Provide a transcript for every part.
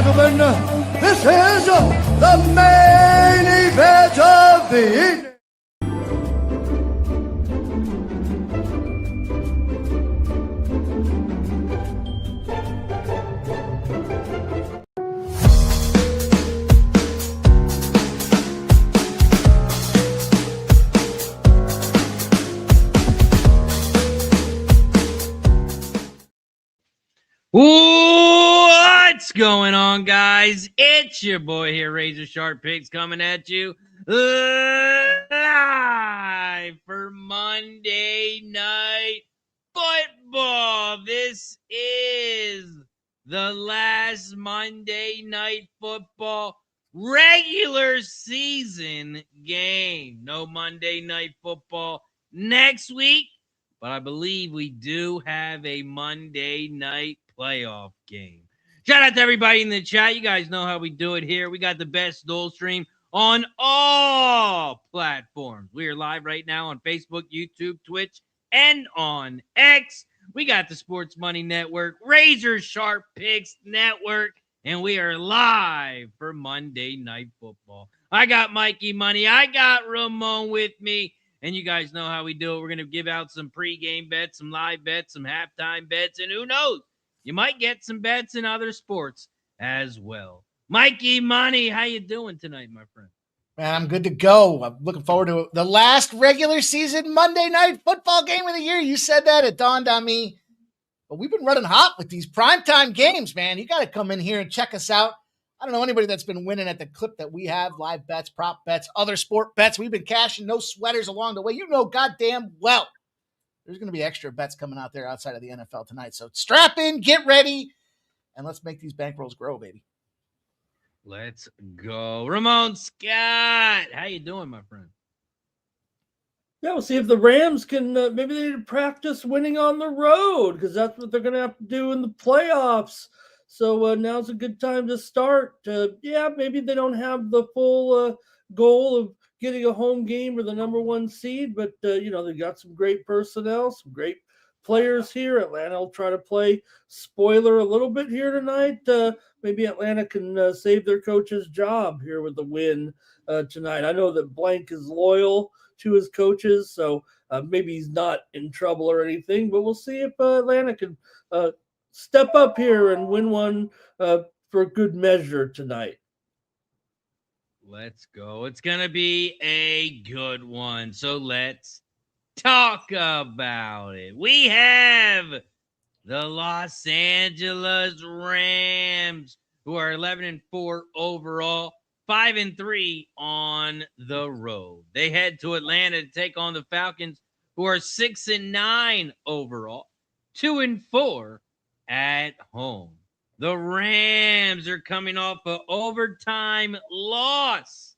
gentlemen, this is the main event of the evening. What's going on, guys? It's your boy here, Razor Sharp Picks, coming at you live for Monday Night Football. This is the last Monday Night Football regular season game. No Monday Night Football next week, but I believe we do have a Monday night playoff game. Shout out to everybody in the chat. You guys know how we do it here. We got the best dual stream on all platforms. We are live right now on Facebook, YouTube, Twitch, and on X. We got the Sports Money Network, Razor Sharp Picks Network, and we are live for Monday Night Football. I got Mikey Money. I got Ramon with me. And you guys know how we do it. We're going to give out some pregame bets, some live bets, some halftime bets, and who knows? You might get some bets in other sports as well. Mikey Money, how you doing tonight, my friend? Man, I'm good to go. I'm looking forward to the last regular season Monday Night Football game of the year. You said that. It dawned on me. But we've been running hot with these primetime games, man. You got to come in here and check us out. I don't know anybody that's been winning at the clip that we have, live bets, prop bets, other sport bets. We've been cashing no sweaters along the way. You know goddamn well there's going to be extra bets coming out there outside of the NFL tonight. So strap in, get ready, and let's make these bankrolls grow, baby. Let's go. Ramon Scott, how you doing, my friend? Yeah, we'll see if the Rams can maybe they need to practice winning on the road because that's what they're going to have to do in the playoffs. So now's a good time to start. Maybe they don't have the full goal of getting a home game or the number one seed, but, they got some great personnel, some great players here. Atlanta will try to play spoiler a little bit here tonight. Maybe Atlanta can save their coach's job here with the win tonight. I know that Blank is loyal to his coaches, so maybe he's not in trouble or anything, but we'll see if Atlanta can step up here and win one for good measure tonight. Let's go. It's going to be a good one. So let's talk about it. We have the Los Angeles Rams, who are 11-4 overall, 5-3 on the road. They head to Atlanta to take on the Falcons, who are 6-9 overall, 2-4 at home. The Rams are coming off an overtime loss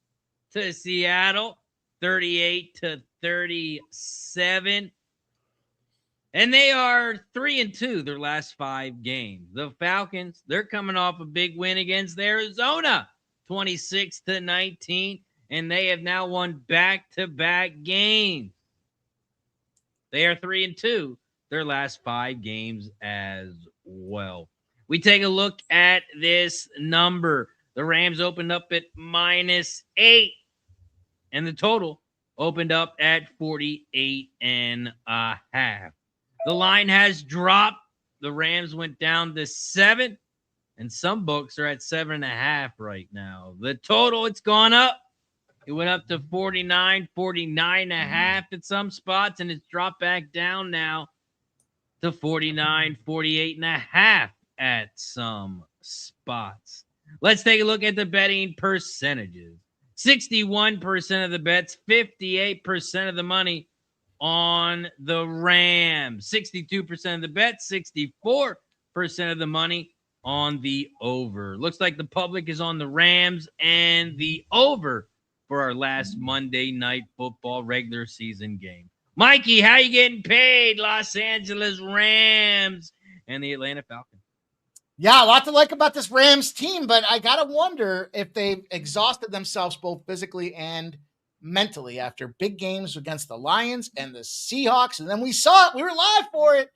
to Seattle, 38-37. And they are 3-2 their last 5 games. The Falcons, they're coming off a big win against Arizona, 26-19, and they have now won back-to-back games. They are 3-2 their last 5 games as well. We take a look at this number. The Rams opened up at -8, and the total opened up at 48.5. The line has dropped. The Rams went down to 7, and some books are at 7.5 right now. The total, it's gone up. It went up to 49, 49.5 at some spots, and it's dropped back down now to 49, 48.5 at some spots. Let's take a look at the betting percentages. 61% of the bets, 58% of the money on the Rams. 62% of the bets, 64% of the money on the over. Looks like the public is on the Rams and the over for our last Monday Night Football regular season game. Mikey, how you getting paid? Los Angeles Rams and the Atlanta Falcons. Yeah, a lot to like about this Rams team, but I got to wonder if they've exhausted themselves both physically and mentally after big games against the Lions and the Seahawks. And then we saw it. We were live for it.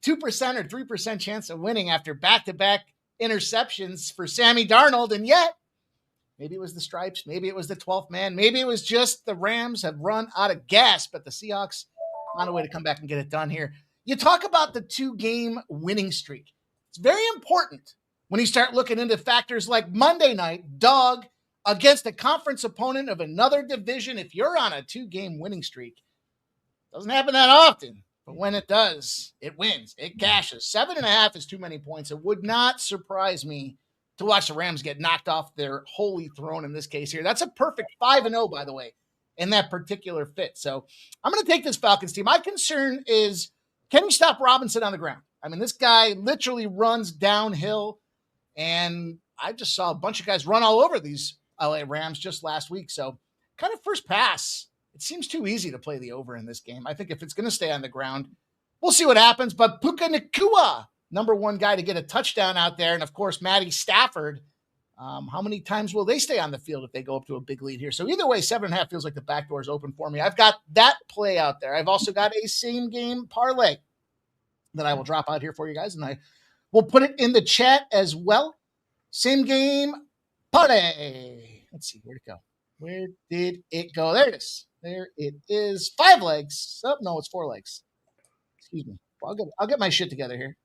2% or 3% chance of winning after back-to-back interceptions for Sammy Darnold, and yet maybe it was the stripes, maybe it was the 12th man, maybe it was just the Rams have run out of gas, but the Seahawks found a way to come back and get it done here. You talk about the 2-game winning streak. It's very important when you start looking into factors like Monday night, dog, against a conference opponent of another division. If you're on a 2-game winning streak, it doesn't happen that often, but when it does, it wins. It cashes. 7.5 is too many points. It would not surprise me to watch the Rams get knocked off their holy throne in this case here. That's a perfect 5-0, by the way, in that particular fit. So I'm going to take this Falcons team. My concern is, can you stop Robinson on the ground? I mean, this guy literally runs downhill, and I just saw a bunch of guys run all over these LA Rams just last week. So kind of first pass, it seems too easy to play the over in this game. I think if it's going to stay on the ground, we'll see what happens. But Puka Nacua, number 1 guy to get a touchdown out there. And of course, Matty Stafford. How many times will they stay on the field if they go up to a big lead here? So either way, 7.5 feels like the back door is open for me. I've got that play out there. I've also got a same game parlay that I will drop out here for you guys, and I will put it in the chat as well. Same game parlay. Let's see, where'd it go? Where did it go? There it is. There it is. 5 legs. Oh, no, it's 4 legs. Excuse me. Well, I'll get my shit together here.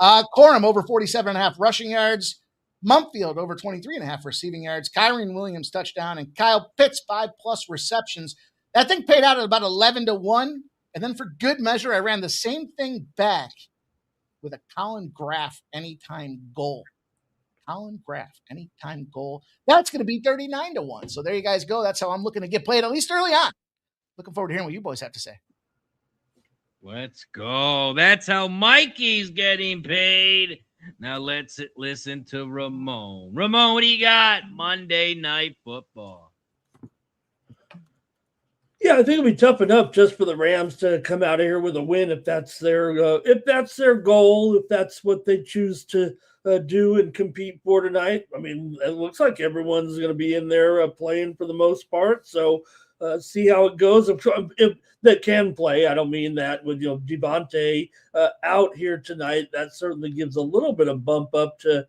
Corum over 47.5 rushing yards. Mumfield over 23.5 receiving yards. Kyren Williams touchdown, and Kyle Pitts 5+ receptions. That thing paid out at about 11-1. And then for good measure, I ran the same thing back with a Colin Graff anytime goal. Colin Graff anytime goal. That's going to be 39-1. So there you guys go. That's how I'm looking to get played, at least early on. Looking forward to hearing what you boys have to say. Let's go. That's how Mikey's getting paid. Now let's listen to Ramon. Ramon, what do you got? Monday Night Football. Yeah, I think it'll be tough enough just for the Rams to come out of here with a win if that's their goal, if that's what they choose to do and compete for tonight. I mean, it looks like everyone's going to be in there playing for the most part. So see how it goes. If that can play, I don't mean that with Devontae out here tonight. That certainly gives a little bit of bump up to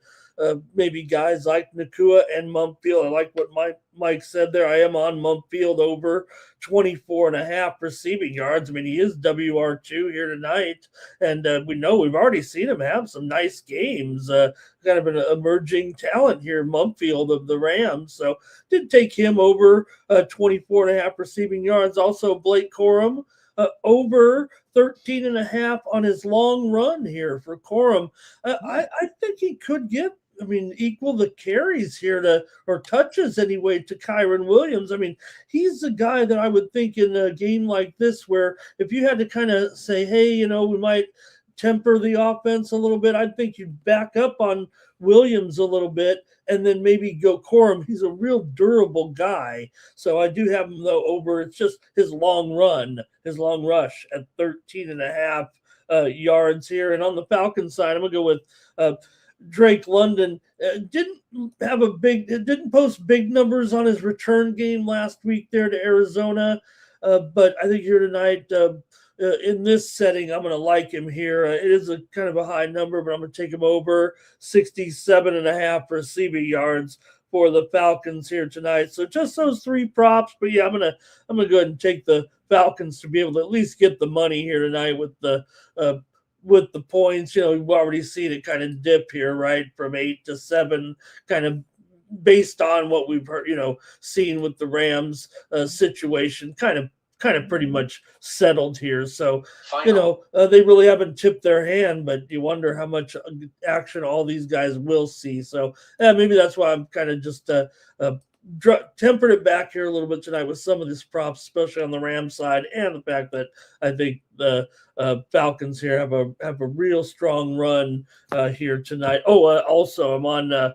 maybe guys like Nacua and Mumfield. I like what Mike said there. I am on Mumfield over 24.5 receiving yards. I mean, he is WR2 here tonight, and we know we've already seen him have some nice games. Kind of an emerging talent here, Mumfield of the Rams. So did take him over 24.5 receiving yards. Also, Blake Corum over 13.5 on his long run here for Corum. I think he could get, equal the carries here or touches anyway to Kyren Williams. I mean, he's the guy that I would think in a game like this where if you had to kind of say, hey, we might temper the offense a little bit, I think you'd back up on Williams a little bit and then maybe go Corum. He's a real durable guy. So I do have him, though, over. It's just his long rush at 13.5 yards here. And on the Falcons side, I'm going to go with Drake London. Didn't post big numbers on his return game last week there to Arizona. But I think here tonight, in this setting, I'm going to like him here. It is a kind of a high number, but I'm going to take him over 67.5 receiving yards for the Falcons here tonight. So just those 3 props. But yeah, I'm gonna go ahead and take the Falcons to be able to at least get the money here tonight with the points. We've already seen it kind of dip here, right, from 8 to 7, kind of based on what we've heard, seen with the Rams situation, kind of pretty much settled here. So, they really haven't tipped their hand, but you wonder how much action all these guys will see. So maybe that's why I'm kind of just tempered it back here a little bit tonight with some of these props, especially on the Rams side, and the fact that I think the Falcons here have a real strong run here tonight. Also I'm on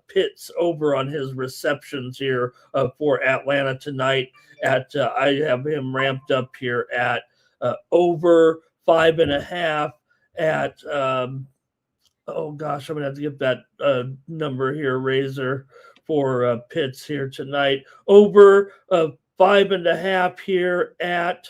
Pitts over on his receptions here for Atlanta tonight. I have him ramped up here at over 5.5 at I'm gonna have to get that number here, Razor, for Pitts here tonight. Over 5.5 here at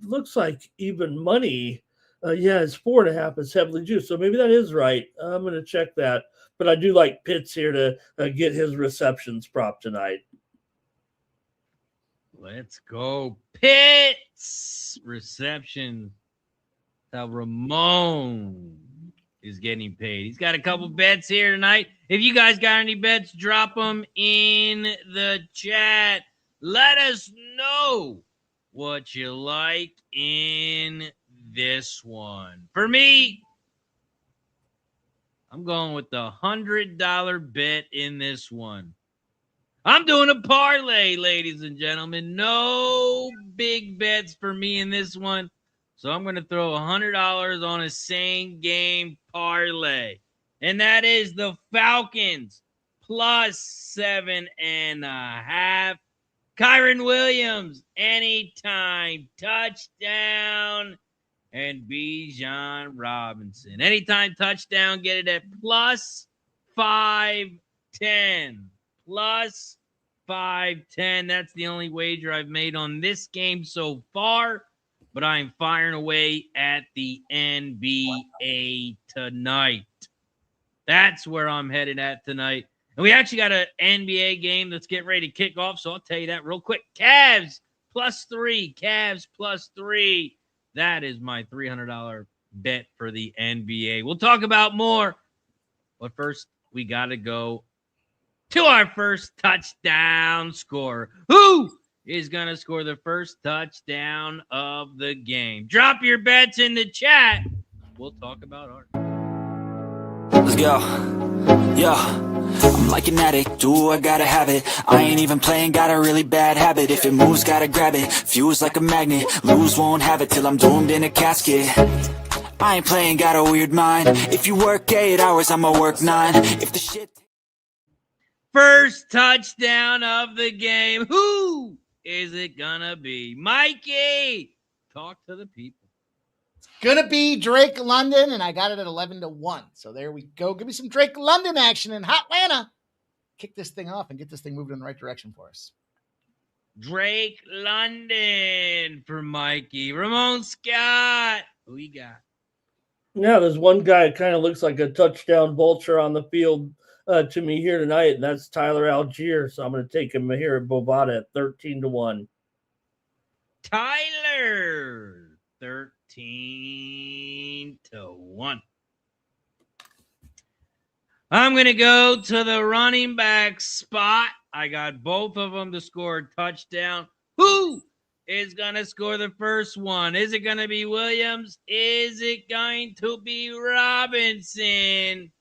looks like even money Yeah, it's 4.5. It's heavily juiced, so maybe that is right. I'm going to check that. But I do like Pitts here to get his receptions prop tonight. Let's go, Pitts. Reception. How Ramon is getting paid. He's got a couple bets here tonight. If you guys got any bets, drop them in the chat. Let us know what you like in this one. For me, I'm going with the $100 bet in this one. I'm doing a parlay, ladies and gentlemen. No big bets for me in this one. So I'm going to throw $100 on a same game parlay. And that is the Falcons plus 7.5. Kyron Williams, anytime touchdown. And Bijan Robinson. Anytime touchdown, get it at plus 510. Plus 510. That's the only wager I've made on this game so far. But I'm firing away at the NBA tonight. That's where I'm headed at tonight. And we actually got an NBA game that's getting ready to kick off, so I'll tell you that real quick. Cavs +3. Cavs +3. That is my $300 bet for the NBA. We'll talk about more. But first, we got to go to our first touchdown scorer. Who is going to score the first touchdown of the game? Drop your bets in the chat. We'll talk about ours. Let's go. Yo, I'm like an addict, do I gotta have it. I ain't even playing, got a really bad habit. If it moves, gotta grab it, fuse like a magnet. Lose, won't have it till I'm doomed in a casket. I ain't playing, got a weird mind. If you work 8 hours, I'ma work 9. If the shit... First touchdown of the game. Who is it gonna be? Mikey, talk to the people. Gonna be Drake London, and I got it at 11-1. So there we go. Give me some Drake London action in Hotlanta. Kick this thing off and get this thing moving in the right direction for us. Drake London for Mikey. Ramon Scott, who you got? Yeah, there's one guy that kind of looks like a touchdown vulture on the field to me here tonight, and that's Tyler Algier. So I'm going to take him here at Bovada at 13-1. Tyler, 13-1. I'm going to go to the running back spot. I got both of them to score a touchdown. Who is going to score the first one? Is it going to be Williams? Is it going to be Robinson?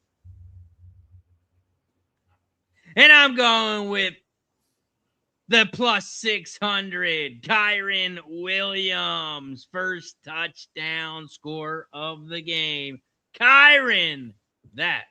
And I'm going with the plus 600, Kyron Williams, first touchdown score of the game. Kyron, that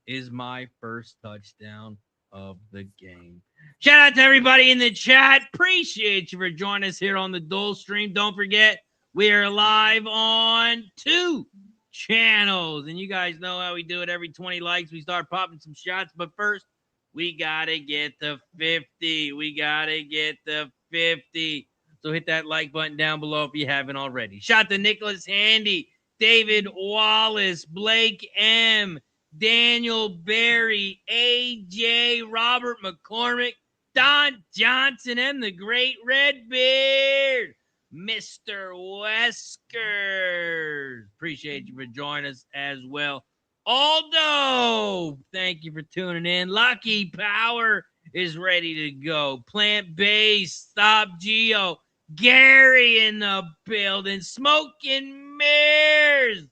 is my first touchdown of the game. Shout out to everybody in the chat. Appreciate you for joining us here on the Dual Stream. Don't forget, we are live on 2 channels. And you guys know how we do it. Every 20 likes, we start popping some shots. But first, we got to get the 50. We got to get the 50. So hit that like button down below if you haven't already. Shout to Nicholas Handy, David Wallace, Blake M., Daniel Berry, AJ, Robert McCormick, Don Johnson, and the Great Red Beard, Mr. Wesker. Appreciate you for joining us as well. Aldo, thank you for tuning in. Lucky Power is ready to go. Plant-based, Stop Geo, Gary in the building, Smoking Mirrors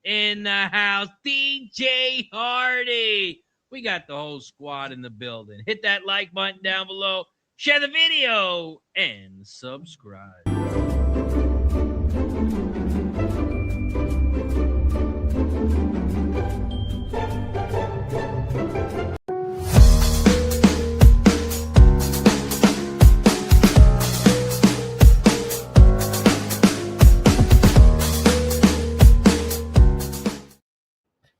in the house, DJ Hardy. We got the whole squad in the building. Hit that like button down below, share the video, and subscribe.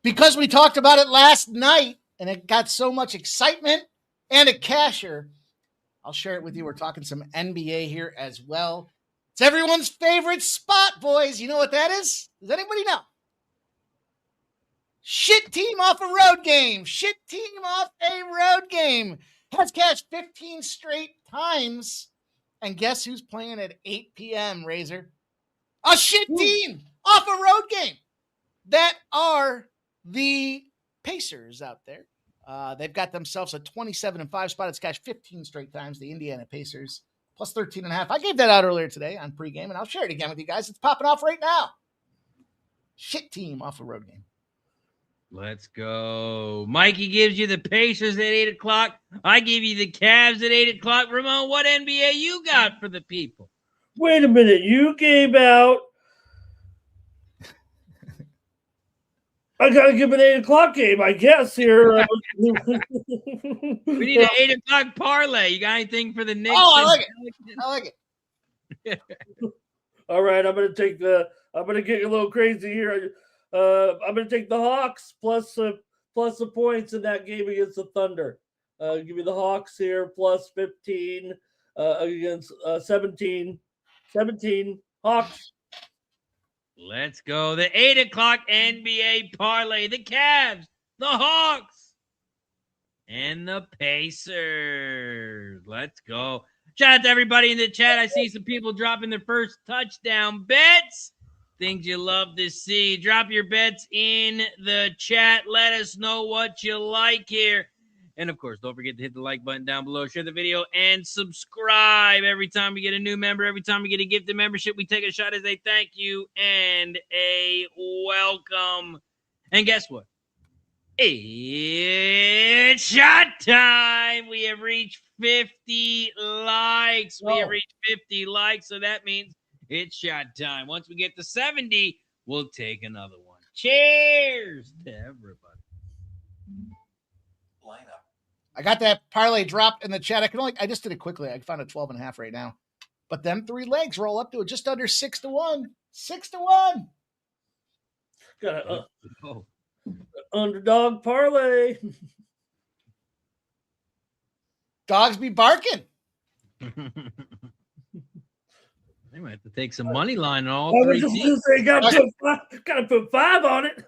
Because we talked about it last night and it got so much excitement and a casher, I'll share it with you. We're talking some NBA here as well. It's everyone's favorite spot, boys. You know what that is? Does anybody know? Shit team off a road game. Shit team off a road game. Has cashed 15 straight times. And guess who's playing at 8 p.m., Razor? A shit team off a road game. That are the Pacers out there. They've got themselves a 27-5 spot. It's cashed 15 straight times. The Indiana Pacers plus 13.5. I gave that out earlier today on pregame, and I'll share it again with you guys. It's popping off right now. Shit team off a road game. Let's go. Mikey gives you the Pacers at 8 o'clock. I give you the Cavs at 8 o'clock. Ramon, what NBA you got for the people? Wait a minute. You gave out. I got to give an 8 o'clock game, I guess, here. We need an 8 o'clock parlay. You got anything for the Knicks? Oh, I like it. I like it. All right, I'm going to get a little crazy here. I'm going to take the Hawks plus the points in that game against the Thunder. Give me the Hawks here plus 15 against 17. 17 Hawks. Let's go. The 8 o'clock NBA parlay. The Cavs, the Hawks, and the Pacers. Let's go. Shout out to everybody in the chat. I see some people dropping their first touchdown bets. Things you love to see. Drop your bets in the chat. Let us know what you like here. And, of course, don't forget to hit the like button down below, share the video, and subscribe. Every time we get a new member, every time we get a gifted membership, we take a shot as a thank you and a welcome. And guess what? It's shot time. We have reached 50 likes. We have reached 50 likes, so that means it's shot time. Once we get to 70, we'll take another one. Cheers to everybody. Lineup. I got that parlay dropped in the chat. I just did it quickly. I found a 12.5 right now. But them 3 legs roll up to just under 6-1. 6-1. Got an underdog parlay. Dogs be barking. They might have to take some money line on all 3 teams. Got to put 5 on it.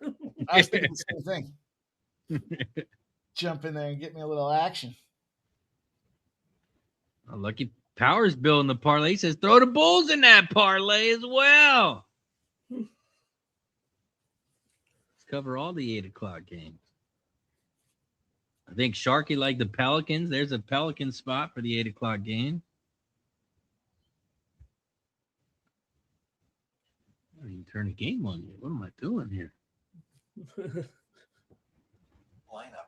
I was thinking the same thing. Jump in there and get me a little action. Lucky Powers building the parlay. He says throw the Bulls in that parlay as well. Let's cover all the 8 o'clock games. I think Sharky liked the Pelicans. There's a Pelican spot for the 8 o'clock game. I didn't even turn the game on you. What am I doing here? Lineup.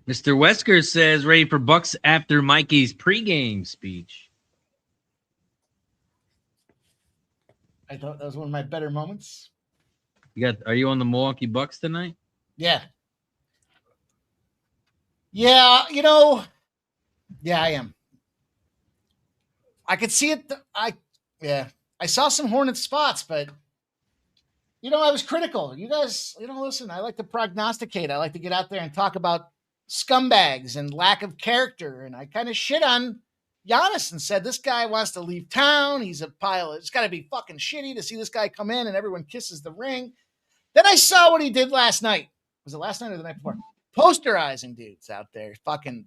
Mr. Wesker says ready for Bucks after Mikey's pregame speech. I thought that was one of my better moments. Are you on the Milwaukee Bucks tonight? Yeah. Yeah, I am. I could see it. I saw some Hornet spots, but I was critical. You guys, listen, I like to prognosticate. I like to get out there and talk about scumbags and lack of character. And I kind of shit on Giannis and said, this guy wants to leave town. He's a pile of, it's got to be fucking shitty to see this guy come in and everyone kisses the ring. Then I saw what he did last night. Was it last night or the night before? Posterizing dudes out there, fucking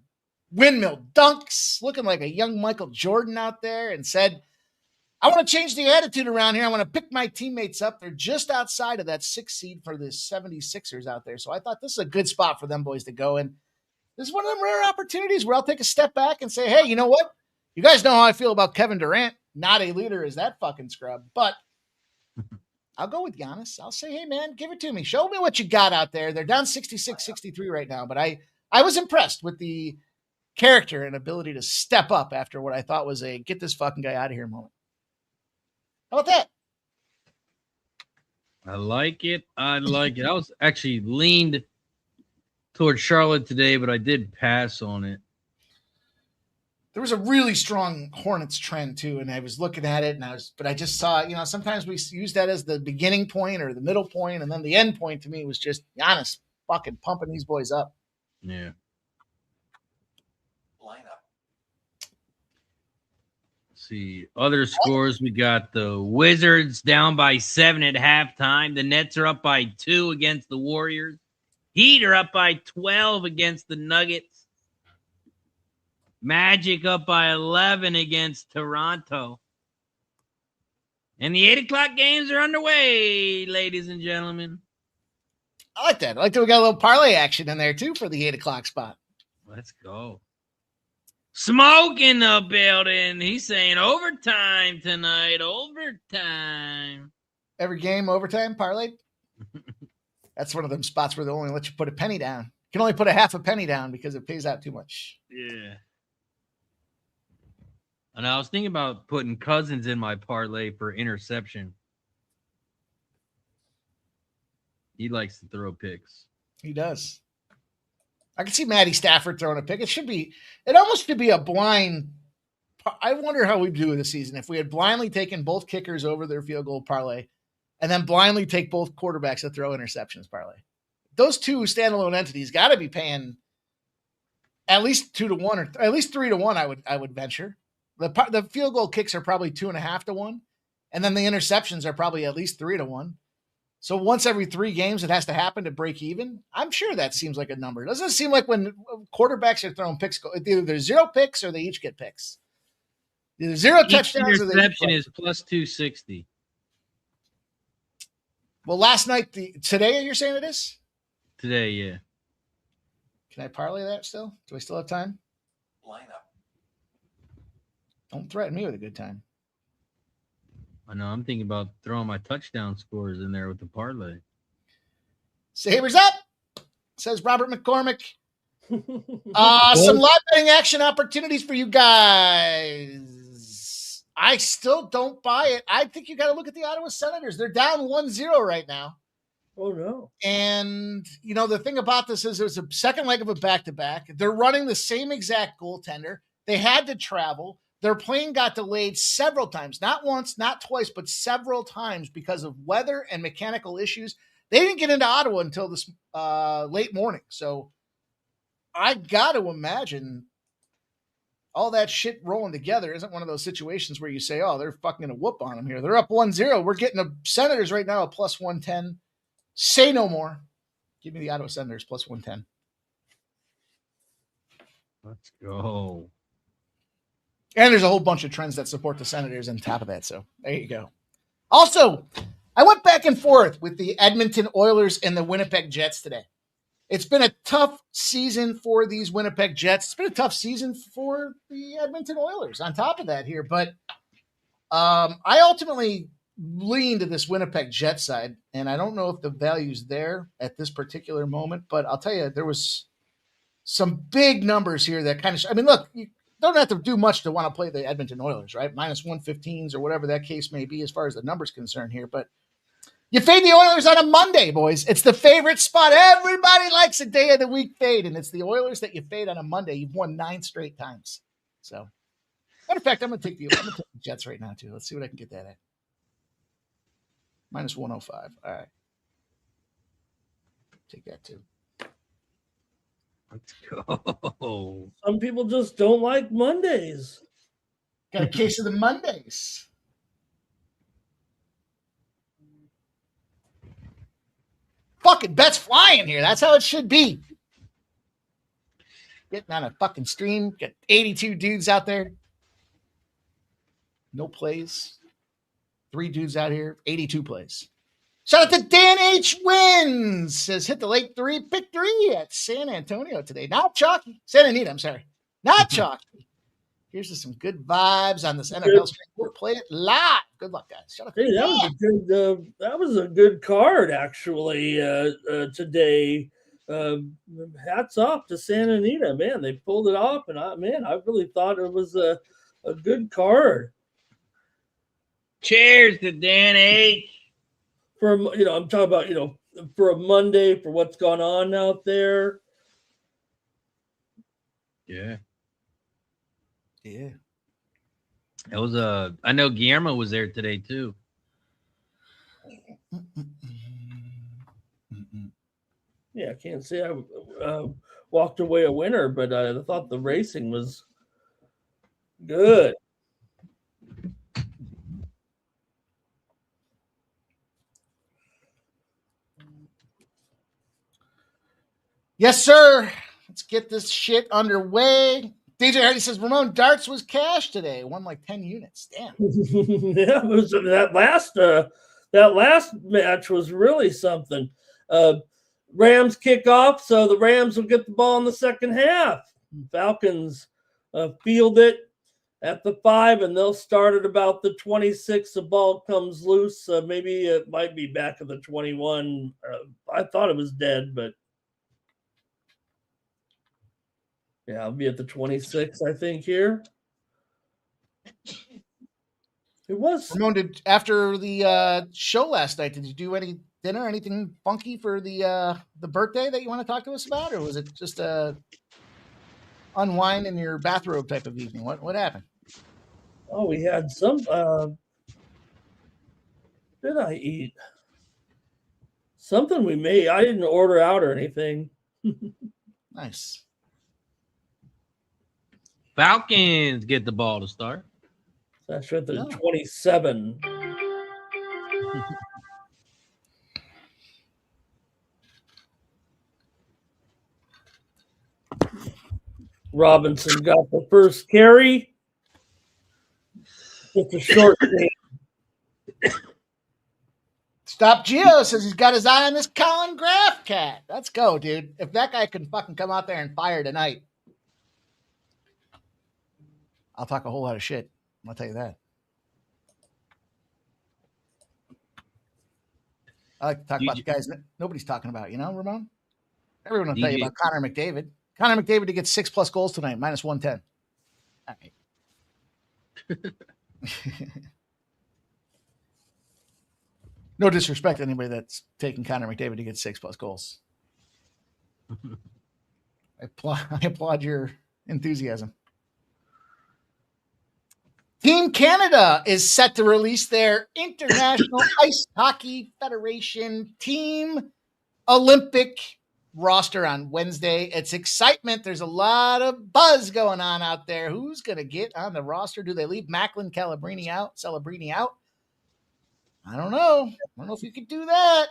windmill dunks, looking like a young Michael Jordan out there, and said, I want to change the attitude around here. I want to pick my teammates up. They're just outside of that 6th seed for the 76ers out there. So I thought this is a good spot for them boys to go in. This is one of them rare opportunities where I'll take a step back and say, hey, you know what? You guys know how I feel about Kevin Durant. Not a leader as that fucking scrub, but I'll go with Giannis. I'll say, hey, man, give it to me. Show me what you got out there. They're down 66-63 right now, but I was impressed with the character and ability to step up after what I thought was a get this fucking guy out of here moment. How about that? I like it. I was actually leaned towards Charlotte today, but I did pass on it. There was a really strong Hornets trend too, and I was looking at it, but I just saw, sometimes we use that as the beginning point or the middle point, and then the end point to me was just Giannis fucking pumping these boys up. Yeah. Lineup. see. Other scores, we got the Wizards down by 7 at halftime. The Nets are up by 2 against the Warriors. Heat are up by 12 against the Nuggets. Magic up by 11 against Toronto. And the 8 o'clock games are underway, ladies and gentlemen. I like that. I like that we got a little parlay action in there, too, for the 8 o'clock spot. Let's go. Smoke in the building. He's saying overtime tonight. Overtime. Every game, overtime, parlay. That's one of them spots where they only let you put a penny down. You can only put a half a penny down because it pays out too much. Yeah. And I was thinking about putting Cousins in my parlay for interception. He likes to throw picks. He does. I can see Matty Stafford throwing a pick. It almost should be a blind. I wonder how we'd do this season if we had blindly taken both kickers over their field goal parlay and then blindly take both quarterbacks to throw interceptions parlay. Those two standalone entities got to be paying at least 2-1 or at least 3-1. I would venture. The field goal kicks are probably 2.5-1, and then the interceptions are probably at least 3-1. So once every 3 games, it has to happen to break even. I'm sure that seems like a number. Doesn't it seem like when quarterbacks are throwing picks, either there's 0 picks or they each get picks? Either 0 touchdowns or they interception is plus 260. Well, last night, today you're saying it is? Today, yeah. Can I parlay that still? Do I still have time? Lineup. Don't threaten me with a good time. I know. I'm thinking about throwing my touchdown scores in there with the parlay. Sabres up, says Robert McCormick. Some live betting action opportunities for you guys. I still don't buy it. I think you got to look at the Ottawa Senators. They're down 1-0 right now. Oh, no. And, the thing about this is there's a second leg of a back-to-back. They're running the same exact goaltender. They had to travel. Their plane got delayed several times, not once, not twice, but several times because of weather and mechanical issues. They didn't get into Ottawa until this late morning. So I got to imagine all that shit rolling together isn't one of those situations where you say, oh, they're fucking going to whoop on them here. They're up 1-0. We're getting the Senators right now at plus 110. Say no more. Give me the Ottawa Senators plus 110. Let's go. And there's a whole bunch of trends that support the Senators on top of that. So there you go. Also, I went back and forth with the Edmonton Oilers and the Winnipeg Jets today. It's been a tough season for these Winnipeg Jets. It's been a tough season for the Edmonton Oilers on top of that here. But I ultimately lean to this Winnipeg Jet side, and I don't know if the value's there at this particular moment. But I'll tell you, there was some big numbers here that kind of – look, you don't have to do much to want to play the Edmonton Oilers, right? Minus 115s or whatever that case may be as far as the numbers concerned here. But you fade the Oilers on a Monday, boys. It's the favorite spot. Everybody likes a day of the week fade, and it's the Oilers that you fade on a Monday. You've won 9 straight times. So, matter of fact, I'm going to take the Jets right now, too. Let's see what I can get that at. Minus 105. All right. Take that, too. Let's go. Some people just don't like Mondays. Got a case of the Mondays. Fucking bets flying here. That's how it should be. Getting on a fucking stream. Got 82 dudes out there. No plays. 3 dudes out here. 82 plays. Shout out to Dan H. Wins. Says hit the late 3, pick 3 at San Antonio today. Not chalky. Santa Anita, I'm sorry. Not chalky. Here's to some good vibes on this NFL stream. We'll play it live. Good luck, guys. Shout out to Hey, that was a good card actually today. Hats off to Santa Anita, man. They pulled it off, and I really thought it was a good card. Cheers to Dan H. I'm talking about, for a Monday, for what's gone on out there. Yeah. Yeah. It was I know Guillermo was there today too. Yeah, I can't say I walked away a winner, but I thought the racing was good. Yes, sir. Let's get this shit underway. DJ Hardy says Ramon Darts was cash today. Won like 10 units. Damn. Yeah, it was that last match was really something. Rams kick off, so the Rams will get the ball in the second half. Falcons field it at the 5, and they'll start at about the 26. The ball comes loose. Maybe it might be back at the 21. I thought it was dead, but yeah, I'll be at the 26, I think, here. It was. Ramon, after the show last night, did you do any dinner, anything funky for the birthday that you want to talk to us about? Or was it just a unwind in your bathrobe type of evening? What happened? Oh, we had some. Did I eat? Something we made. I didn't order out or anything. Nice. Falcons get the ball to start. That's right, the 27. Robinson got the first carry. It's a short game. Stop Gio says he's got his eye on this Colin Graff cat. Let's go, dude. If that guy can fucking come out there and fire tonight, I'll talk a whole lot of shit. I'll tell you that. I like to talk about the guys nobody's talking about, Ramon? Everyone will tell you about Connor McDavid. Connor McDavid to get 6+ goals tonight, minus 110. All right. No disrespect to anybody that's taking Connor McDavid to get 6+ goals. I applaud your enthusiasm. Team Canada is set to release their International Ice Hockey Federation Team Olympic roster on Wednesday. It's excitement. There's a lot of buzz going on out there. Who's going to get on the roster? Do they leave Macklin Celebrini out? I don't know. I don't know if you could do that.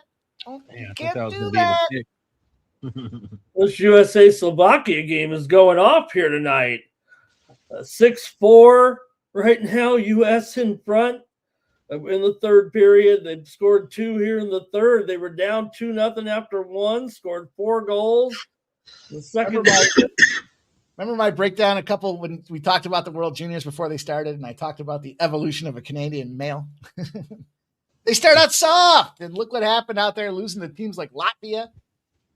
You can't do that. This USA-Slovakia game is going off here tonight. 6-4 right now, U.S. in front in the third period. They scored 2 here in the third. They were down 2-0 after 1, scored 4 goals. The second Remember my breakdown when we talked about the World Juniors before they started, and I talked about the evolution of a Canadian male? They start out soft, and look what happened out there, losing to teams like Latvia.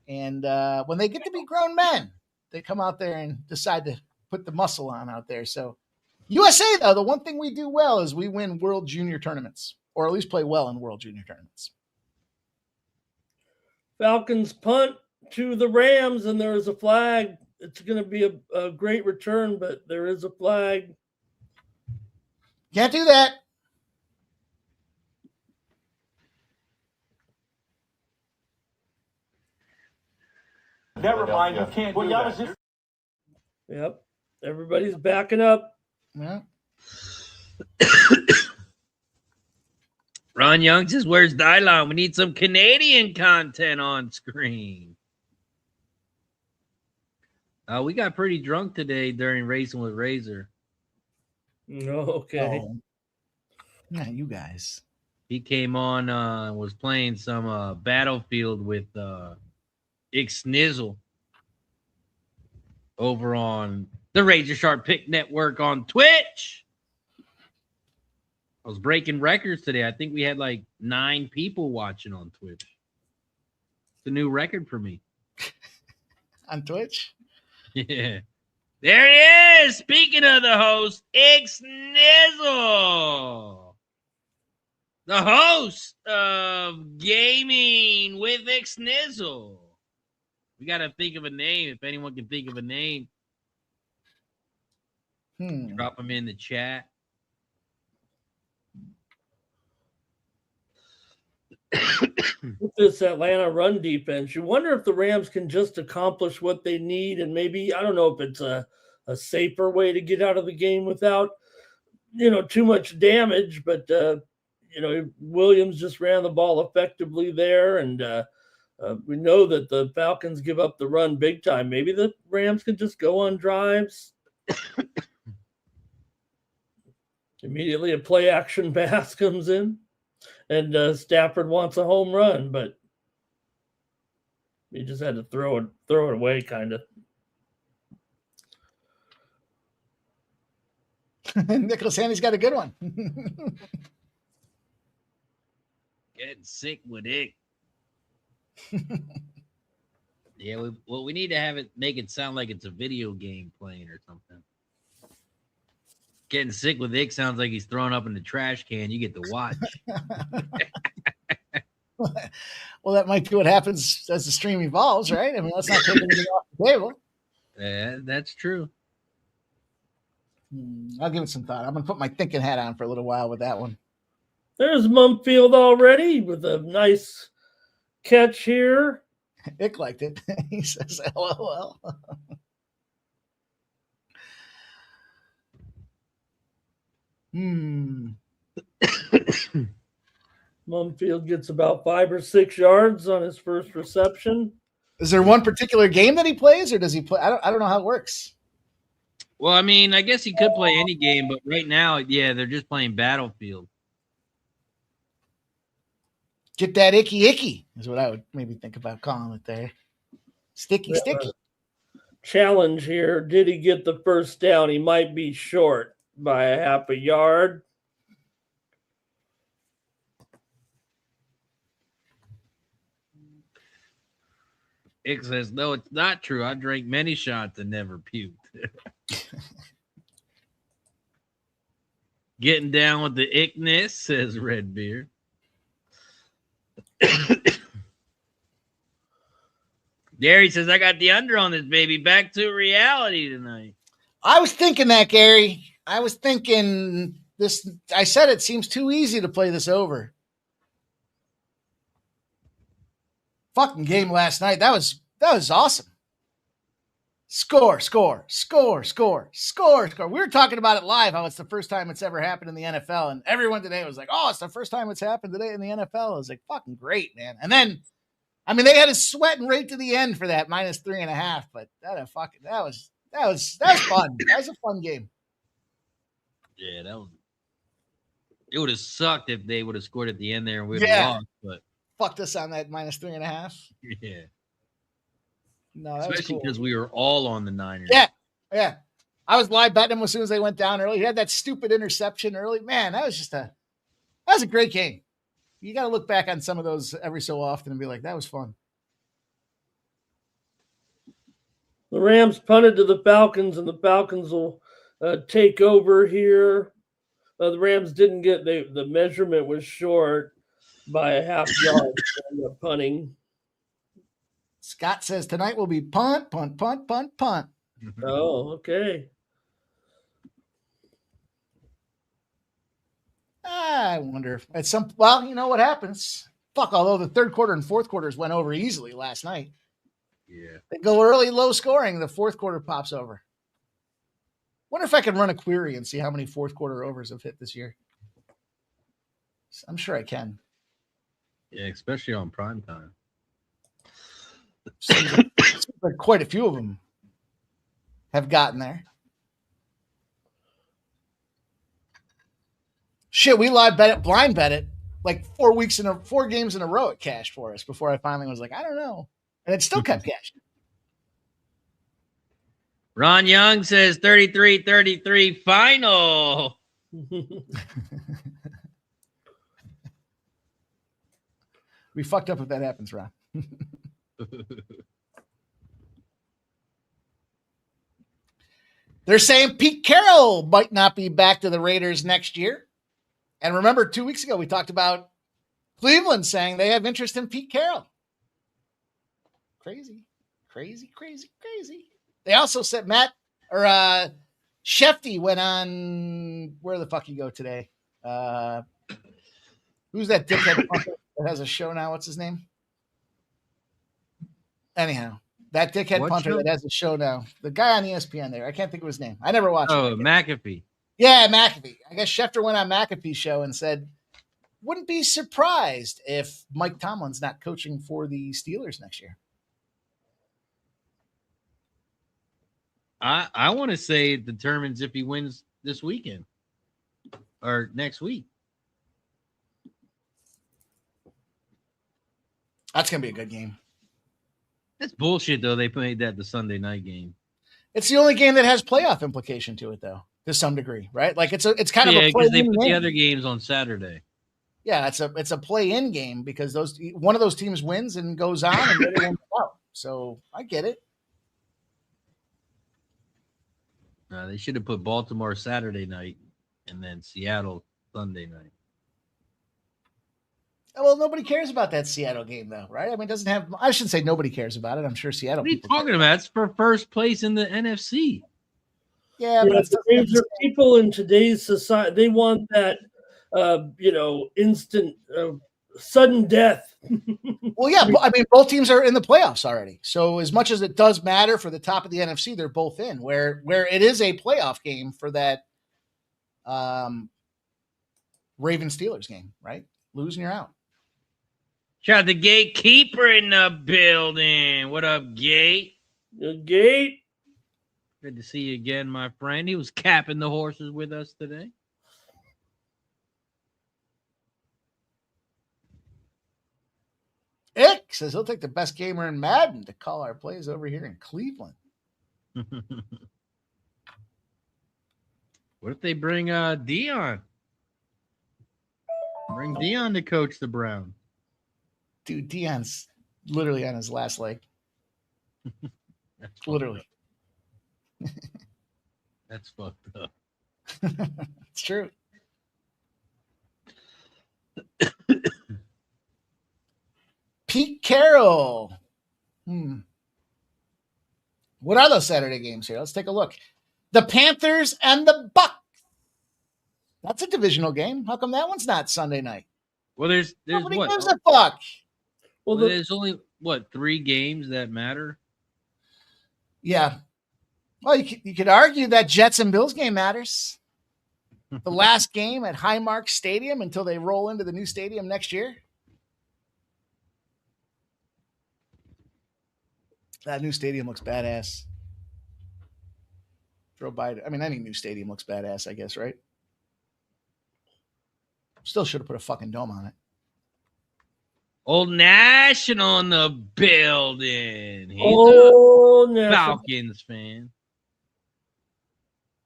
And when they get to be grown men, they come out there and decide to put the muscle on out there. So USA, though, the one thing we do well is we win World Junior tournaments, or at least play well in World Junior tournaments. Falcons punt to the Rams, and there is a flag. It's going to be a great return, but there is a flag. Can't do that. Never mind, you can't do that. Yep, everybody's backing up. Yeah. Ron Young says, where's Dylon? We need some Canadian content on screen. We got pretty drunk today during Racing with Razor. Okay. Oh. Yeah, you guys. He came on and was playing some Battlefield with Ixnizzle over on the Razor Sharp Pick Network on Twitch. I was breaking records today. I think we had like 9 people watching on Twitch. It's a new record for me. On Twitch? Yeah. There he is. Speaking of the host, Ixnizzle. The host of Gaming with Ixnizzle. We got to think of a name. If anyone can think of a name, drop them in the chat. With this Atlanta run defense, you wonder if the Rams can just accomplish what they need, and maybe, I don't know if it's a safer way to get out of the game without, too much damage, but, Williams just ran the ball effectively there, and We know that the Falcons give up the run big time. Maybe the Rams could just go on drives. Immediately a play action pass comes in, and Stafford wants a home run, but he just had to throw it away, kind of. Nicholas Haney's got a good one. Getting sick with it. Yeah, we need to make it sound like it's a video game playing or something. Getting sick with Ick sounds like he's throwing up in the trash can. You get to watch. Well, that might be what happens as the stream evolves, right? I mean, let's not take anything off the table. Yeah, that's true. I'll give it some thought. I'm going to put my thinking hat on for a little while with that one. There's Mumfield already with a nice catch here. Ick liked it. He says, LOL. Mumfield gets about 5 or 6 yards on his first reception. Is there one particular game that he plays, or does he play? I don't know how it works. Well, I mean, I guess he could play any game, but right now, yeah, they're just playing Battlefield. Get that icky is what I would maybe think about calling it there. Sticky. Challenge here. Did he get the first down? He might be short by a half a yard. Ick says, no, it's not true. I drank many shots and never puked. Getting down with the ickness, says Redbeard. Gary says, I got the under on this, baby. Back to reality tonight. I was thinking that, Gary. I was thinking this. I said it seems too easy to play this over. Fucking game last night. That was awesome. Score. We were talking about it live, how it's the first time it's ever happened in the NFL. And everyone today was like, oh, it's the first time it's happened today in the NFL. I was like, fucking great, man. And then, I mean, they had us sweating right to the end for that -3.5, but that was fun. That was a fun game. Yeah, it would have sucked if they would have scored at the end there and we would have lost, but fucked us on that -3.5. Yeah. No, that especially was because cool. we were all on the Niners. Yeah. I was live betting them as soon as they went down early. He had that stupid interception early. Man, that was a great game. You got to look back on some of those every so often and be like, that was fun. The Rams punted to the Falcons, and the Falcons will take over here. The Rams didn't get the measurement was short by a half yard. Punting. Scott says tonight will be punt. Oh, okay. I wonder if at some. Well, you know what happens. Fuck. Although the third quarter and fourth quarters went over easily last night. Yeah. They go early, low scoring. The fourth quarter pops over. Wonder if I can run a query and see how many fourth quarter overs have hit this year. I'm sure I can. Yeah, especially on prime time. Seems like quite a few of them have gotten there. Shit, we blind bet it like 4 games in a row. It cashed for us before I finally was like, I don't know, and it still kept cashing. Ron Young says 33-33 final. We fucked up if that happens, Ron. They're saying Pete Carroll might not be back to the Raiders next year. And remember, 2 weeks ago, we talked about Cleveland saying they have interest in Pete Carroll. Crazy. They also said Shefty went on, where the fuck you go today? Who's that dickhead that has a show now? What's his name? Anyhow, that dickhead punter that has a show now. The guy on ESPN there. I can't think of his name. I never watched it. Oh, McAfee. Yeah, McAfee. I guess Schefter went on McAfee's show and said wouldn't be surprised if Mike Tomlin's not coaching for the Steelers next year. I want to say it determines if he wins this weekend or next week. That's going to be a good game. That's bullshit, though. They made that the Sunday night game. It's the only game that has playoff implication to it, though, to some degree, right? Like it's kind of a because they put game. the other games on Saturday. Yeah, it's a play-in game because one of those teams wins and goes on, and the other one goes out. So I get it. They should have put Baltimore Saturday night and then Seattle Sunday night. Well, nobody cares about that Seattle game, though, right? I mean, it doesn't have. I shouldn't say nobody cares about it. I'm sure Seattle. What are you talking about? It's for first place in the NFC. Yeah, but there are people in today's society. They want that, instant, sudden death. Well, yeah, I mean, both teams are in the playoffs already. So as much as it does matter for the top of the NFC, they're both in. Where it is a playoff game for that Ravens Steelers game, right? Losing, you're out. Shout out the gatekeeper in the building. What up, Gate? The Gate. Good to see you again, my friend. He was capping the horses with us today. Ick says he'll take the best gamer in Madden to call our plays over here in Cleveland. What if they bring Dion? Bring Dion to coach the Browns. Dude, Dion's literally on his last leg. Literally. That's fucked up. It's true. Pete Carroll. What are those Saturday games here? Let's take a look. The Panthers and the Bucks. That's a divisional game. How come that one's not Sunday night? Well, there's Nobody what? gives a fuck. Well, there's only 3 games that matter. Yeah. Well, you could argue that Jets and Bills game matters. The last game at Highmark Stadium until they roll into the new stadium next year. That new stadium looks badass. Drove by it. I mean, any new stadium looks badass, I guess, right? Still should have put a fucking dome on it. Old National in the building. He's a Falcons fan.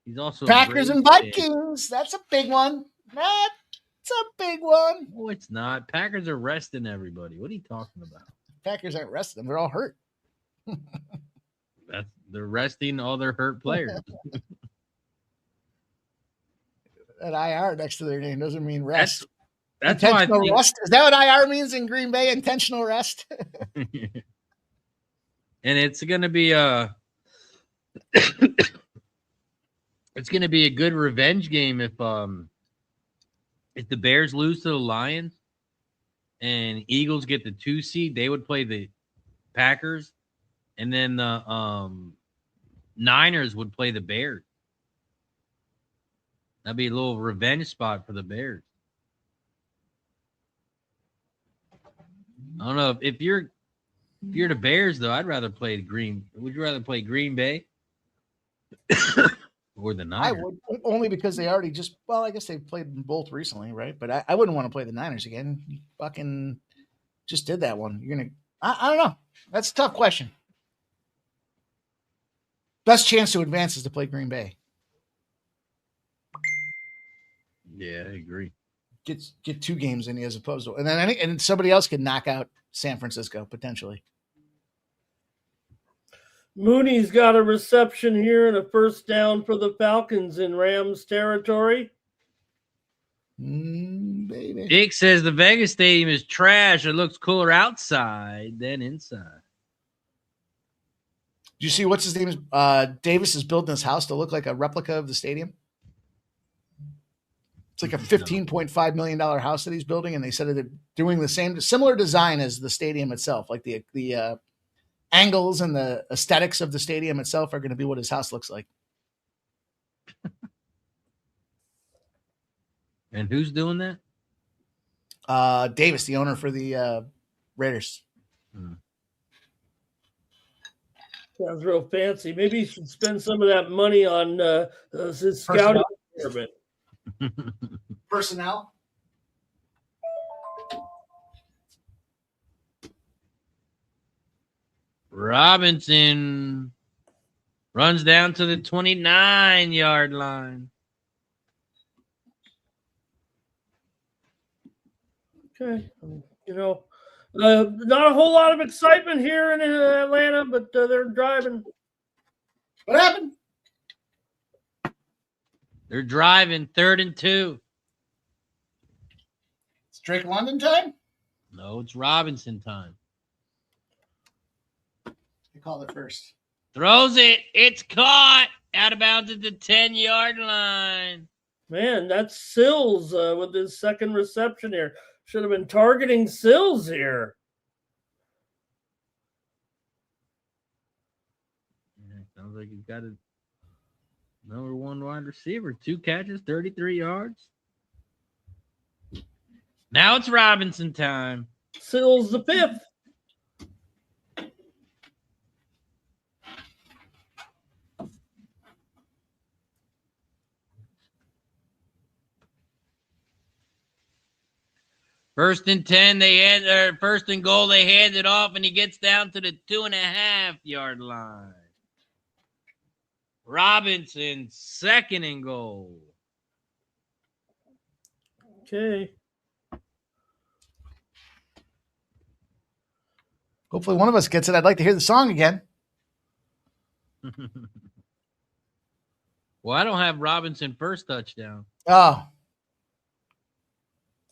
He's also Packers and Vikings. That's a big one. That's a big one. No, it's not. Packers are resting everybody. What are you talking about? Packers aren't resting them. They're all hurt. They're resting all their hurt players. That IR next to their name doesn't mean rest. That's why I think... rest. Is that what IR means in Green Bay? Intentional rest. And it's going to be it's going to be a good revenge game if the Bears lose to the Lions and Eagles get the 2 seed. They would play the Packers, and then the Niners would play the Bears. That'd be a little revenge spot for the Bears. I don't know if you're the Bears though. I'd rather play Would you rather play Green Bay or the Niners? I would, only because they already I guess they played them both recently, right? But I wouldn't want to play the Niners again. You fucking just did that one. I don't know. That's a tough question. Best chance to advance is to play Green Bay. Yeah, I agree. Get 2 games in as opposed to, and then somebody else could knock out San Francisco potentially. Mooney's got a reception here and a first down for the Falcons in Rams territory. Baby. Dick says the Vegas stadium is trash. It looks cooler outside than inside. Do you see what's his name is? Davis is building his house to look like a replica of the stadium. It's like a $15.5 million house that he's building, and they said they're doing the similar design as the stadium itself. Like the angles and the aesthetics of the stadium itself are going to be what his house looks like. And who's doing that? Davis, the owner for the Raiders. Sounds real fancy. Maybe he should spend some of that money on his scouting department. Personnel. Robinson runs down to the 29-yard line. Okay. Not a whole lot of excitement here in Atlanta, but they're driving. What happened? They're driving 3rd and 2. It's Drake London time? No, it's Robinson time. They called it first. Throws it. It's caught. Out of bounds at the 10-yard line. Man, that's Sills with his second reception here. Should have been targeting Sills here. Yeah, sounds like he's got a number 1 wide receiver. 2 catches, 33 yards. Now it's Robinson time. Sills the 5th. First and 10, first and goal, they hand it off, and he gets down to the 2.5-yard line. Robinson, 2nd and goal. Okay. Hopefully one of us gets it. I'd like to hear the song again. Well, I don't have Robinson first touchdown.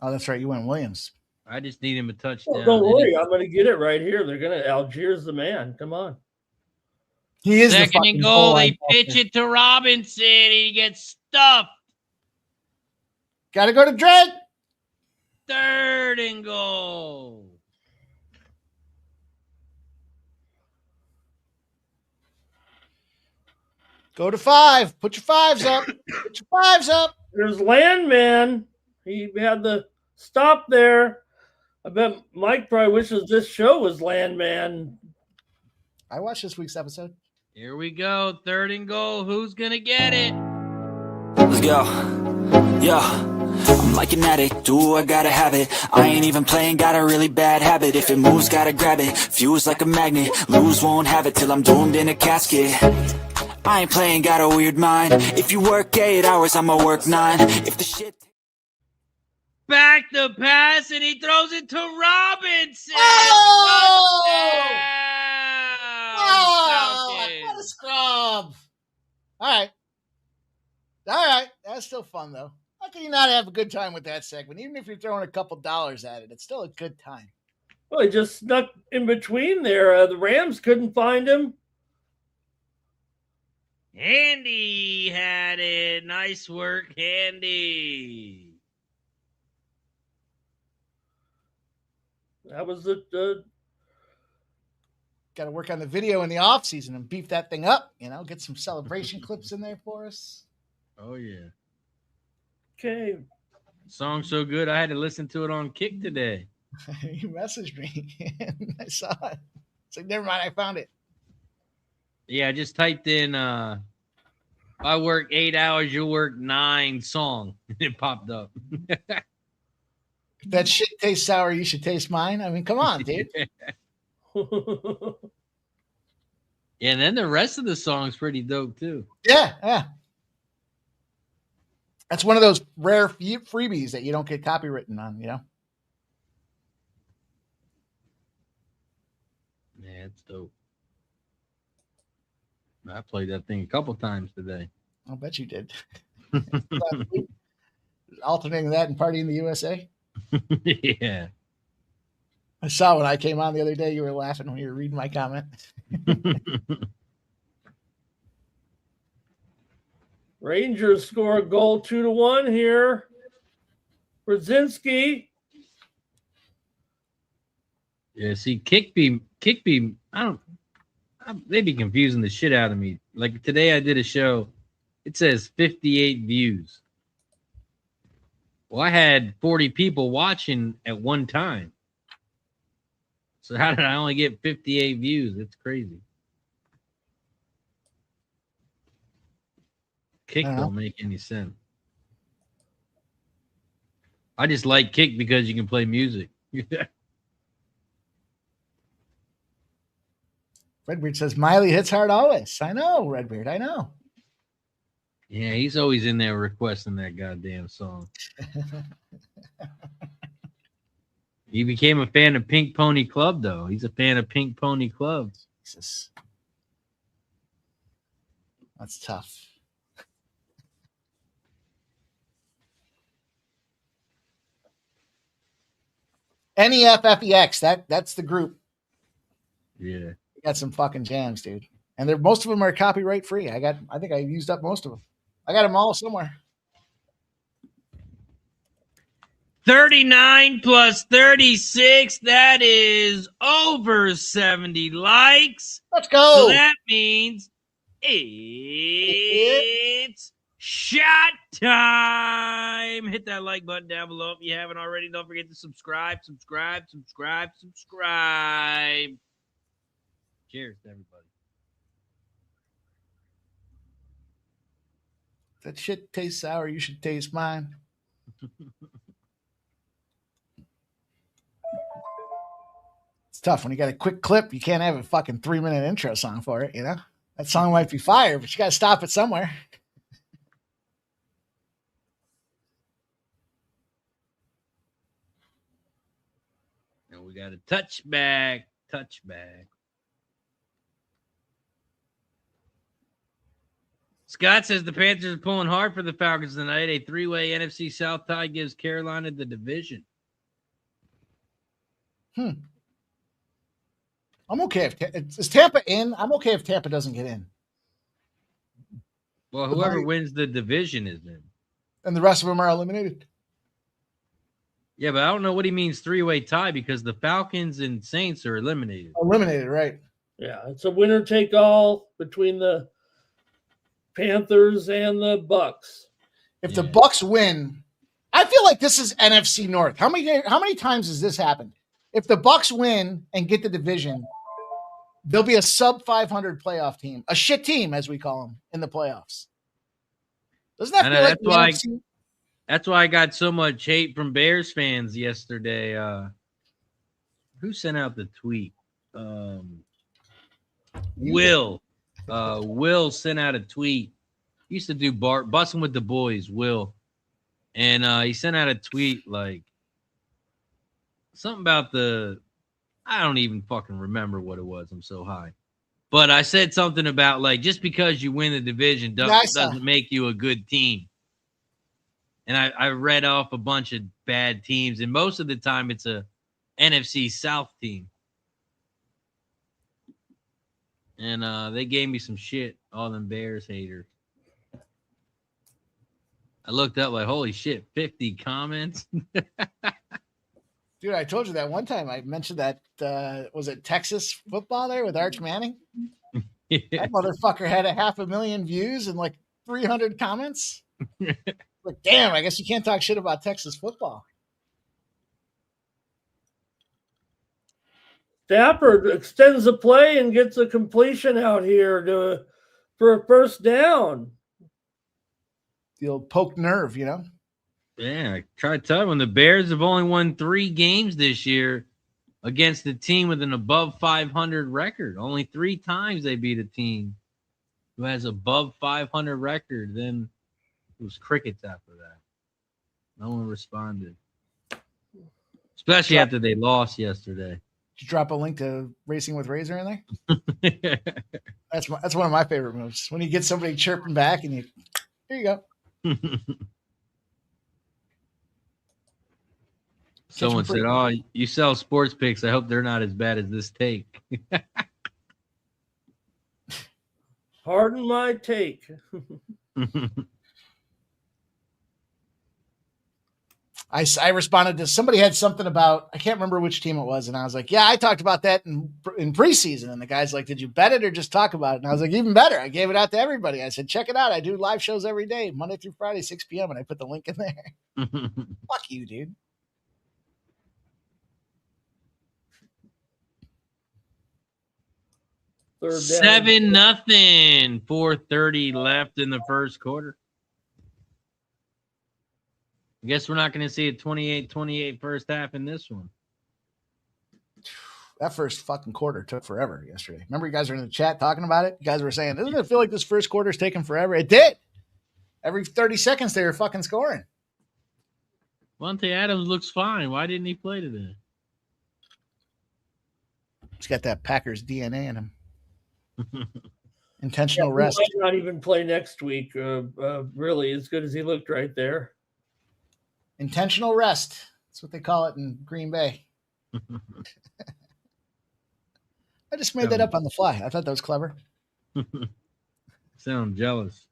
Oh, that's right. You went Williams. I just need him a touchdown. Well, don't worry. I'm going to get it right here. Algiers the man. Come on. He is 2nd and goal. They pitch it to Robinson. He gets stuffed. Got to go to Drake. 3rd and goal. Go to 5. Put your 5s up. Put your 5s up. There's Landman. He had the stop there. I bet Mike probably wishes this show was Landman. I watched this week's episode. Here we go. 3rd and goal. Who's going to get it? Let's go. Yeah. I'm like an addict, do I gotta have it. I ain't even playing, got a really bad habit. If it moves, gotta grab it. Fuse like a magnet, lose, won't have it till I'm doomed in a casket. I ain't playing, got a weird mind. If you work 8 hours, I'ma work 9. If the shit... Back the pass, and he throws it to Robinson. Oh! Touchdown, What a scrub. All right. That's still fun, though. How can you not have a good time with that segment? Even if you're throwing a couple dollars at it, it's still a good time. Well, he just snuck in between there. The Rams couldn't find him. Andy had it. Nice work, Andy. That was it. Got to work on the video in the off season and beef that thing up. Get some celebration clips in there for us. Oh, yeah. Okay. Song's so good, I had to listen to it on Kick today. You messaged me. I saw it. It's like, never mind, I found it. Yeah, I just typed in, if I work 8 hours, you'll work 9 song. It popped up. If that shit tastes sour, you should taste mine. I mean, come on, dude. Yeah, and then the rest of the song's pretty dope, too. Yeah. That's one of those rare freebies that you don't get copywritten on, Yeah, it's dope. I played that thing a couple times today. I'll bet you did. Alternating that and Party in the USA. Yeah. I saw when I came on the other day, you were laughing when you were reading my comment. Rangers score a goal 2-1 here. Brzezinski. Yeah, see, Kickby, they be confusing the shit out of me. Like today I did a show, it says 58 views. Well, I had 40 people watching at one time. So how did I only get 58 views? It's crazy. Kick don't make any sense. I just like Kick because you can play music. Redbeard says Miley hits hard always. I know, Redbeard. I know. Yeah, he's always in there requesting that goddamn song. He became a fan of Pink Pony Club, though. He's a fan of Pink Pony Club. Jesus. That's tough. NEFFEX. That's the group. Yeah. Got some fucking jams, dude. And most of them are copyright free. I think I used up most of them. I got them all somewhere. 39 plus 36. That is over 70 likes. Let's go. So that means it's shot time. Hit that like button down below if you haven't already. Don't forget to subscribe. Cheers to everybody. That shit tastes sour. You should taste mine. It's tough when you got a quick clip. You can't have a fucking 3-minute intro song for it, you know? That song might be fire, but you got to stop it somewhere. And we got a touchback. Scott says the Panthers are pulling hard for the Falcons tonight. A 3-way NFC South tie gives Carolina the division. I'm okay if is Tampa in. I'm okay if Tampa doesn't get in. Well, whoever wins the division is in. And the rest of them are eliminated. Yeah, but I don't know what he means 3-way tie because the Falcons and Saints are eliminated. Eliminated, right. Yeah, it's a winner take all between the Panthers and the Bucks. If the Bucks win, I feel like this is NFC North. How many times has this happened? If the Bucks win and get the division, there'll be a sub 500 playoff team, a shit team as we call them in the playoffs. Doesn't that feel like the NFC? That's why I got so much hate from Bears fans yesterday. Who sent out the tweet? Will. Will sent out a tweet. He used to do Bussin' with the Boys, Will. And he sent out a tweet like something about I don't even fucking remember what it was. I'm so high. But I said something about like just because you win the division doesn't make you a good team. And I read off a bunch of bad teams, and most of the time it's a NFC South team. And they gave me some shit, all them Bears haters. I looked up like, holy shit, 50 comments. Dude, I told you that one time I mentioned that, was it Texas football there with Arch Manning? Yeah. That motherfucker had 500,000 views and like 300 comments. Like, damn, I guess you can't talk shit about Texas football. Dapper extends the play and gets a completion out here for a first down. The old poke nerve, you know? Yeah, I tried to tell you, when the Bears have only won 3 games this year against a team with an above 500 record. Only 3 times they beat a team who has above 500 record. Then it was crickets after that. No one responded. Especially after they lost yesterday. Did you drop a link to Racing with Razor in there? That's one of my favorite moves. When you get somebody chirping back and here you go. Someone said, "Oh, you sell sports picks. I hope they're not as bad as this take." Pardon my take. I responded to somebody had something about, I can't remember which team it was. And I was like, yeah, I talked about that in preseason. And the guy's like, did you bet it or just talk about it? And I was like, even better. I gave it out to everybody. I said, check it out. I do live shows every day, Monday through Friday, 6 p.m. And I put the link in there. Fuck you, dude. Third down. 7-0. 4:30 left in the first quarter. I guess we're not going to see a 28-28 first half in this one. That first fucking quarter took forever yesterday. Remember, you guys were in the chat talking about it? You guys were saying, doesn't it feel like this first quarter is taking forever? It did. Every 30 seconds, they were fucking scoring. Monte Adams looks fine. Why didn't he play today? He's got that Packers DNA in him. Intentional rest. He might not even play next week. Really, as good as he looked right there. Intentional rest. That's what they call it in Green Bay. I just made that up on the fly. I thought that was clever. Sound jealous.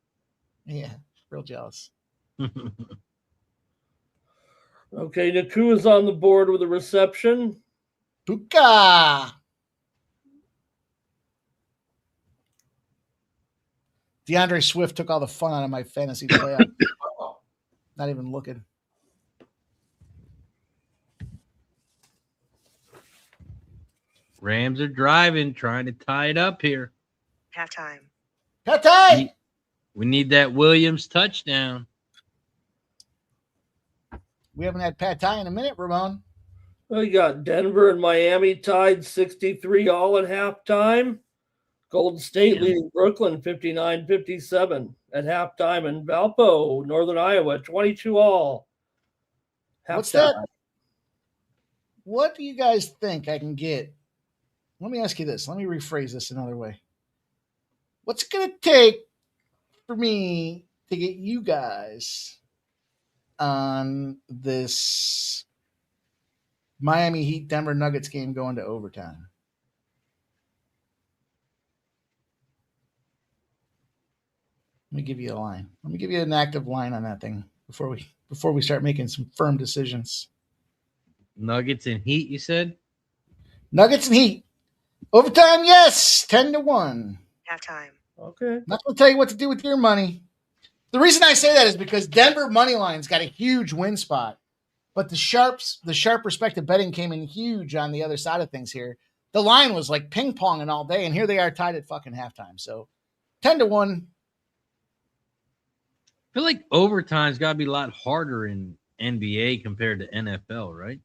Yeah, real jealous. Okay, Nakua's on the board with a reception. Puka. DeAndre Swift took all the fun out of my fantasy playoff. Not even looking. Rams are driving, trying to tie it up here. Halftime. Patay! We need that Williams touchdown. We haven't had Pad Thai in a minute, Ramon. Well, you got Denver and Miami tied 63 all at halftime. Golden State leading Brooklyn 59-57 at halftime, and Valpo, Northern Iowa, 22 all. What's that? What do you guys think I can get? Let me ask you this. Let me rephrase this another way. What's it going to take for me to get you guys on this Miami Heat Denver Nuggets game going to overtime? Let me give you a line. Let me give you an active line on that thing before we start making some firm decisions. Nuggets and Heat, you said? Nuggets and Heat. Overtime, yes. 10-1. Halftime. Okay. I'm not going to tell you what to do with your money. The reason I say that is because Denver money line's got a huge win spot, but the sharp respective betting came in huge on the other side of things here. The line was like ping ponging all day, and here they are tied at fucking halftime. So 10-1. I feel like overtime's got to be a lot harder in NBA compared to NFL, right?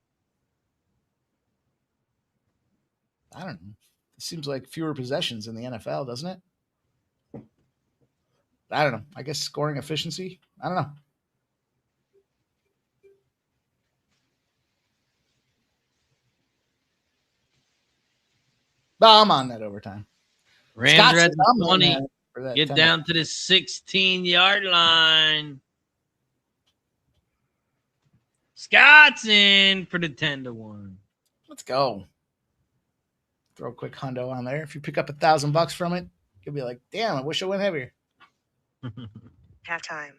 I don't know. It seems like fewer possessions in the NFL, doesn't it? I don't know. I guess scoring efficiency. I don't know. But I'm on that overtime. Rams Scott are at said the I'm on 20. that for that Get 10. down to the 16-yard line. Scott's in for the 10-1. Let's go. Throw a quick hundo on there. If you pick up $1,000 from it, you'll be like, damn, I wish I went heavier. Halftime.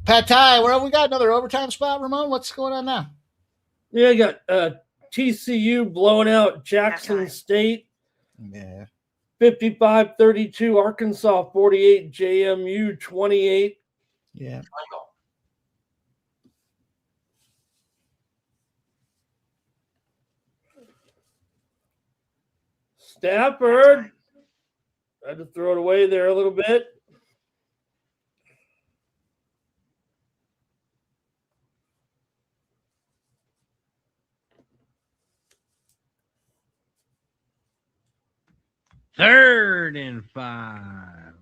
Pad Thai, where have we got another overtime spot, Ramon? What's going on now? Yeah, you got TCU blowing out Jackson Halftime. State. Yeah. 55-32, Arkansas 48, JMU 28. Yeah. Stafford. Halftime. Had to throw it away there a little bit. Third and 5.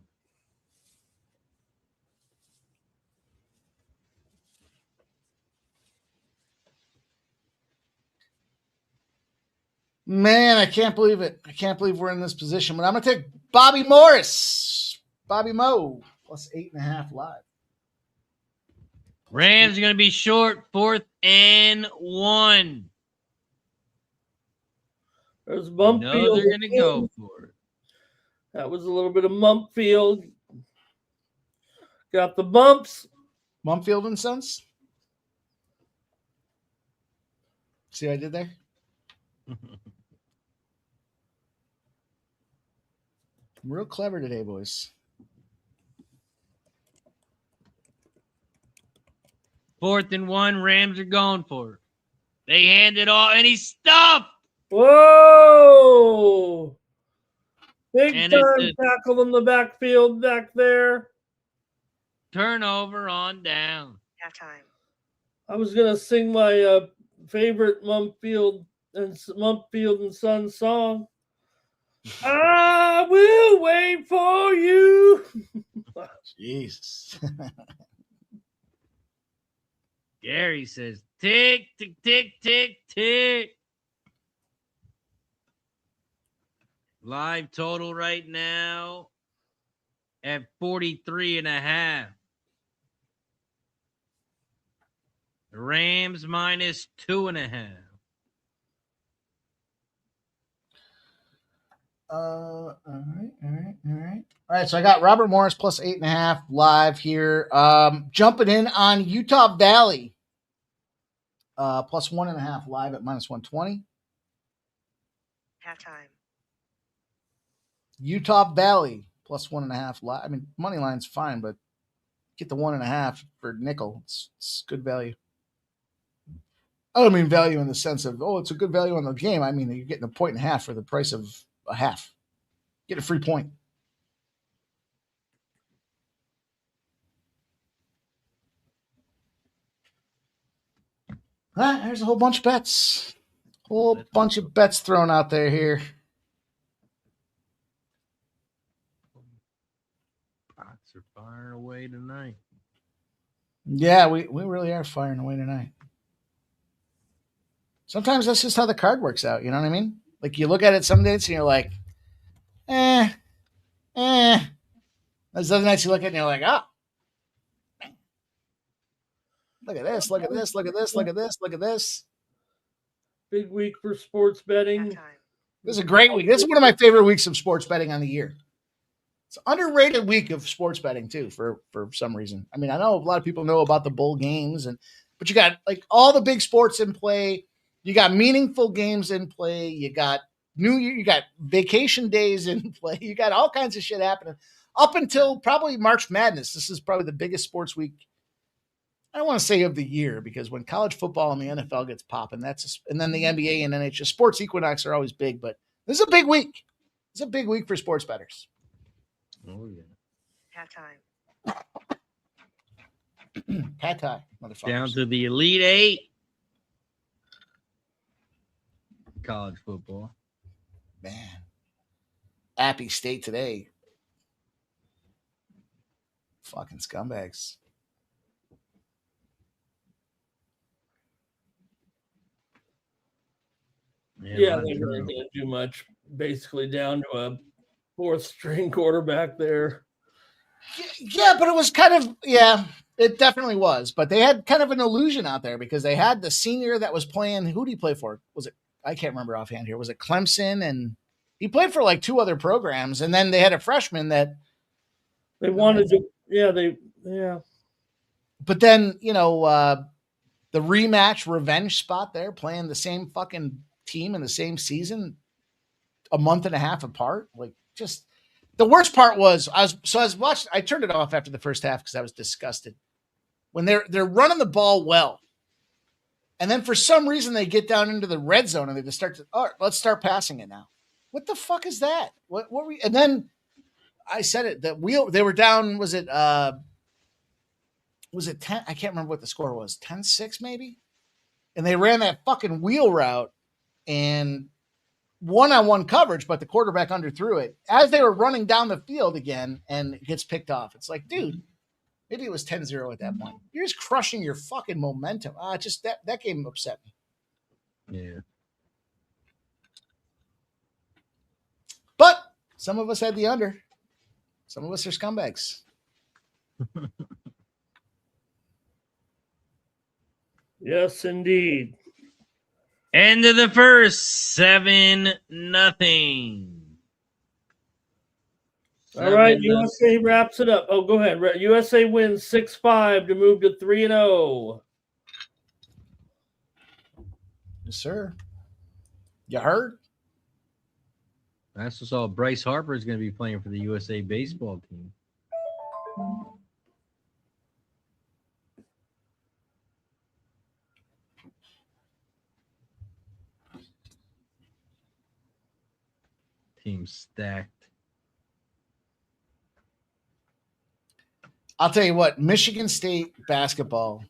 Man, I can't believe it. I can't believe we're in this position. But I'm going to take Bobby Morris. Bobby Moe, plus 8.5 live. Rams are going to be short. 4th and 1. There's Mumfield. No, they're going to go for it. That was a little bit of Mumfield. Got the bumps. Mumfield and Sons? See what I did there? I'm real clever today, boys. 4th and 1, Rams are going for it. They hand it off, and he's stuffed. Whoa! Big And time it's a tackle in the backfield back there. turnover on down. Halftime. I was gonna sing my favorite Mumfield and Sons song. I will wait for you. Jesus. Gary says, tick, tick, tick, tick, tick. Live total right now at 43.5. The Rams minus 2.5. All right. So I got Robert Morris plus 8.5 live here. Jumping in on Utah Valley. Plus 1.5 live at minus 120. Halftime. Utah Valley plus 1.5 live. I mean, money line's fine, but get the 1.5 for nickel. It's good value. I don't mean value in the sense of, it's a good value on the game. I mean, you're getting 1.5 for the price of a half. Get a free point. All right, there's a whole bunch of bets. Whole bunch of bets thrown out there here. Pots are firing away tonight. Yeah, we really are firing away tonight. Sometimes that's just how the card works out. You know what I mean? Like you look at it some days and you're like, There's other nights you look at it and you're like, look at this, look at this, look at this, look at this, look at this. Big week for sports betting. Halftime. This is a great week. This is one of my favorite weeks of sports betting on the year. It's an underrated week of sports betting too, for some reason. I mean, I know a lot of people know about the bowl games, but you got like all the big sports in play. You got meaningful games in play. You got New Year. You got vacation days in play. You got all kinds of shit happening up until probably March Madness. This is probably the biggest sports week. I don't want to say of the year because when college football and the NFL gets popping, and then the NBA and NHL sports equinox are always big, but this is a big week. It's a big week for sports bettors. Oh, yeah. Halftime. Pat tie, motherfuckers. Down to the Elite Eight. College football. Man. Appy State today. Fucking scumbags. Yeah, they really didn't do much. Basically down to a fourth string quarterback there. Yeah, but it was kind of, it definitely was. But they had kind of an illusion out there because they had the senior that was playing. Who did he play for? Was it, I can't remember offhand here. Was it Clemson? And he played for like two other programs. And then they had a freshman that they wanted to, But then, the rematch revenge spot there, playing the same fucking team in the same season a month and a half apart. Like, just the worst part was I was watching. I turned it off after the first half because I was disgusted when they're running the ball well, and then for some reason they get down into the red zone and they just start to, all right, let's start passing it now. What the fuck is that? What were we? And then I said it, they were down. Was it 10? I can't remember what the score was. 10-6 maybe. And they ran that fucking wheel route and one-on-one coverage, but the quarterback underthrew it as they were running down the field again, and it gets picked off. It's like, dude, maybe it was 10-0 at that point. You're just crushing your fucking momentum. Just that game upset me. Yeah. But some of us had the under. Some of us are scumbags. Yes, indeed. End of the first, 7-0. All right, USA wraps it up. Oh, go ahead. USA wins 6-5 to move to 3-0. Yes, sir. You heard? I also saw Bryce Harper is going to be playing for the USA baseball team. Team stacked. I'll tell you what, Michigan State basketball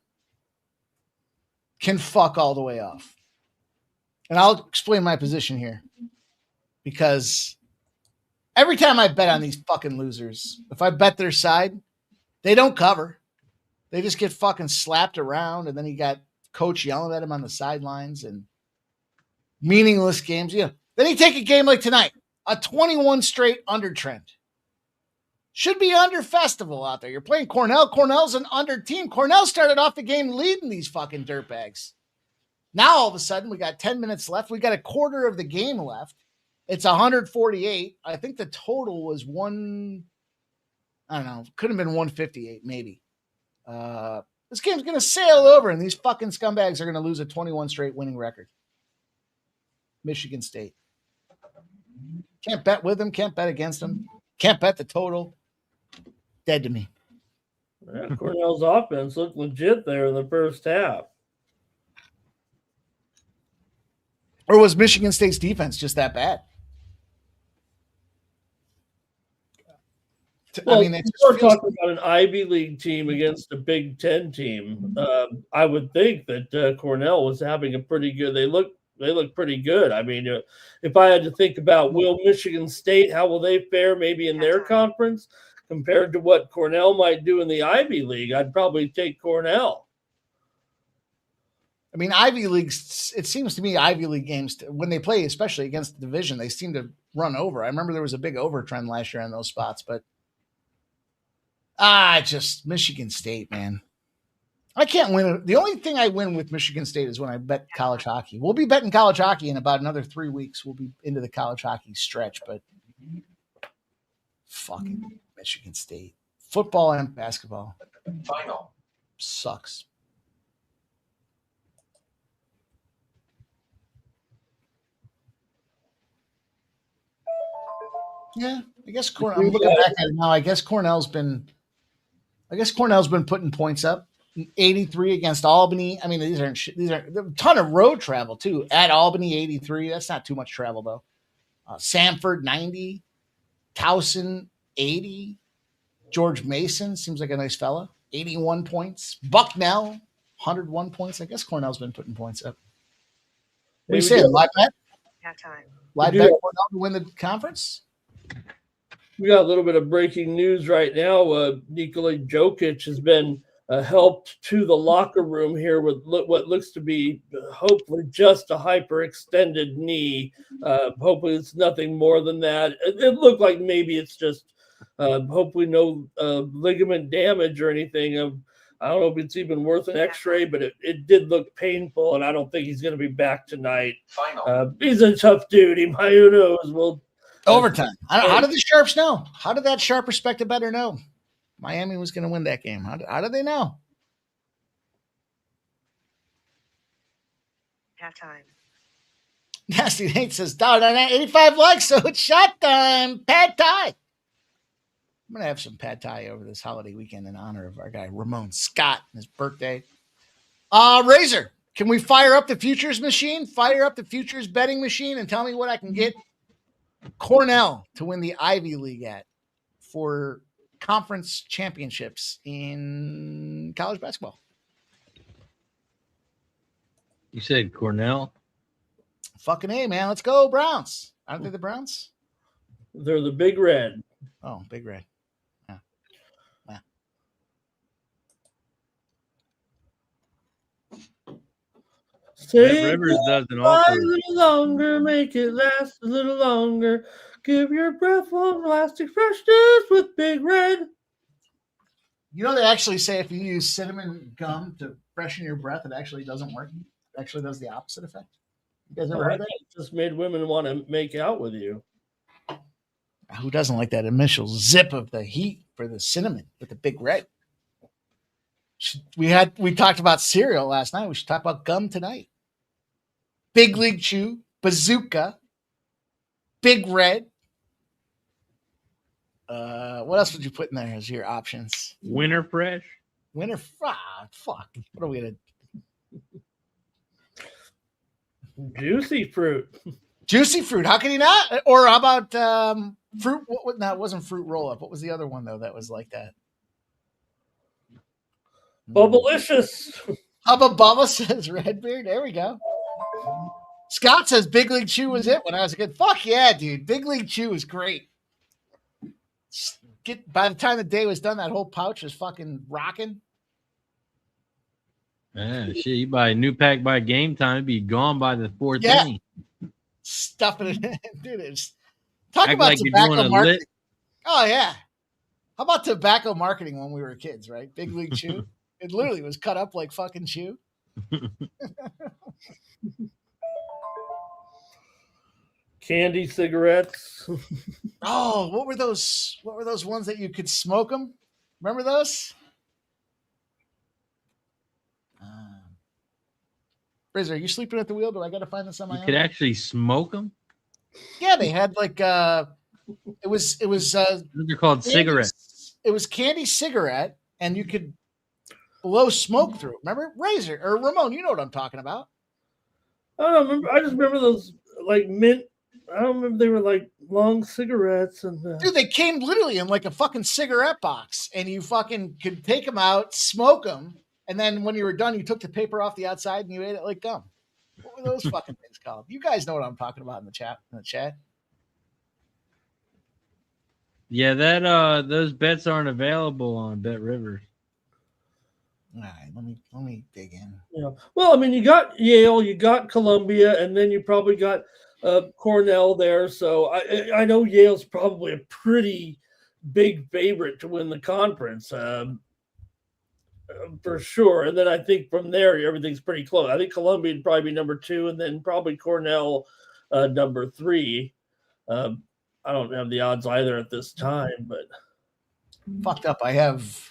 can fuck all the way off. And I'll explain my position here. Because every time I bet on these fucking losers, if I bet their side, they don't cover. They just get fucking slapped around, and then you got coach yelling at him on the sidelines and meaningless games. Yeah. Then you take a game like tonight, a 21 straight under trend. Should be under festival out there. You're playing Cornell. Cornell's an under team. Cornell started off the game leading these fucking dirtbags. Now all of a sudden we got 10 minutes left. We got a quarter of the game left. It's 148. I think the total was I don't know. Could have been 158 maybe. This game's going to sail over, and these fucking scumbags are going to lose a 21 straight winning record. Michigan State. Can't bet with them. Can't bet against them. Can't bet the total. Dead to me. Yeah, Cornell's offense looked legit there in the first half. Or was Michigan State's defense just that bad? Well, I mean, we're talking about an Ivy League team against a Big Ten team. I would think that Cornell was having a pretty good. They look pretty good. I mean, if I had to think about will Michigan State, how will they fare maybe in their conference compared to what Cornell might do in the Ivy League, I'd probably take Cornell. I mean, Ivy Leagues, it seems to me Ivy League games, when they play, especially against the division, they seem to run over. I remember there was a big over trend last year on those spots, but just Michigan State, man. I can't win. The only thing I win with Michigan State is when I bet college hockey. We'll be betting college hockey in about another 3 weeks. We'll be into the college hockey stretch, but fucking Michigan State. Football and basketball. Final. Sucks. Yeah, I guess I'm looking back at it now. I guess Cornell's been putting points up. 83 against Albany. I mean, these aren't a ton of road travel too. At Albany, 83. That's not too much travel though. Samford, 90. Towson, 80. George Mason seems like a nice fella. 81 points. Bucknell, 101 points. I guess Cornell's been putting points up. What do you say? Live bet? Live bet Cornell to win the conference? We got a little bit of breaking news right now. Nikola Jokic has been helped to the locker room here with what looks to be hopefully just a hyperextended knee. Hopefully it's nothing more than that. It looked like maybe it's just hopefully no ligament damage or anything. I don't know if it's even worth an x-ray, but it did look painful, and I don't think he's going to be back tonight. He's a tough dude. Who knows? Well, overtime. How did the Sharps know? How did that sharp respected better know Miami was going to win that game? How did they know? Halftime. Nasty Nate says, "Dog, 85 likes, so it's shot time. Pad Thai." I'm going to have some Pad Thai over this holiday weekend in honor of our guy Ramon Scott and his birthday. Razor, can we fire up the futures machine? Fire up the futures betting machine and tell me what I can get Cornell to win the Ivy League at for conference championships in college basketball. You said Cornell? Fucking A, man. Let's go, Browns. Aren't they the Browns? They're the Big Red. Oh, Big Red. Yeah. Yeah. Stay Rivers does an a awful. little longer, make it last a little longer. Give your breath one lasting freshness with Big Red. You know, they actually say if you use cinnamon gum to freshen your breath, it actually doesn't work. It actually does the opposite effect. You guys ever heard that? It just made women want to make out with you. Who doesn't like that initial zip of the heat for the cinnamon with the Big Red? We talked about cereal last night. We should talk about gum tonight. Big League Chew, Bazooka, Big Red. What else would you put in there as your options? Winter Fresh. Fuck. What are we gonna? Juicy fruit. Juicy fruit. How can you not? Or how about fruit? No, it wasn't fruit roll up. What was the other one though that was like that? Bubblicious. Hubba Bubba says Redbeard. There we go. Scott says Big League Chew was it when I was a kid. Fuck yeah, dude. Big League Chew is great. By the time the day was done, that whole pouch was fucking rocking. Yeah, shit. You buy a new pack by game time, it'd be gone by the fourth Yeah. inning. Stuffing it in. Dude, talk Act about like you're tobacco doing a marketing. lit. Oh, yeah. How about tobacco marketing when we were kids, right? Big League Chew. It literally was cut up like fucking chew. Candy cigarettes. Oh, what were those ones that you could smoke them? Remember those? Razor, are you sleeping at the wheel? Do I got to find this on my You own? could actually smoke them. Yeah, they had like it was They're called cigarettes. It was candy cigarette, and you could blow smoke through it. Remember, Razor or Ramon? You know what I'm talking about. I don't remember. I just remember those like mint. I don't remember they were like long cigarettes and. Dude, they came literally in like a fucking cigarette box, and you fucking could take them out, smoke them, and then when you were done, you took the paper off the outside and you ate it like gum. What were those fucking things called? You guys know what I'm talking about in the chat. Yeah, that those bets aren't available on Bet Rivers. All right, let me dig in. Yeah. Well, I mean, you got Yale, you got Columbia, and then you probably got Cornell there. So I know Yale's probably a pretty big favorite to win the conference for sure. And then I think from there, everything's pretty close. I think Columbia would probably be number 2, and then probably Cornell number 3. I don't have the odds either at this time, but Fucked up. I have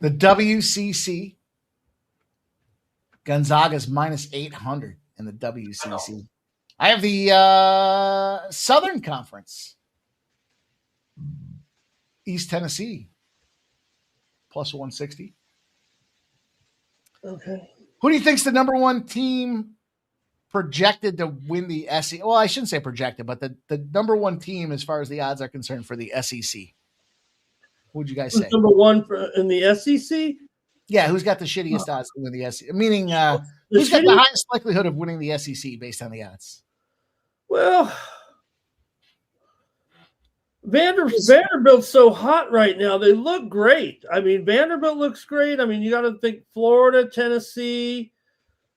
the WCC. Gonzaga's minus 800 in the WCC. I have the Southern Conference. East Tennessee plus 160. okay. Who do you think's the number one team projected to win the SEC? Well, I shouldn't say projected, but the number one team as far as the odds are concerned for the SEC. What would you guys say? Number 1 in the SEC? Yeah, who's got the shittiest odds to win the SEC? Meaning, who's got the highest likelihood of winning the SEC based on the odds? Well, Vanderbilt's so hot right now. They look great. I mean, Vanderbilt looks great. I mean, you got to think Florida, Tennessee,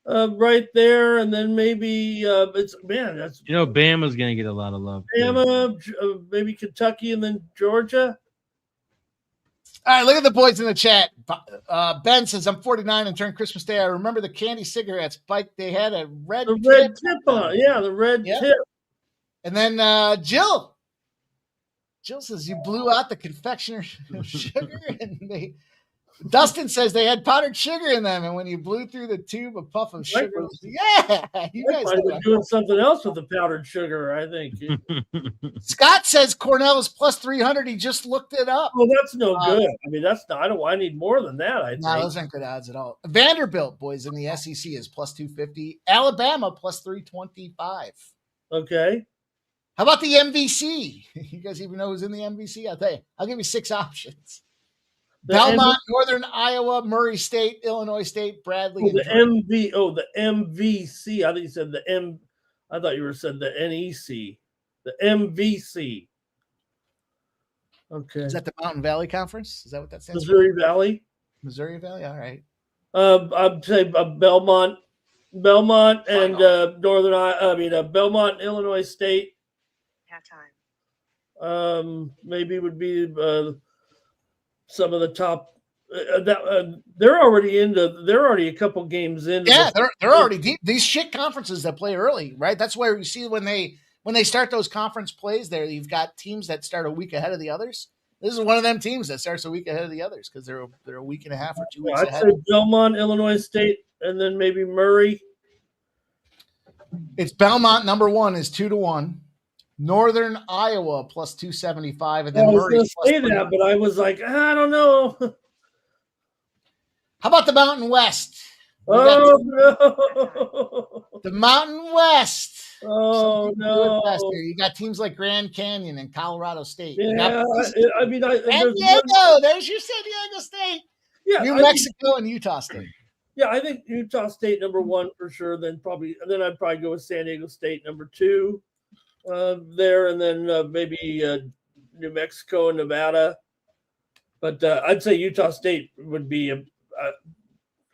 right there, and then maybe that's Bama's gonna get a lot of love. Bama, maybe Kentucky, and then Georgia. All right, look at the boys in the chat. Ben says, I'm 49 and turned Christmas Day. I remember the candy cigarettes. Spike, they had a red tip on it. Yeah, the red tip. And then Jill says, you blew out the confectioner sugar. And Dustin says they had powdered sugar in them. And when you blew through the tube, a puff of sugar. Yeah, you guys are doing something else with the powdered sugar, I think. Scott says Cornell is plus 300. He just looked it up. Well, that's no good. I mean, that's not. I need more than that. I think. No, those aren't good odds at all. Vanderbilt, boys, in the SEC is plus 250. Alabama plus 325. Okay. How about the MVC? You guys even know who's in the MVC? I'll tell you. I'll give you 6 options. Belmont, Northern Iowa, Murray State, Illinois State, Bradley. The MVC. I think you said the M. I thought you were said the NEC. The MVC. Okay. Is that the Mountain Valley Conference? Is that what that stands for? Missouri Valley. Missouri Valley. All right. I'd say Belmont, and Belmont, Illinois State. Halftime. Maybe would be some of the top. They're already a couple games in. Yeah, they're already deep. These shit conferences that play early, right? That's where you see when they start those conference plays. There, you've got teams that start a week ahead of the others. This is one of them teams that starts a week ahead of the others because they're a week and a half or 2 weeks ahead. I'd say Belmont, Illinois State, and then maybe Murray. It's Belmont #1 is 2-1. Northern Iowa plus 275, and then I was Murray going to plus say that, but I was like, I don't know. How about the Mountain West? Oh no! The Mountain West. Oh no! You got teams like Grand Canyon and Colorado State. Yeah, I mean, San Diego. There's your San Diego State. Yeah, New Mexico and Utah State. Yeah, I think Utah State #1 for sure. Then I'd probably go with San Diego State #2 there, and then maybe New Mexico and Nevada. But I'd say Utah State would be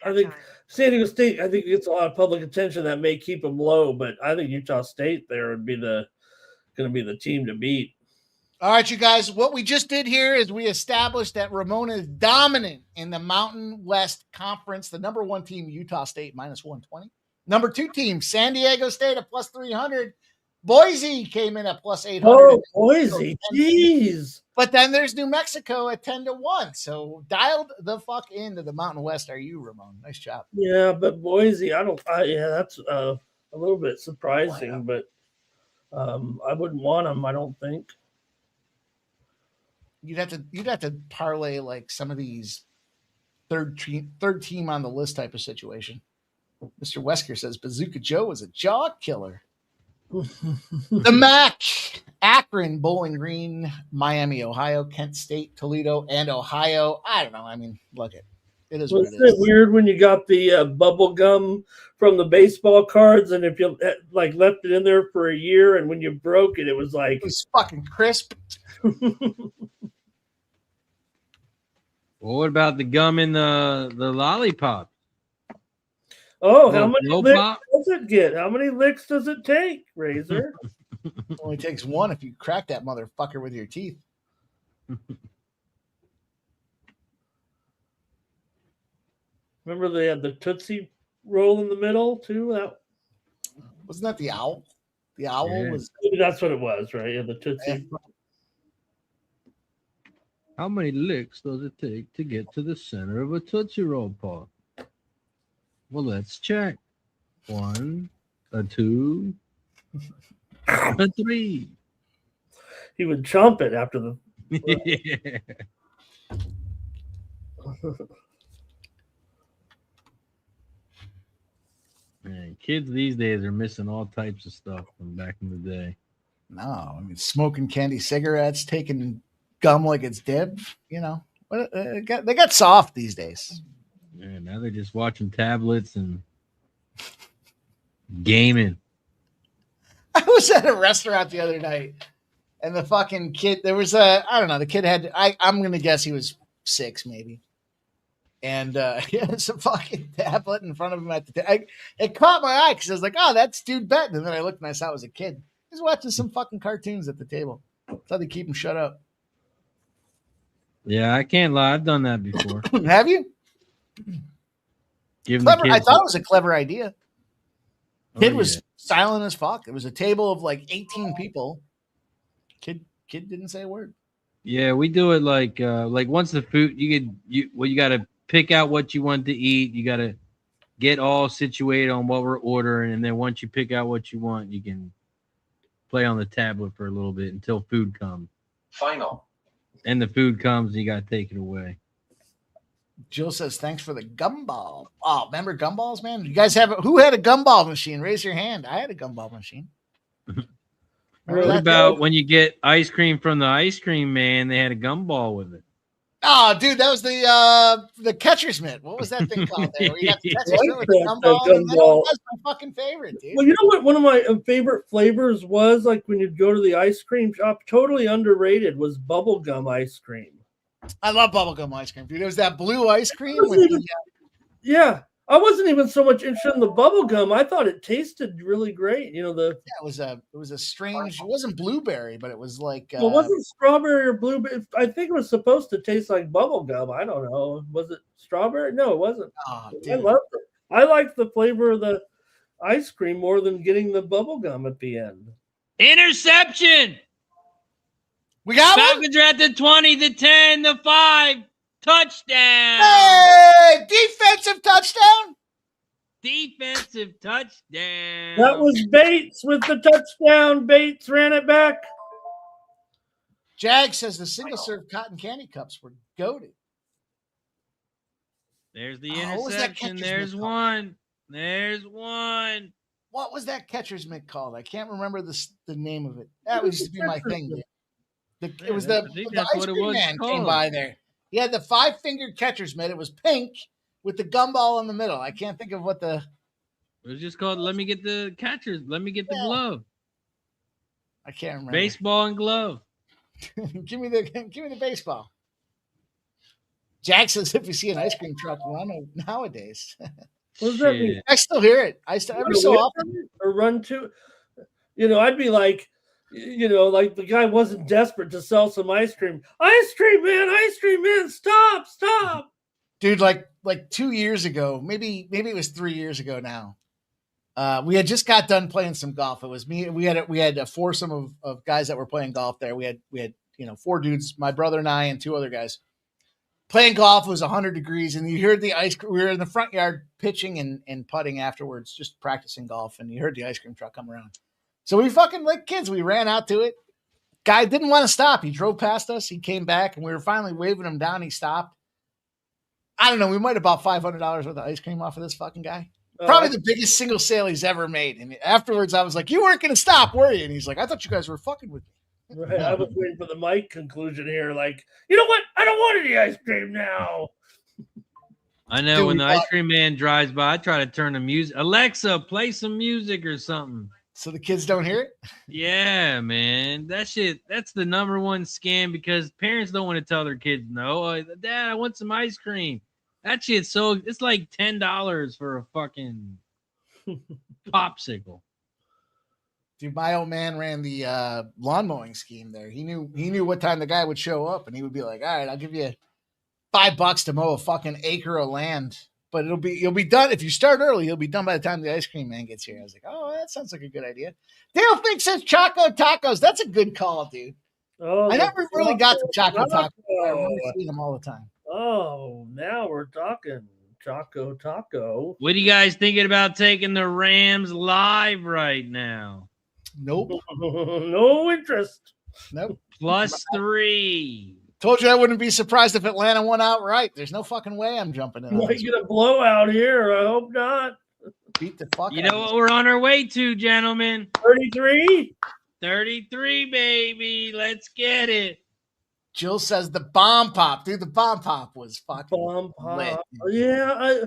I think San Diego State, I think gets a lot of public attention that may keep them low, but I think Utah State there would be going to be the team to beat. All right, you guys, what we just did here is we established that Ramona is dominant in the Mountain West Conference. The #1 team, Utah State, -120. #2 team, San Diego State at +300. Boise came in at +800. Oh, Boise, jeez. But then there's New Mexico at 10-1. So dialed the fuck into the Mountain West. Are you, Ramon? Nice job. Yeah, but Boise, that's a little bit surprising, but I wouldn't want them, I don't think. You'd have to parlay like some of these third team on the list type of situation. Mr. Wesker says Bazooka Joe was a jaw killer. The MAC, Akron, Bowling Green, Miami, Ohio, Kent State, Toledo, and Ohio. I don't know. I mean, look it is what it is. Isn't it weird when you got the bubble gum from the baseball cards, and if you like left it in there for a year, and when you broke it, it was fucking crisp. Well, what about the gum in the lollipop? Oh, how many licks does it get? How many licks does it take, Razor? It only takes one if you crack that motherfucker with your teeth. Remember they had the Tootsie Roll in the middle too? Wasn't that the owl? The owl was. That's what it was, right? Yeah, the Tootsie. How many licks does it take to get to the center of a Tootsie Roll pop? Well, let's check. 1, 2, 3. He would chomp it after the. Man, kids these days are missing all types of stuff from back in the day. No, I mean smoking candy cigarettes, taking gum like it's dip. You know, they got soft these days. Yeah, now they're just watching tablets and gaming. I was at a restaurant the other night, and the fucking kid, there was I don't know, the kid had, I'm going to guess he was 6 maybe. And he had some fucking tablet in front of him at the table. It caught my eye because I was like, oh, that's dude betting. And then I looked and I saw it was a kid. He's watching some fucking cartoons at the table. That's how they keep him shut up. Yeah, I can't lie. I've done that before. Have you? Clever. I thought it was a clever idea. Kid was silent as fuck. It was a table of like 18 people. Kid didn't say a word. Yeah, we do it like once the food you got to pick out what you want to eat. You got to get all situated on what we're ordering, and then once you pick out what you want, you can play on the tablet for a little bit until food comes. Final. And the food comes, and you got to take it away. Jill says, thanks for the gumball. Oh, remember gumballs, man? You guys who had a gumball machine? Raise your hand. I had a gumball machine. What about when you get ice cream from the ice cream man? They had a gumball with it. Oh, dude, that was the catcher's mitt. What was that thing called there? Where you got the catcher's mitt with the gumball. That was my fucking favorite, dude. Well, you know what one of my favorite flavors was? Like when you'd go to the ice cream shop, totally underrated, was bubblegum ice cream. I love bubblegum ice cream, dude. It was that blue ice cream. Yeah. I wasn't even so much interested in the bubble gum. I thought it tasted really great. You know, it was a strange. It wasn't blueberry, but it was like. Well, it wasn't strawberry or blueberry. I think it was supposed to taste like bubble gum. I don't know. Was it strawberry? No, it wasn't. Oh, I loved it. I liked the flavor of the ice cream more than getting the bubble gum at the end. Interception. We got Falcons are at the 20, the 10, the 5. Touchdown! Hey, defensive touchdown. Defensive massive touchdown. That was Bates with the touchdown. Bates ran it back. Jag says the single-serve cotton candy cups were goated. There's the what was that interception. catcher's There's mitt called? one. There's one. What was that catcher's mitt called? I can't remember the name of it. That used to be my thing. It was the ice cream man came by there. He had the 5-fingered catcher's mitt. It was pink with the gumball in the middle. I can't think of what the. It was just called. Let me get the catchers. Let me get the glove. I can't remember. Baseball and glove. give me the baseball. Jack says if you see an ice cream truck run nowadays. What does that mean? I still hear it. Every so often. Or run to. I'd be like, like the guy wasn't desperate to sell some ice cream. Ice cream man, stop. Dude, like 2 years ago, maybe it was 3 years ago now. We had just got done playing some golf. It was me. We had a foursome of guys that were playing golf there. We had 4 dudes, my brother and I, and 2 other guys playing golf. It was 100 degrees, and you heard the ice. We were in the front yard pitching and putting afterwards, just practicing golf, and you heard the ice cream truck come around. So we fucking like kids. We ran out to it. Guy didn't want to stop. He drove past us. He came back, and we were finally waving him down. He stopped. I don't know. We might have bought $500 worth of ice cream off of this fucking guy. Probably the biggest single sale he's ever made. And afterwards, I was like, "You weren't going to stop, were you?" And he's like, "I thought you guys were fucking with me." Right, I was waiting for the Mike conclusion here. Like, you know what? I don't want any ice cream now. I know. Dude, when the ice cream man drives by, I try to turn the music. Alexa, play some music or something. So the kids don't hear it? Yeah, man. That's the number one scam because parents don't want to tell their kids, no, Dad, I want some ice cream. That shit's it's like $10 for a fucking popsicle. Dude, my old man ran the lawn mowing scheme there. He knew what time the guy would show up, and he would be like, "All right, I'll give you $5 to mow a fucking acre of land, but you'll be done if you start early. You'll be done by the time the ice cream man gets here." I was like, "Oh, that sounds like a good idea." Dale Fink says Choco Tacos. That's a good call, dude. Oh, I never really got to Choco Tacos. I remember seeing them all the time. Oh, now we're talking Choco Taco. What are you guys thinking about taking the Rams live right now? Nope. No interest. Nope. +3. Told you I wouldn't be surprised if Atlanta won outright. There's no fucking way I'm jumping in. Might get a blowout here. I hope not. Beat the fuck. You know what we're on our way to, gentlemen? 33. 33, baby. Let's get it. Jill says the bomb pop. Dude, the bomb pop was fucking bomb pop. lit. Yeah,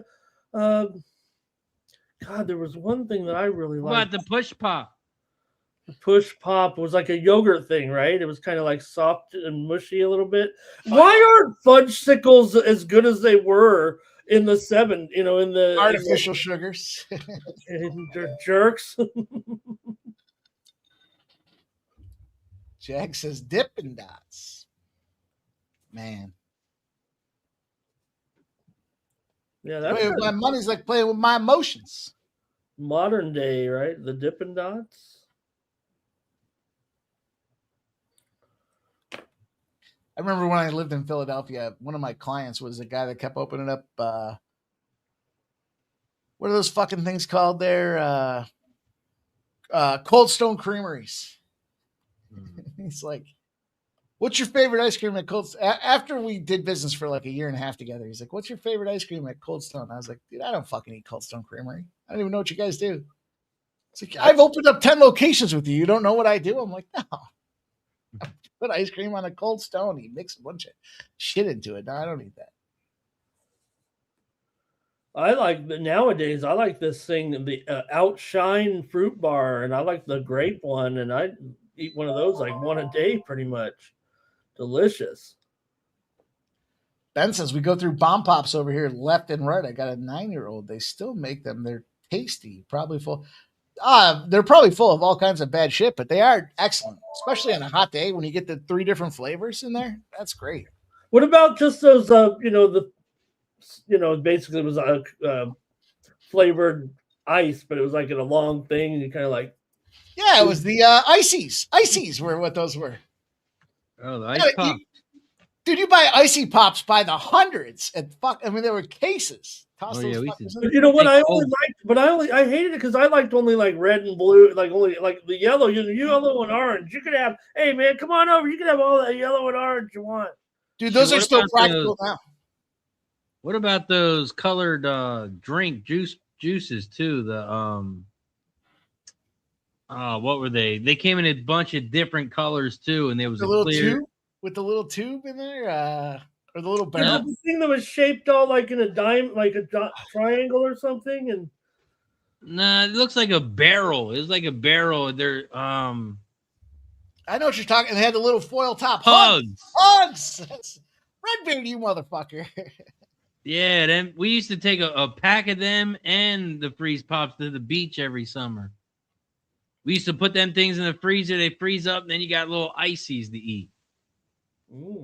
God, there was one thing that I really liked. What about the push pop? The push pop was like a yogurt thing, right? It was kind of like soft and mushy a little bit. Why aren't fudgesicles as good as they were in the in the artificial sugars? They're jerks. Jag says Dippin' Dots. Man. Yeah, that's playing with my money's like playing with my emotions. Modern day, right? The Dippin' Dots. I remember when I lived in Philadelphia, one of my clients was a guy that kept opening up what are those fucking things called there? Cold Stone Creameries. He's like, "What's your favorite ice cream at Cold Stone?" After we did business for like a year and a half together, he's like, "What's your favorite ice cream at Cold Stone?" I was like, "Dude, I don't fucking eat Cold Stone Creamery. I don't even know what you guys do." It's like, "I've opened up 10 locations with you. You don't know what I do?" I'm like, "No. I put ice cream on a Cold Stone. You mix a bunch of shit into it. No, I don't eat that." Nowadays, I like this thing, the Outshine fruit bar, and I like the grape one, and I eat one of those like one a day pretty much. Delicious. Ben says we go through bomb pops over here left and right. I got a 9-year-old. They still make them. They're tasty, probably full. They're probably full of all kinds of bad shit, but they are excellent, especially on a hot day when you get the 3 different flavors in there. That's great. What about just those, basically it was a flavored ice, but it was like in a long thing, and you kind of like. Yeah, it was the ices. Ices were what those were. Oh, the ice pop. Dude, you buy icy pops by the hundreds, and there were cases. Toss Oh, those yeah, we fuckers should- in. But you know what? I Hey, only oh. liked, but I hated it because I liked only like red and blue, like only like the yellow. Yellow and orange. You could have. Hey man, come on over. You can have all that yellow and orange you want. Dude, those What are still about practical now. What about those colored juices too? What were they? They came in a bunch of different colors too, and there was The a little clear. tube with the little tube in there, or the little Was barrel. it the thing that was shaped all like in a dime, like a triangle or something? And Nah, it looks like a barrel. It was like a barrel. They're I know what you're talking. They had the little foil top. hugs. Hugs. That's Redbeard, you motherfucker. Yeah, then we used to take a pack of them and the freeze pops to the beach every summer. We used to put them things in the freezer. They freeze up, and then you got little ices to eat.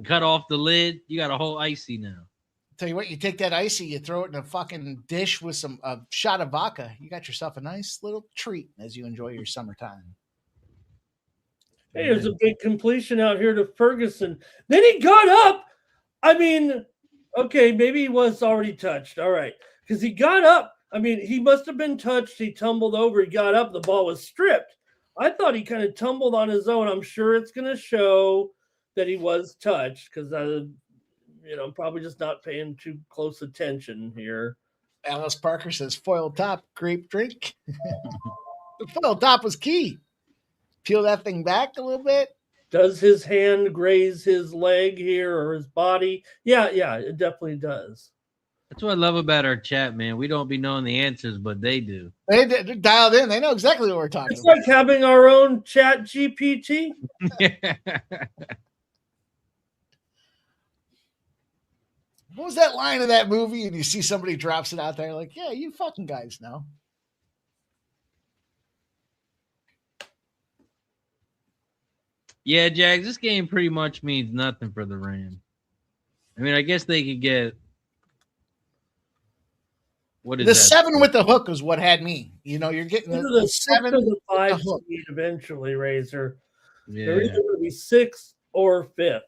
Cut off the lid. You got a whole icy now. Tell you what, you take that icy, you throw it in a fucking dish with a shot of vodka. You got yourself a nice little treat as you enjoy your summertime. hey, there's a big completion out here to Ferguson. Then he got up. I mean, okay, maybe he was already touched. All right, because he got up. I mean, he must have been touched. He tumbled over. He got up. The ball was stripped. I thought he kind of tumbled on his own. I'm sure it's going to show that he was touched because probably just not paying too close attention here. Alice Parker says foil top, grape drink. The foil top was key. Peel that thing back a little bit. Does his hand graze his leg here or his body? Yeah, it definitely does. That's what I love about our chat, man. We don't be knowing the answers, but they do. They're dialed in. They know exactly what we're talking It's about. like having our own chat GPT. What was that line of that movie? And you see somebody drops it out there like, yeah, you fucking guys know. Yeah, Jags, this game pretty much means nothing for the Rams. I mean, I guess they could get what is the that? 7 with the hook is what had me. You're getting The 7 6 or the 5 with the hook. seed eventually, Razor. Yeah. They're either going to be 6th or 5th.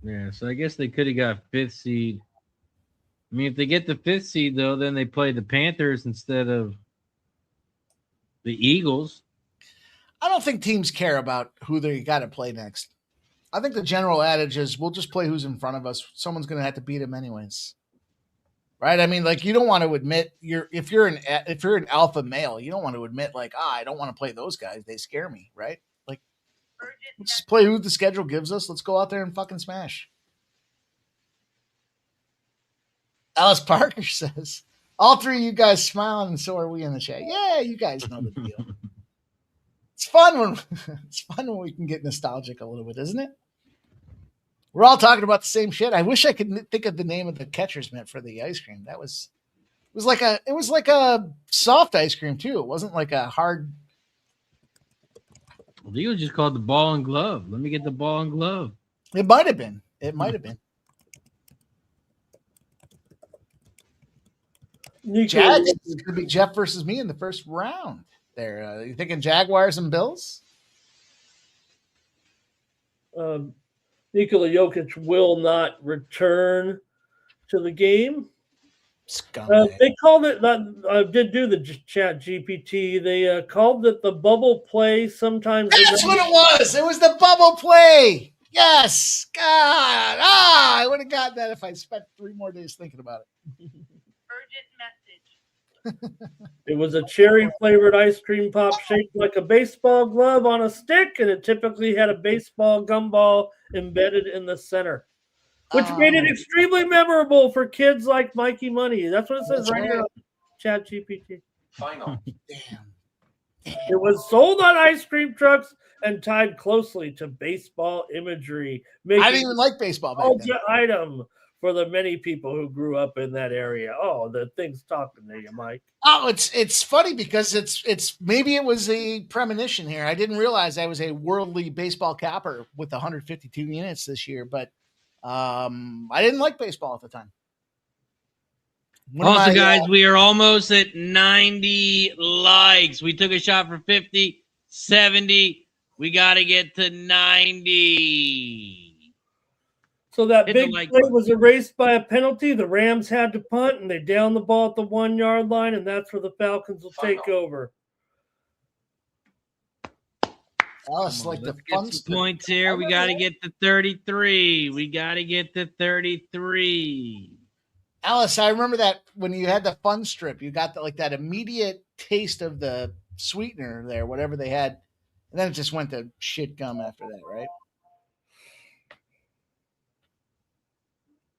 Yeah, so I guess they could have got 5th seed. I mean, if they get the 5th seed, though, then they play the Panthers instead of the Eagles. I don't think teams care about who they got to play next. I think the general adage is we'll just play who's in front of us. Someone's going to have to beat them anyways. Right? I mean, like, you don't want to admit if you're an alpha male, you don't want to admit like, I don't want to play those guys. They scare me, right? Like, let's just play who the schedule gives us. Let's go out there and fucking smash. Alice Parker says, all 3 of you guys smiling, and so are we in the chat. Yeah, you guys know the deal. It's fun when we can get nostalgic a little bit, isn't it? We're all talking about the same shit. I wish I could think of the name of the catcher's mitt for the ice cream. It was like a soft ice cream too. It wasn't like a hard. Well, he was just called the ball and glove. Let me get the ball and glove. It might have been. Jags, it's going to be Jeff versus me in the first round. There, you thinking Jaguars and Bills? Nikola Jokic will not return to the game. They called it. I did do the chat GPT. They called it the bubble play. Sometimes that's what it was. It was the bubble play. Yes, God. I would have gotten that if I spent 3 more days thinking about it. Urgent message. It was a cherry flavored ice cream pop shaped like a baseball glove on a stick, and it typically had a baseball gumball embedded in the center, which made it extremely memorable for kids like Mikey Money. That's what it says right here on Chat GPT. Final. Damn. It was sold on ice cream trucks and tied closely to baseball imagery, making I didn't even like baseball back then. item for the many people who grew up in that area. Oh, the thing's talking to you, Mike. Oh, it's funny because it's maybe it was a premonition here. I didn't realize I was a worldly baseball capper with 152 units this year, but I didn't like baseball at the time. Also, guys, we are almost at 90 likes. We took a shot for 50, 70, We got to get to 90. So that Hit the big like play button. was erased by a penalty. The Rams had to punt, and they downed the ball at the 1 yard line, and that's where the Falcons will take over. Alice, like the Let's fun get some stuff. points here. We got to get to 33. We got to get to 33. Alice, I remember that when you had the fun strip, you got that immediate taste of the sweetener there, whatever they had, and then it just went to shit gum after that, right?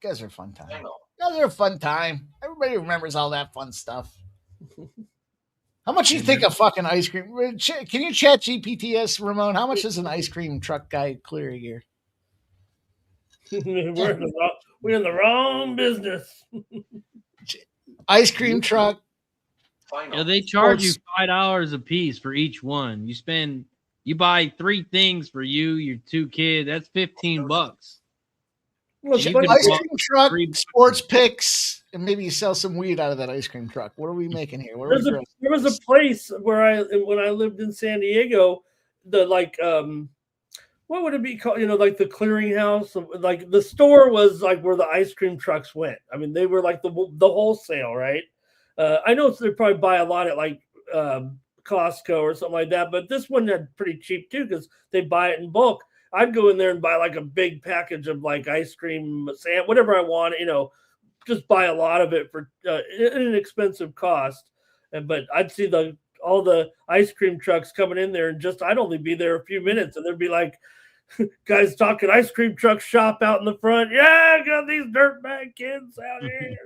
You guys are a fun time. You guys are a fun time. Everybody remembers all that fun stuff. How much do you think a fucking ice cream? Can you chat GPTS, Ramon? How much does an ice cream truck guy clear a year? We're in the wrong business. Ice cream truck. Yeah, they charge you $5 a piece for each one. You buy 3 things for you, your 2 kids. That's $15. Well, You Ice could cream truck, 3 sports picks, and maybe you sell some weed out of that ice cream truck. What are we making here? What are we there was a place where when I lived in San Diego, the what would it be called? Like the clearinghouse. Like the store was like where the ice cream trucks went. I mean, they were like the wholesale, right? I know they probably buy a lot at like Costco or something like that, but this one had pretty cheap too because they buy it in bulk. I'd go in there and buy like a big package of like ice cream, whatever I want, just buy a lot of it for an inexpensive cost. But I'd see all the ice cream trucks coming in there, and I'd only be there a few minutes, and there'd be like guys talking ice cream truck shop out in the front. Yeah, I got these dirtbag kids out here.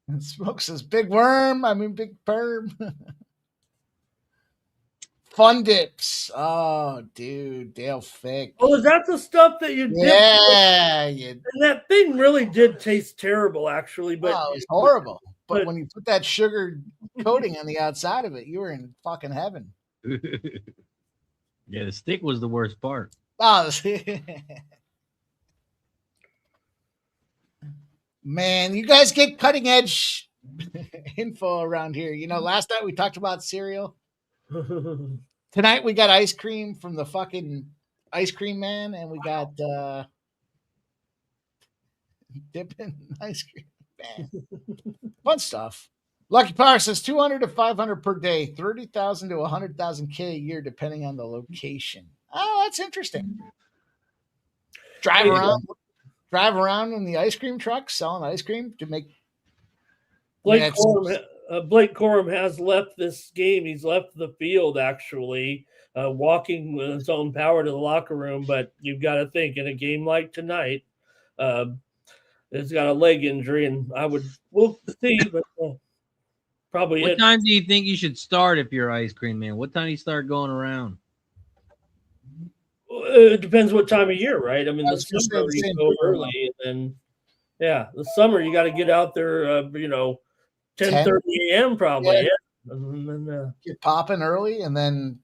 And smokes his big worm. I mean, big perm. Fun dips. Oh, dude, Dale Fick. Oh, is that the stuff that you dip? Yeah. And that thing really did taste terrible, actually. But it was horrible. But when you put that sugar coating on the outside of it, you were in fucking heaven. Yeah, the stick was the worst part. Oh, man, you guys get cutting edge info around here. Last night we talked about cereal. Tonight we got ice cream from the fucking ice cream man, and we got dipping ice cream man. Fun stuff. Lucky Power says 200 to 500 per day, 30,000 to 100,000 K a year, depending on the location. Oh, that's interesting. Drive around in the ice cream truck selling ice cream to make. Blake Corum has left this game. He's left the field, actually, walking with his own power to the locker room. But you've got to think, in a game like tonight, he's got a leg injury, and we'll see, but probably. What time do you think you should start if you're ice cream man? What time do you start going around? It depends what time of year, right? I mean, the summer you go early, and then the summer you got to get out there, 10:30 a.m. probably. Yeah. And then, get popping early, and then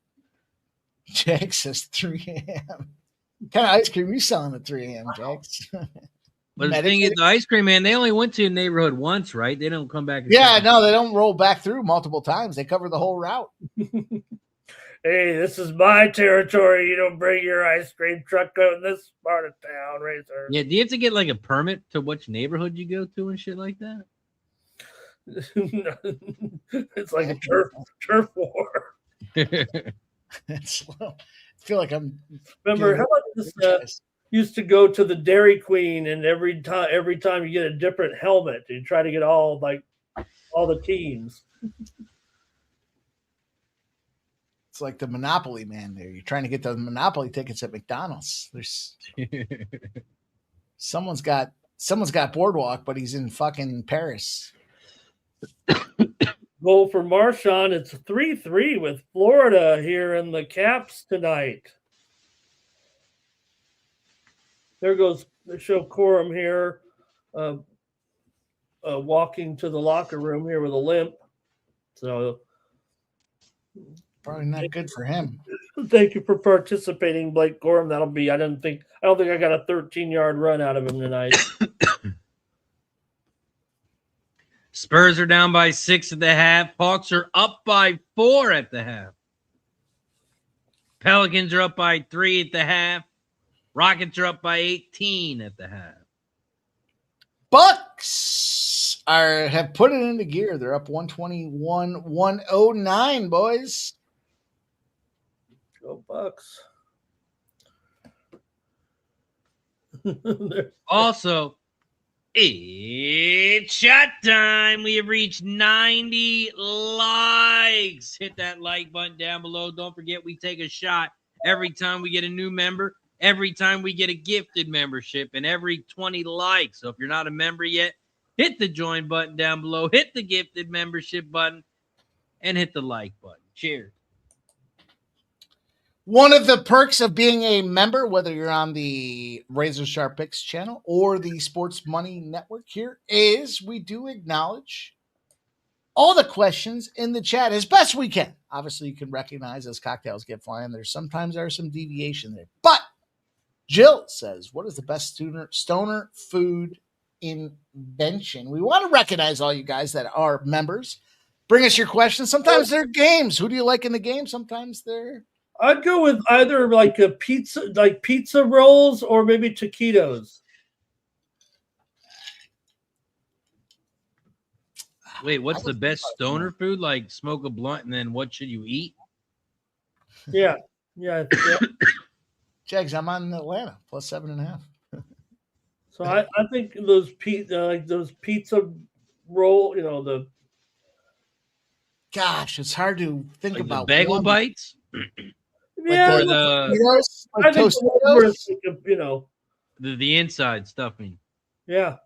Jack says 3 a.m. What kind of ice cream you selling at 3 a.m., Jax? But the thing is, the ice cream man, they only went to a neighborhood once, right? They don't come back. Yeah, no, they don't roll back through multiple times. They cover the whole route. Hey, this is my territory. You don't bring your ice cream truck out in this part of town, Razor. Yeah, do you have to get like a permit to which neighborhood you go to and shit like that? It's like a turf war. I feel like I'm. Remember how about this? Used to go to the Dairy Queen, and every time you get a different helmet, you try to get all the teams. It's like the Monopoly man there. You're trying to get those Monopoly tickets at McDonald's. There's someone's got Boardwalk, but he's in fucking Paris. Goal for Marshawn. It's 3-3 with Florida here in the Caps tonight. There goes the show Corum here, walking to the locker room here with a limp. So probably not good for him. Thank you for participating, Blake Corum. That'll be. I don't think I got a 13-yard run out of him tonight. Spurs are down by 6 at the half. Hawks are up by 4 at the half. Pelicans are up by 3 at the half. Rockets are up by 18 at the half. Bucks have put it into gear. They're up 121-109, boys. Go Bucks. Also, it's shot time. We have reached 90 likes. Hit that like button down below. Don't forget, we take a shot every time we get a new member, every time we get a gifted membership, and every 20 likes. So if you're not a member yet, hit the join button down below, hit the gifted membership button, and hit the like button. Cheers. One of the perks of being a member, whether you're on the Razor Sharp Picks channel or the Sports Money Network here, is we do acknowledge all the questions in the chat as best we can. Obviously, you can recognize as cocktails get flying. Sometimes there's some deviation there. But Jill says, what is the best stoner food invention? We want to recognize all you guys that are members. Bring us your questions. Sometimes they're games. Who do you like in the game? Sometimes they're... I'd go with either like a pizza, like pizza rolls, or maybe taquitos. Wait, what's the best stoner food? Like smoke a blunt and then what should you eat? Yeah. Jags, I'm on Atlanta plus 7.5. So I think those pizza roll, the. Gosh, it's hard to think like about the bagel one. bites. Yeah, Or the I think the inside stuffing. Yeah.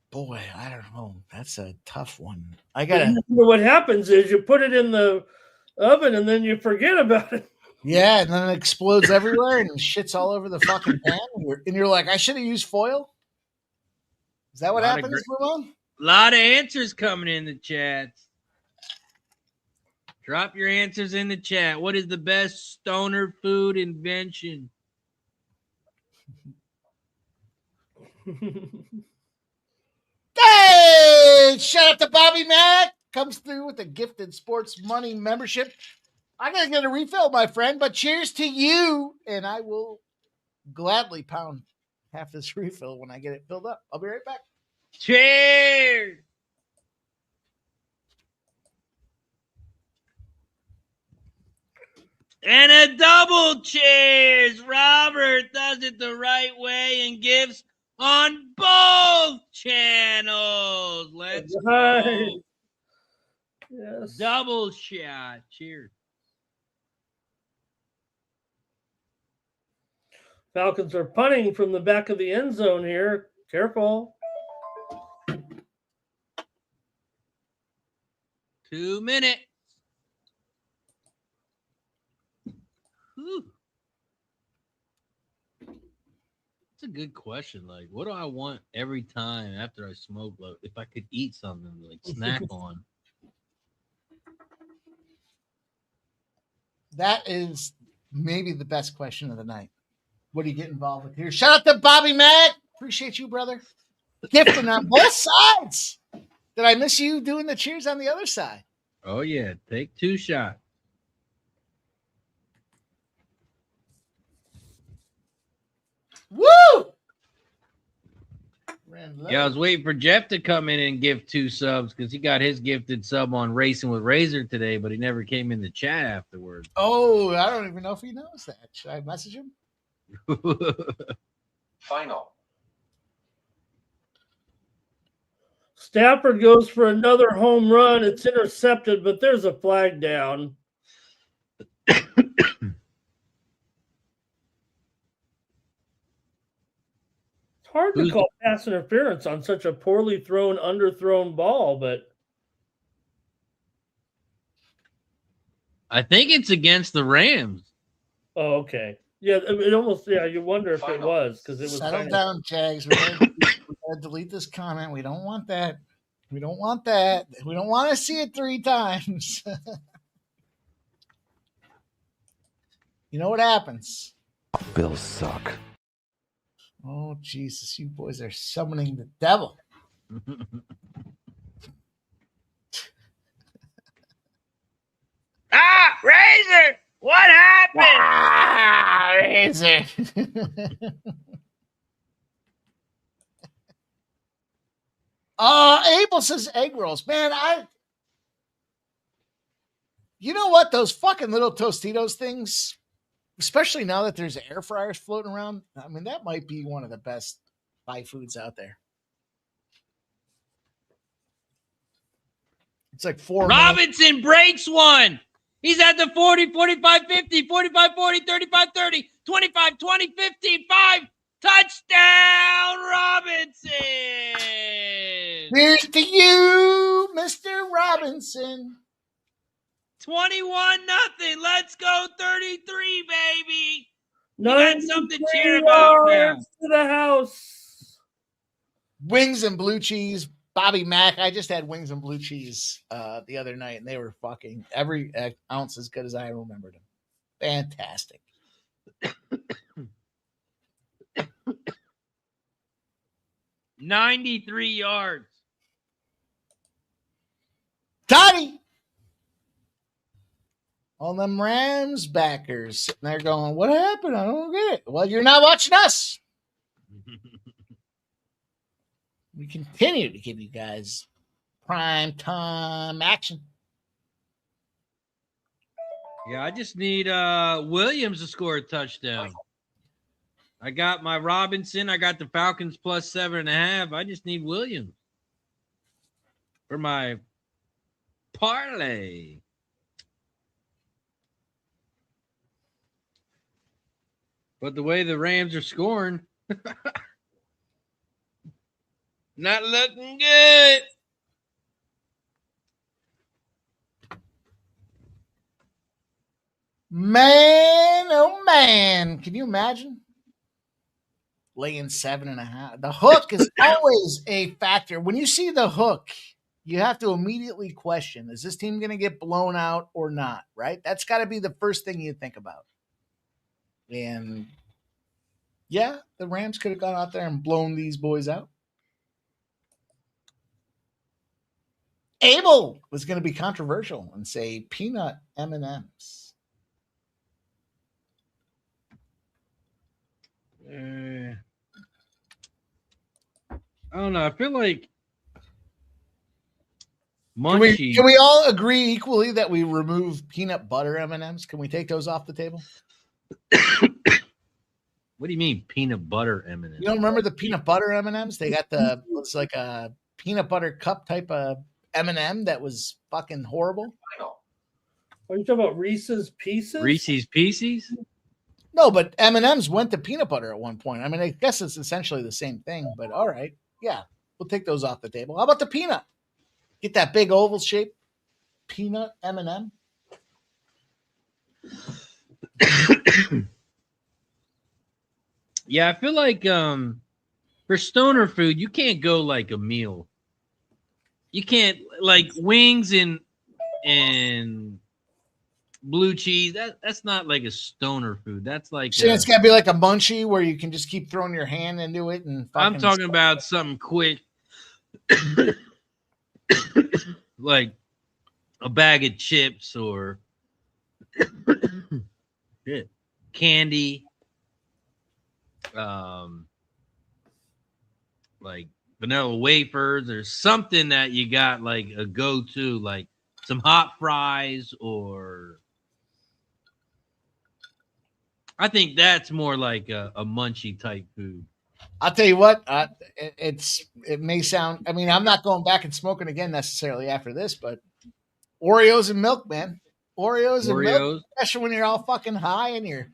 Boy, I don't know. That's a tough one. What happens is you put it in the oven and then you forget about it. Yeah, and then it explodes everywhere and shit's all over the fucking pan. And you're like, I should have used foil. Is that what happens, Ramon? A lot of answers coming in the chat. Drop your answers in the chat. What is the best stoner food invention? Hey, shout out to Bobby Mack. Comes through with a gifted Sports Money membership. I'm going to get a refill, my friend, but cheers to you. And I will gladly pound half this refill when I get it filled up. I'll be right back. Cheers. And a double cheers. Robert does it the right way and gives on both channels. Let's go. Yes. Double shot. Cheers. Falcons are punting from the back of the end zone here. Careful. 2 minutes. Whew. That's a good question. Like, what do I want every time after I smoke? Like, if I could eat something, like snack on. That is maybe the best question of the night. What do you get involved with here? Shout out to Bobby Mack. Appreciate you, brother. Gifting on both sides. Did I miss you doing the cheers on the other side? Oh, yeah. Take 2 shots. Woo! Yeah, I was waiting for Jeff to come in and give 2 subs because he got his gifted sub on Racing with Razor today, but he never came in the chat afterwards. Oh, I don't even know if he knows that. Should I message him? Final. Stafford goes for another home run. It's intercepted, but there's a flag down. It's hard to call pass interference on such a poorly thrown, underthrown ball, but I think it's against the Rams. oh, okay. Yeah, it almost, you wonder if it was because it was. Settle down, Jags. We're going to delete this comment. We don't want that. We don't want that. We don't want to see it 3 times. You know what happens? Bills suck. Oh, Jesus. You boys are summoning the devil. Razor! What happened? Razor. Abel says egg rolls. Man, you know what? Those fucking little Tostitos things, especially now that there's air fryers floating around, I mean, that might be one of the best buy foods out there. It's like Robinson breaks one. He's at the 40, 45, 50, 45, 40, 35, 30, 25, 20, 15, 5. Touchdown, Robinson. Here's to you, Mr. Robinson. 21-0. Let's go 33, baby. You got 93 something to cheer about now. yards to the house. Wings and blue cheese. Bobby Mack. I just had wings and blue cheese the other night, and they were fucking every ounce as good as I remembered them. Fantastic. 93 yards. Toddy! All them Rams backers sitting there going, what happened? I don't get it. Well, you're not watching us. We continue to give you guys prime time action. Yeah, I just need Williams to score a touchdown. I got my Robinson. I got the Falcons plus 7.5. I just need Williams for my parlay. But the way the Rams are scoring, not looking good. Man, oh man. Can you imagine? Laying 7.5. The hook is always a factor. When you see the hook, you have to immediately question, is this team going to get blown out or not, right? That's got to be the first thing you think about. And yeah, the Rams could have gone out there and blown these boys out. Abel was going to be controversial and say peanut M&Ms. I don't know. I feel like Munchie. Can we all agree equally that we remove peanut butter M&Ms? Can we take those off the table? What do you mean peanut butter M&Ms? You don't remember the peanut butter M&Ms? They got looks like a peanut butter cup type of M&M that was fucking horrible. Are you talking about Reese's Pieces? Reese's Pieces? No, but M&Ms went to peanut butter at one point. I mean, I guess it's essentially the same thing, but all right. Yeah, we'll take those off the table. How about the peanut? Get that big oval shape peanut M&M. Yeah, I feel like for stoner food, you can't go like a meal. You can't like wings and blue cheese. That's not like a stoner food. That's like So it's got to be like a munchie where you can just keep throwing your hand into it and. I'm talking about something quick, like a bag of chips or candy. Like vanilla wafers or something that you got like a go-to, like some hot fries, or I think that's more like a munchie type food. I'll tell you what, it may sound, I mean, I'm not going back and smoking again necessarily after this, but Oreos and milk, man. Oreos and milk, especially when you're all fucking high and you're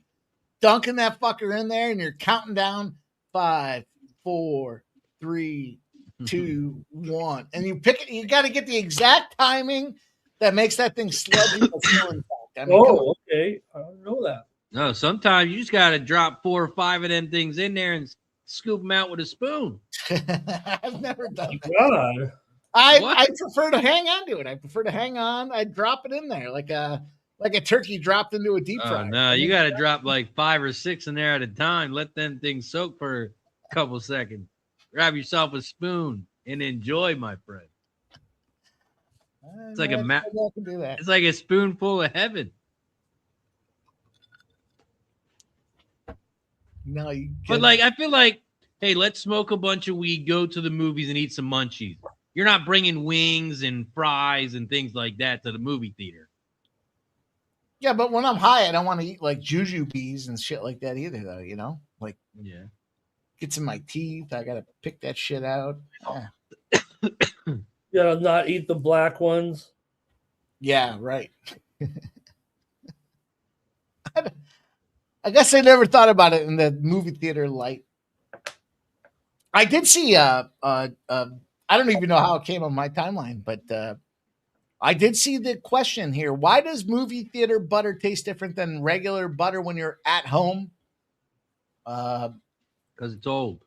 dunking that fucker in there and you're counting down 5, 4, 3, 2, 1. And you pick it, you got to get the exact timing that makes that thing sludgy. I mean, okay. I don't know that. No, sometimes you just got to drop 4 or 5 of them things in there and scoop them out with a spoon. I've never done that. God. I prefer to hang on to it. I prefer to hang on. I drop it in there like a turkey dropped into a deep fryer. No, you got to drop like 5 or 6 in there at a time. Let them things soak for couple seconds. Grab yourself a spoon and enjoy, my friend. It's like a map. It's like a spoonful of heaven. No, you. But like, I feel like, hey, let's smoke a bunch of weed, go to the movies, and eat some munchies. You're not bringing wings and fries and things like that to the movie theater. Yeah, but when I'm high, I don't want to eat like jujubes and shit like that either, though. You know, like gets in my teeth. I gotta pick that shit out. Yeah, not eat the black ones. Yeah, right. I guess I never thought about it in the movie theater light. I did see I don't even know how it came on my timeline, but I did see the question here. Why does movie theater butter taste different than regular butter when you're at home? Because it's old.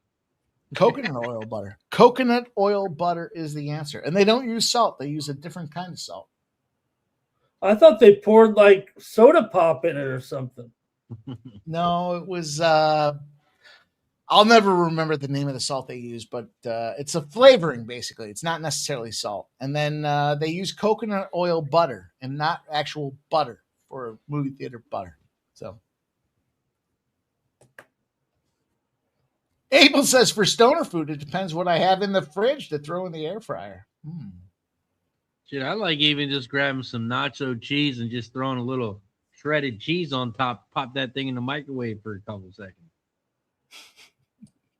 Coconut oil butter. Coconut oil butter is the answer. And they don't use salt. They use a different kind of salt. I thought they poured like soda pop in it or something. No, it was I'll never remember the name of the salt they use, but it's a flavoring basically. It's not necessarily salt. And then they use coconut oil butter and not actual butter for movie theater butter. So Abel says for stoner food, it depends what I have in the fridge to throw in the air fryer. Shit, I like even just grabbing some nacho cheese and just throwing a little shredded cheese on top, pop that thing in the microwave for a couple seconds.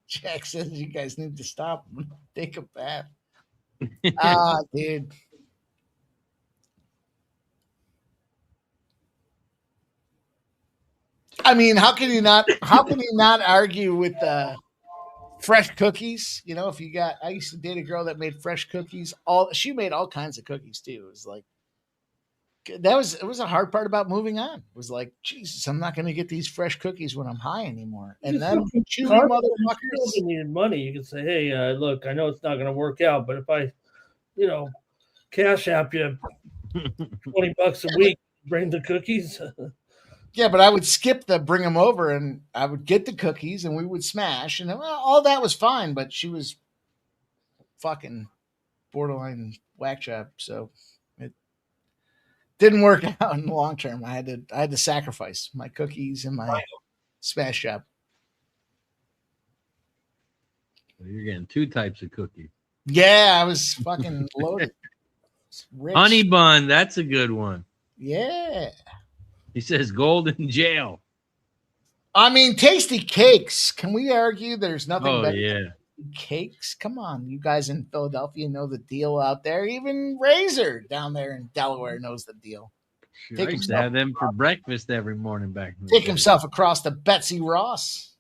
Jack says you guys need to stop and take a bath. Dude. I mean, how can you not argue with fresh cookies? You know, if you got, I used to date a girl that made fresh cookies. She made all kinds of cookies too. It was like, it was a hard part about moving on. It was like, Jesus, I'm not going to get these fresh cookies when I'm high anymore. And then chewy motherfuckers. You needed money. You could say, hey, look, I know it's not going to work out, but if I, cash app you $20 a week, bring the cookies. Yeah, but I would skip the bring them over and I would get the cookies and we would smash. And all that was fine, but she was fucking borderline whack job. So it didn't work out in the long term. I had to sacrifice my cookies and my smash job. You're getting two types of cookies. Yeah, I was fucking loaded. Honey bun, that's a good one. Yeah. He says golden jail. I mean, tasty cakes. Can we argue there's nothing better than cakes? Come on. You guys in Philadelphia know the deal out there. Even Razor down there in Delaware knows the deal. Sure, I used to have them for breakfast every morning back in the Take day. himself across to Betsy Ross.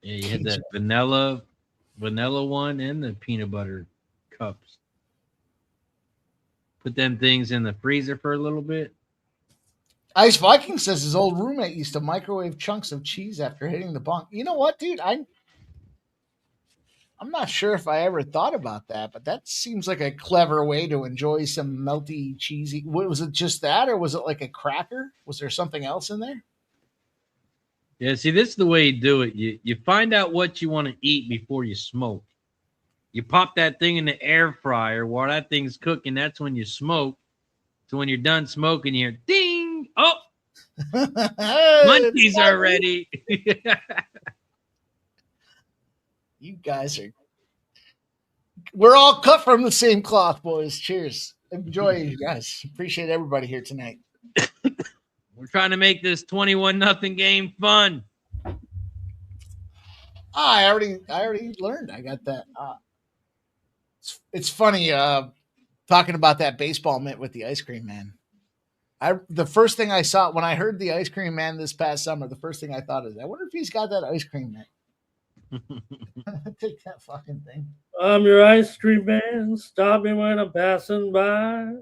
Yeah, you had that vanilla one and the peanut butter cups. Put them things in the freezer for a little bit. Ice Viking says his old roommate used to microwave chunks of cheese after hitting the bunk. You know what, dude? I'm not sure if I ever thought about that, but that seems like a clever way to enjoy some melty, cheesy. Was it just that, or was it like a cracker? Was there something else in there? Yeah, see, this is the way you do it. You find out what you want to eat before you smoke. You pop that thing in the air fryer while that thing's cooking. That's when you smoke. So when you're done smoking, you hear ding. Oh, munchies are ready. You guys we're all cut from the same cloth, boys. Cheers. Enjoy, you guys. Appreciate everybody here tonight. We're trying to make this 21-0 game fun. I already learned. I got that. It's funny talking about that baseball mitt with the ice cream man. The first thing I saw when I heard the ice cream man this past summer, the first thing I thought is, I wonder if he's got that ice cream mitt. Take that fucking thing. I'm your ice cream man. Stop me when I'm passing by.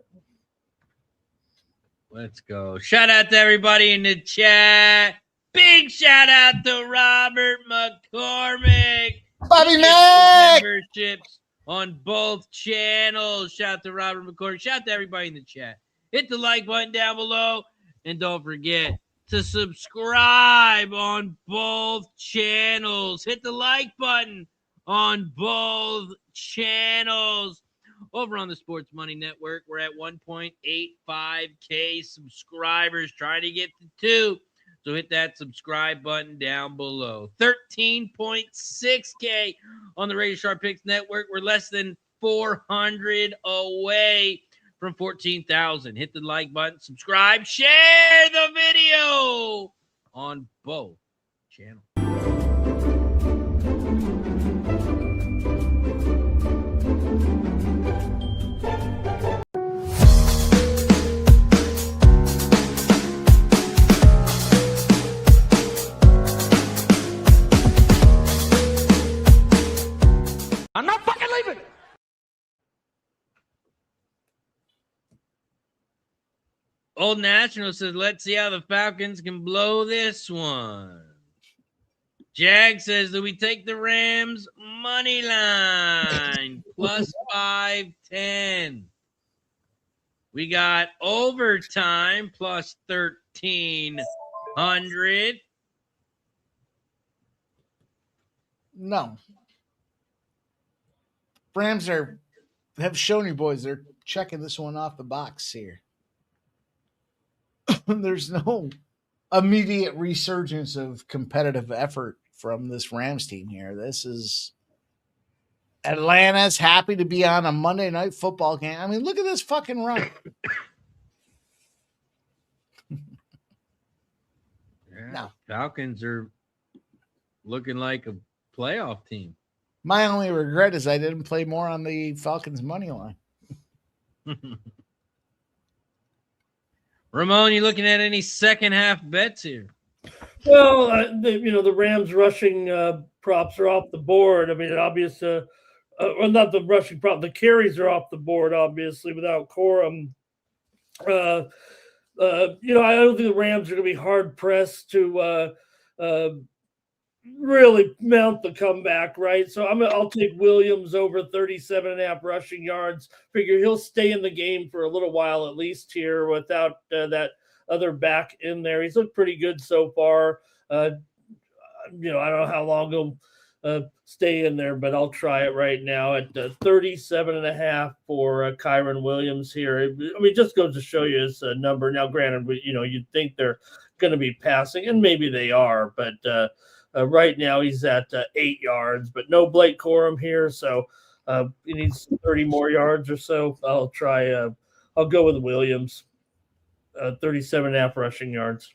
Let's go. Shout out to everybody in the chat. Big shout out to Robert McCormick. Bobby Mac. Memberships on both channels. Shout out to Robert McCormick. Shout out to everybody in the chat. Hit the like button down below. And don't forget, to subscribe on both channels. Hit the like button on both channels. Over on the Sports Money Network, we're at 1.85K subscribers, trying to get to 2. So hit that subscribe button down below. 13.6K on the Radio Sharp Picks Network. We're less than 400 away from 14,000. Hit the like button, subscribe, share the video on both channels. I'm not fucking leaving. Old National says, let's see how the Falcons can blow this one. Jag says, do we take the Rams money line plus 510? We got overtime plus 1,300. No. Rams have shown you boys they're checking this one off the box here. There's no immediate resurgence of competitive effort from this Rams team here. This is Atlanta's happy to be on a Monday night football game. I mean, look at this fucking run. No. Falcons are looking like a playoff team. My only regret is I didn't play more on the Falcons money line. Ramon, you looking at any second half bets here? Well, the Rams rushing props are off the board. I mean, well, not the rushing prop. The carries are off the board, obviously, without Corum. I don't think the Rams are going to be hard pressed to really mount the comeback, right? So I'll take Williams over 37.5 rushing yards. Figure he'll stay in the game for a little while at least here without that other back in there. He's looked pretty good so far. I don't know how long he'll stay in there, but I'll try it right now at 37.5 for Kyron Williams here. I mean, it just goes to show you his number. Now, granted, you'd think they're going to be passing, and maybe they are, but right now he's at 8 yards, but no Blake Corum here, so he needs 30 more yards or so. I'll go with Williams, 37.5 rushing yards.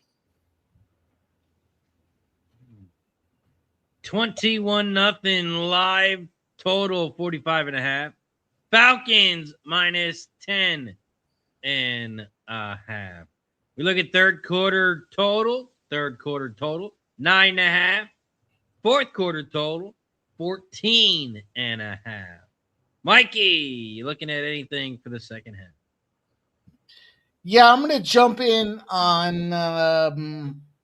21-0 live total, 45.5. Falcons minus 10.5. We look at third quarter total, 9.5. Fourth quarter total, 14.5. Mikey, you looking at anything for the second half? Yeah, I'm going to jump in on a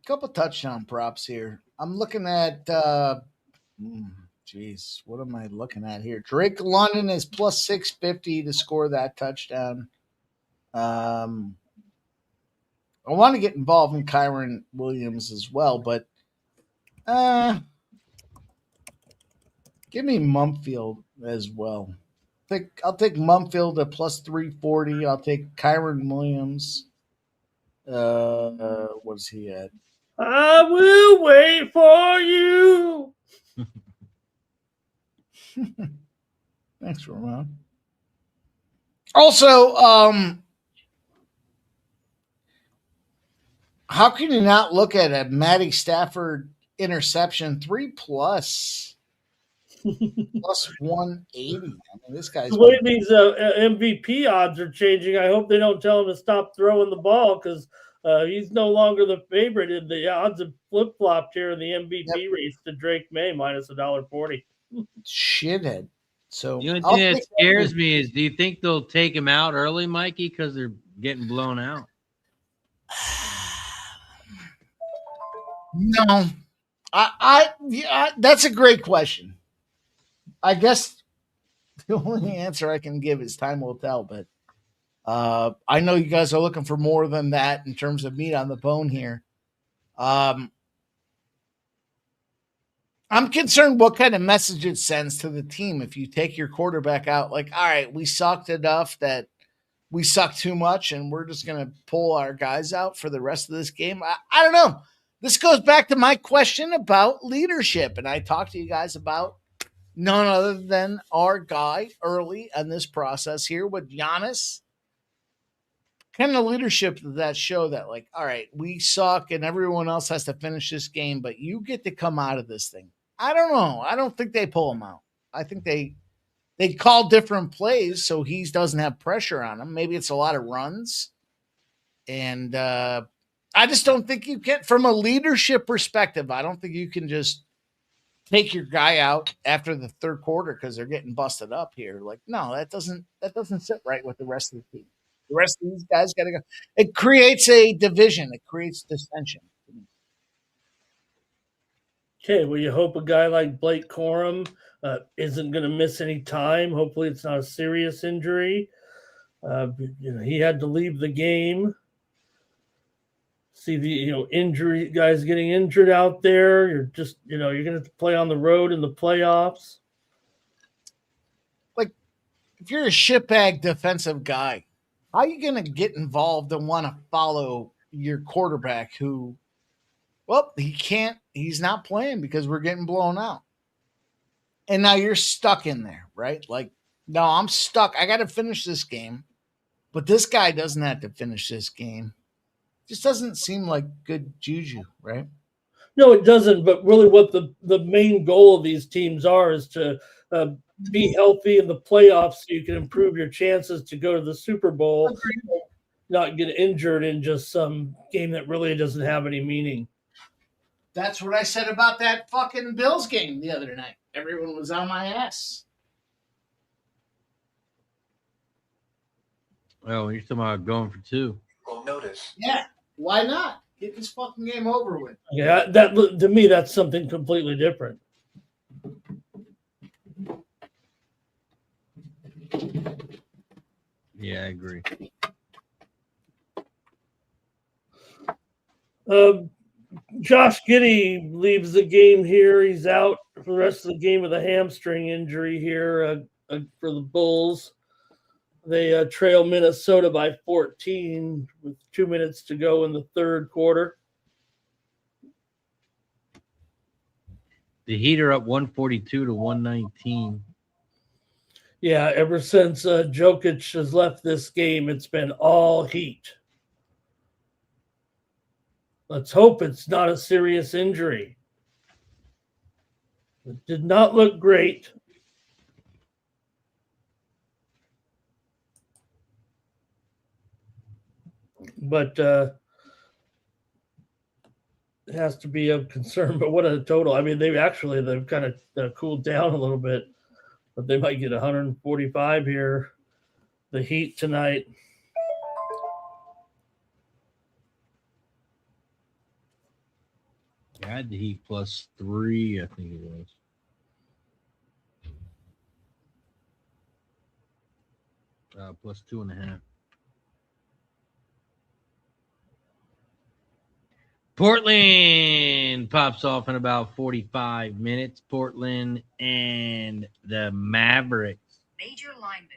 couple touchdown props here. I'm looking at, what am I looking at here? Drake London is plus 650 to score that touchdown. I want to get involved in Kyron Williams as well, but give me Mumfield as well. I'll take Mumfield at plus 340. I'll take Kyron Williams. What is he at? I will wait for you. Thanks, Ramon. Also, how can you not look at a Matty Stafford interception 3+ plus 180? I mean, this guy's the way these MVP odds are changing. I hope they don't tell him to stop throwing the ball because he's no longer the favorite. And the odds have flip flopped here in the MVP race to Drake May minus $1.40. Shithead. So the only thing that scares me is, do you think they'll take him out early, Mikey, because they're getting blown out? No, yeah, that's a great question. I guess the only answer I can give is time will tell. But I know you guys are looking for more than that in terms of meat on the bone here. I'm concerned what kind of message it sends to the team if you take your quarterback out. Like, all right, we sucked enough that we suck too much and we're just going to pull our guys out for the rest of this game. I don't know. This goes back to my question about leadership. And I talked to you guys about none other than our guy early in this process here with Giannis. Kind of leadership does that show that, like, all right, we suck and everyone else has to finish this game, but you get to come out of this thing. I don't know. I don't think they pull him out. I think they call different plays so he doesn't have pressure on him. Maybe it's a lot of runs. And I just don't think you can, from a leadership perspective, I don't think you can just take your guy out after the third quarter because they're getting busted up here. Like, no, that doesn't sit right with the rest of the team. The rest of these guys got to go. It creates a division. It creates dissension. Okay, well, you hope a guy like Blake Corum isn't going to miss any time. Hopefully, it's not a serious injury. He had to leave the game. See the injury guys getting injured out there. You're just you're going to have to play on the road in the playoffs. Like, if you're a shitbag defensive guy, how are you going to get involved and want to follow your quarterback who, well, he can't, he's not playing because we're getting blown out. And now you're stuck in there, right? Like, no, I'm stuck. I got to finish this game, but this guy doesn't have to finish this game. Just doesn't seem like good juju, right? No, it doesn't. But really, what the main goal of these teams is to be healthy in the playoffs so you can improve your chances to go to the Super Bowl, not get injured in just some game that really doesn't have any meaning. That's what I said about that fucking Bills game the other night. Everyone was on my ass. Oh, you're talking about going for two. Well, notice. Yeah, why not? Get this fucking game over with. Yeah, that to me, that's something completely different. Yeah, I agree. Josh Giddey leaves the game here. He's out for the rest of the game with a hamstring injury here for the Bulls. They trail Minnesota by 14 with 2 minutes to go in the third quarter. The Heat are up 142 to 119. Yeah, ever since Jokic has left this game, it's been all Heat. Let's hope it's not a serious injury. It did not look great. But it has to be of concern. But what a total. I mean, they've kind of cooled down a little bit, but they might get 145 here. The Heat tonight. I had the Heat +3, I think it was. +2.5. Portland pops off in about 45 minutes. Portland and the Mavericks. Major lineman.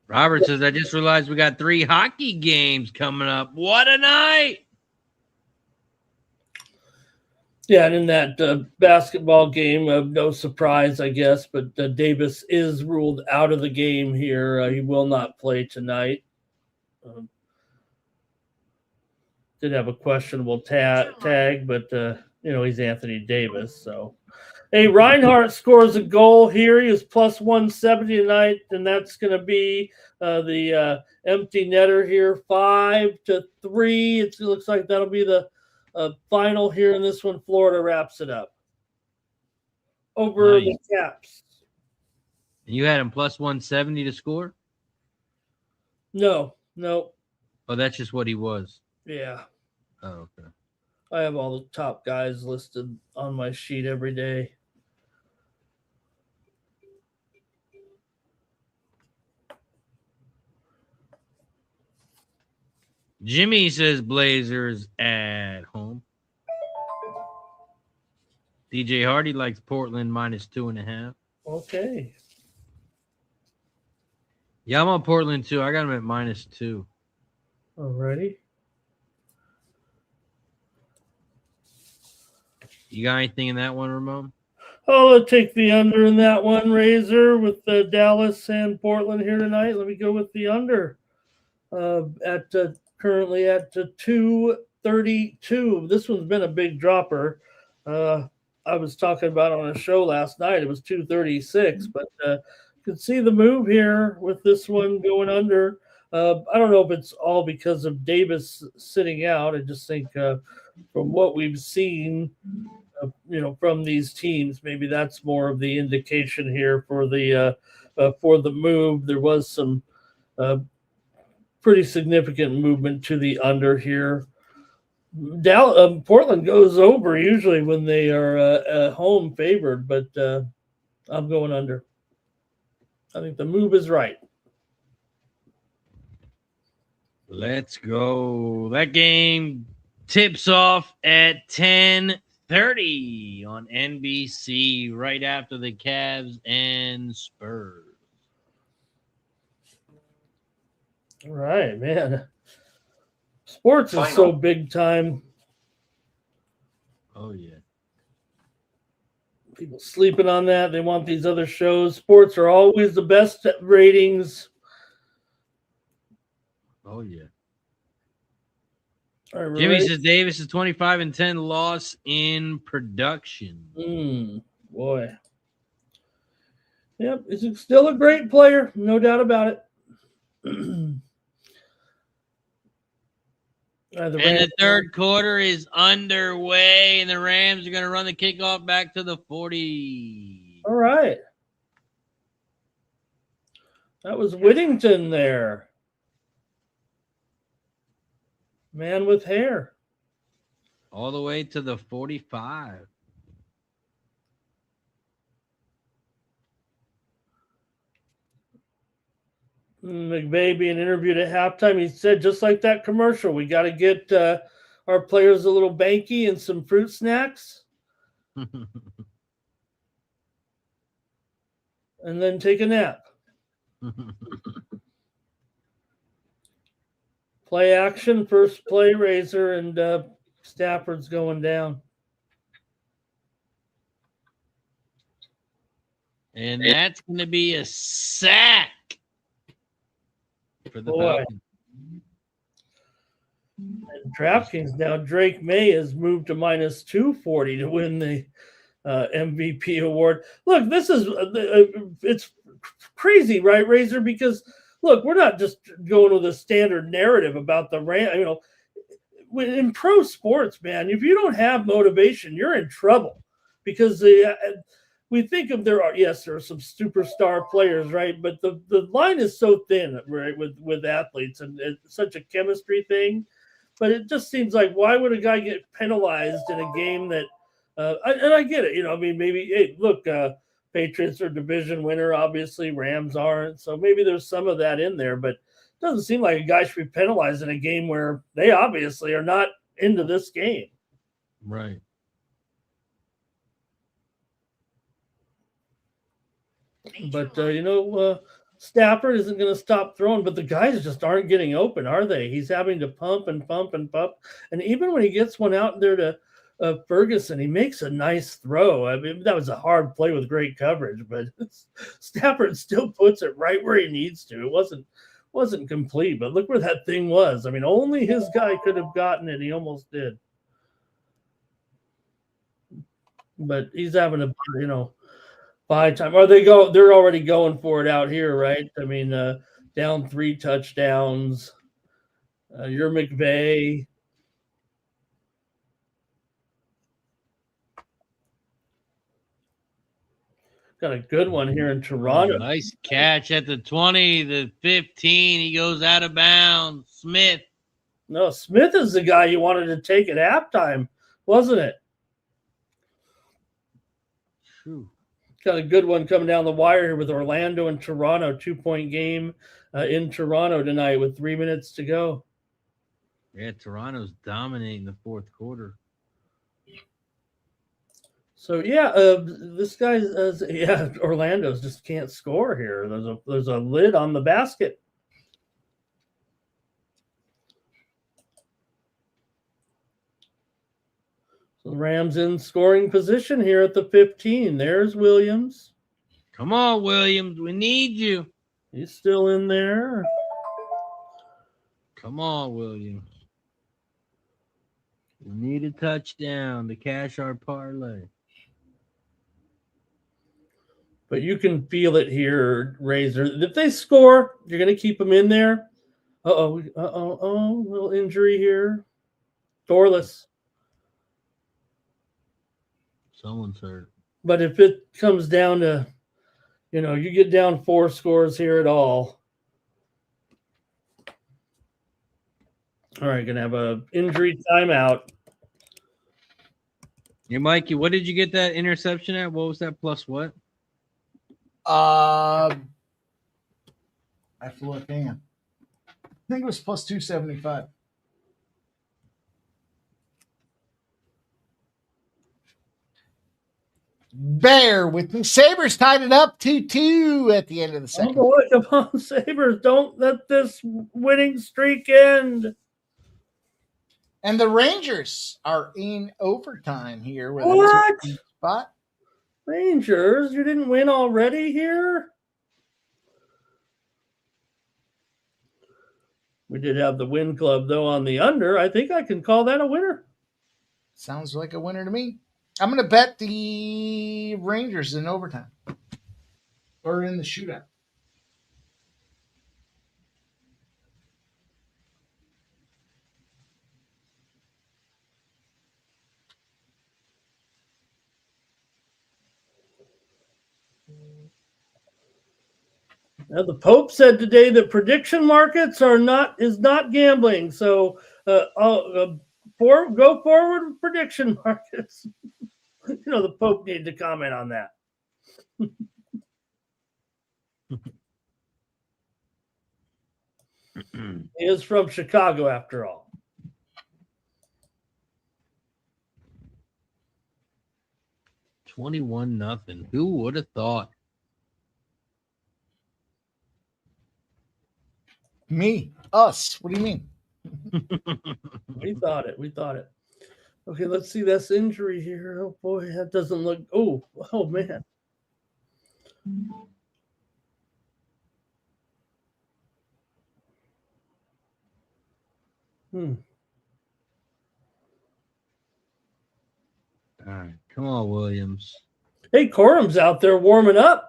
Robert says, I just realized we got 3 hockey games coming up. What a night! Yeah, and in that basketball game, no surprise, I guess, but Davis is ruled out of the game here. He will not play tonight. Did have a questionable tag, but, he's Anthony Davis. So, hey, Reinhardt scores a goal here. He was +170 tonight, and that's going to be the empty netter here, 5-3. It looks like that'll be the final here in this one. Florida wraps it up over the Caps. You had him +170 to score? No. Oh, that's just what he was. Yeah. Oh, okay. I have all the top guys listed on my sheet every day. Jimmy says Blazers at home. DJ Hardy likes Portland -2.5. Okay. Yeah, I'm on Portland too. I got him at -2. Alrighty. You got anything in that one, Ramon? I'll take the under in that one, Razor, with Dallas and Portland here tonight. Let me go with the under at currently at 232. This one's been a big dropper. I was talking about on a show last night. It was 236, but you can see the move here with this one going under. I don't know if it's all because of Davis sitting out. I just think from what we've seen, from these teams, maybe that's more of the indication here for the move. There was some pretty significant movement to the under here. Portland goes over usually when they are home favored, but I'm going under. I think the move is right. Let's go. That game tips off at 10:30 on NBC right after the Cavs and Spurs. All right, man. Sports is so big time. Oh, yeah. People sleeping on that. They want these other shows. Sports are always the best ratings. Oh, yeah. All right, Jimmy says Davis is 25-10 loss in production. Boy. Yep, he's still a great player, no doubt about it. And the third quarter is underway, and the Rams are going to run the kickoff back to the 40. All right. That was Whittington there. Man with hair. All the way to the 45. McVay being interviewed at halftime, he said, just like that commercial, we got to get our players a little banky and some fruit snacks. And then take a nap. Play action, first play, Razor, and Stafford's going down. And that's going to be a sack for the Falcons. And DraftKings now, Drake May has moved to -240 to win the MVP award. Look, this is it's crazy, right, Razor? Because look, we're not just going with a standard narrative about the Rams. In pro sports, man, if you don't have motivation, you're in trouble. Because we think of there are some superstar players, right? But the line is so thin, right, with athletes, and it's such a chemistry thing. But it just seems like, why would a guy get penalized in a game that? And I get it, maybe hey, look. Patriots are division winner, obviously. Rams aren't. So maybe there's some of that in there, but it doesn't seem like a guy should be penalized in a game where they obviously are not into this game. Right. But, Stafford isn't going to stop throwing, but the guys just aren't getting open, are they? He's having to pump and pump and pump. And even when he gets one out there to Ferguson, he makes a nice throw. I mean, that was a hard play with great coverage, but Stafford still puts it right where he needs to. It wasn't complete, but look where that thing was. I mean, only his guy could have gotten it. He almost did. But he's having a, buy time. They're already going for it out here, right? I mean, down 3 touchdowns. You're McVay. Got a good one here in Toronto. Nice catch at the 20, the 15. He goes out of bounds. Smith. No, Smith is the guy you wanted to take at halftime, wasn't it? True. Got a good one coming down the wire here with Orlando and Toronto. 2-point game in Toronto tonight with 3 minutes to go. Yeah, Toronto's dominating the fourth quarter. So yeah, this guy, Orlando's just can't score here. There's a lid on the basket. So the Rams in scoring position here at the 15. There's Williams. Come on, Williams. We need you. He's still in there. Come on, Williams. We need a touchdown to cash our parlay. But you can feel it here, Razor. If they score, you're going to keep them in there. Little injury here. Scoreless. Someone's hurt. But if it comes down to, you get down 4 scores here at all. All right, going to have a injury timeout. Yeah, Mikey, what did you get that interception at? What was that plus what? I have to look. Hang on. I think it was plus 275. Bear with me. Sabres tied it up 2-2 at the end of the second. Oh boy, come on, Sabres. Don't let this winning streak end. And the Rangers are in overtime here with What? a spot. Rangers, you didn't win already here? We did have the win club, though, on the under. I think I can call that a winner. Sounds like a winner to me. I'm going to bet the Rangers in overtime or in the shootout. Now, the Pope said today that prediction markets is not gambling. So go forward with prediction markets. The Pope needed to comment on that. He is from Chicago, after all. $21-0. Who would have thought? Me. Us. What do you mean? We thought it. Okay, let's see. That's injury here. Oh, boy, that doesn't look... Oh, man. All right. Come on, Williams. Hey, Corum's out there warming up.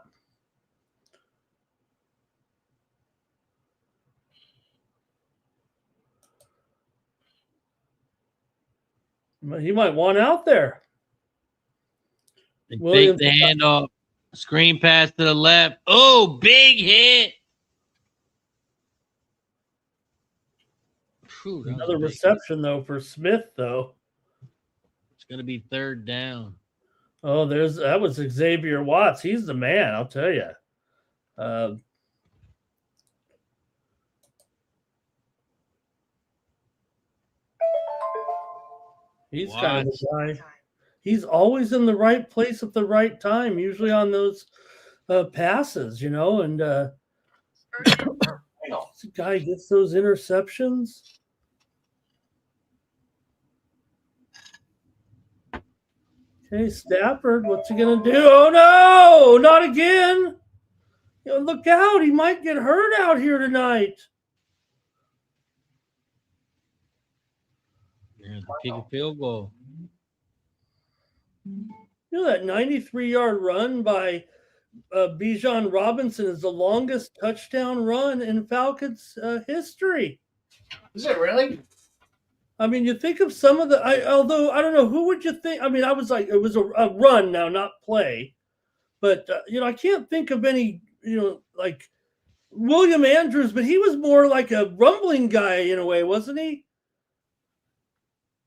He might want out there. They take the handoff. Screen pass to the left. Oh, big hit. Whew, another reception, though, for Smith, though. It's going to be third down. Oh, that was Xavier Watts. He's the man, I'll tell you. He's kind of the guy. He's always in the right place at the right time, usually on those passes, and this guy gets those interceptions. Okay, Stafford, what's he going to do? Oh, no, not again. Look out. He might get hurt out here tonight. Yeah, kick a field goal. That 93-yard run by Bijan Robinson is the longest touchdown run in Falcons history. Is it really? I mean, you think of some of although I don't know, who would you think? I mean, I was like, it was a run now, not play. But, I can't think of any, like William Andrews, but he was more like a rumbling guy in a way, wasn't he?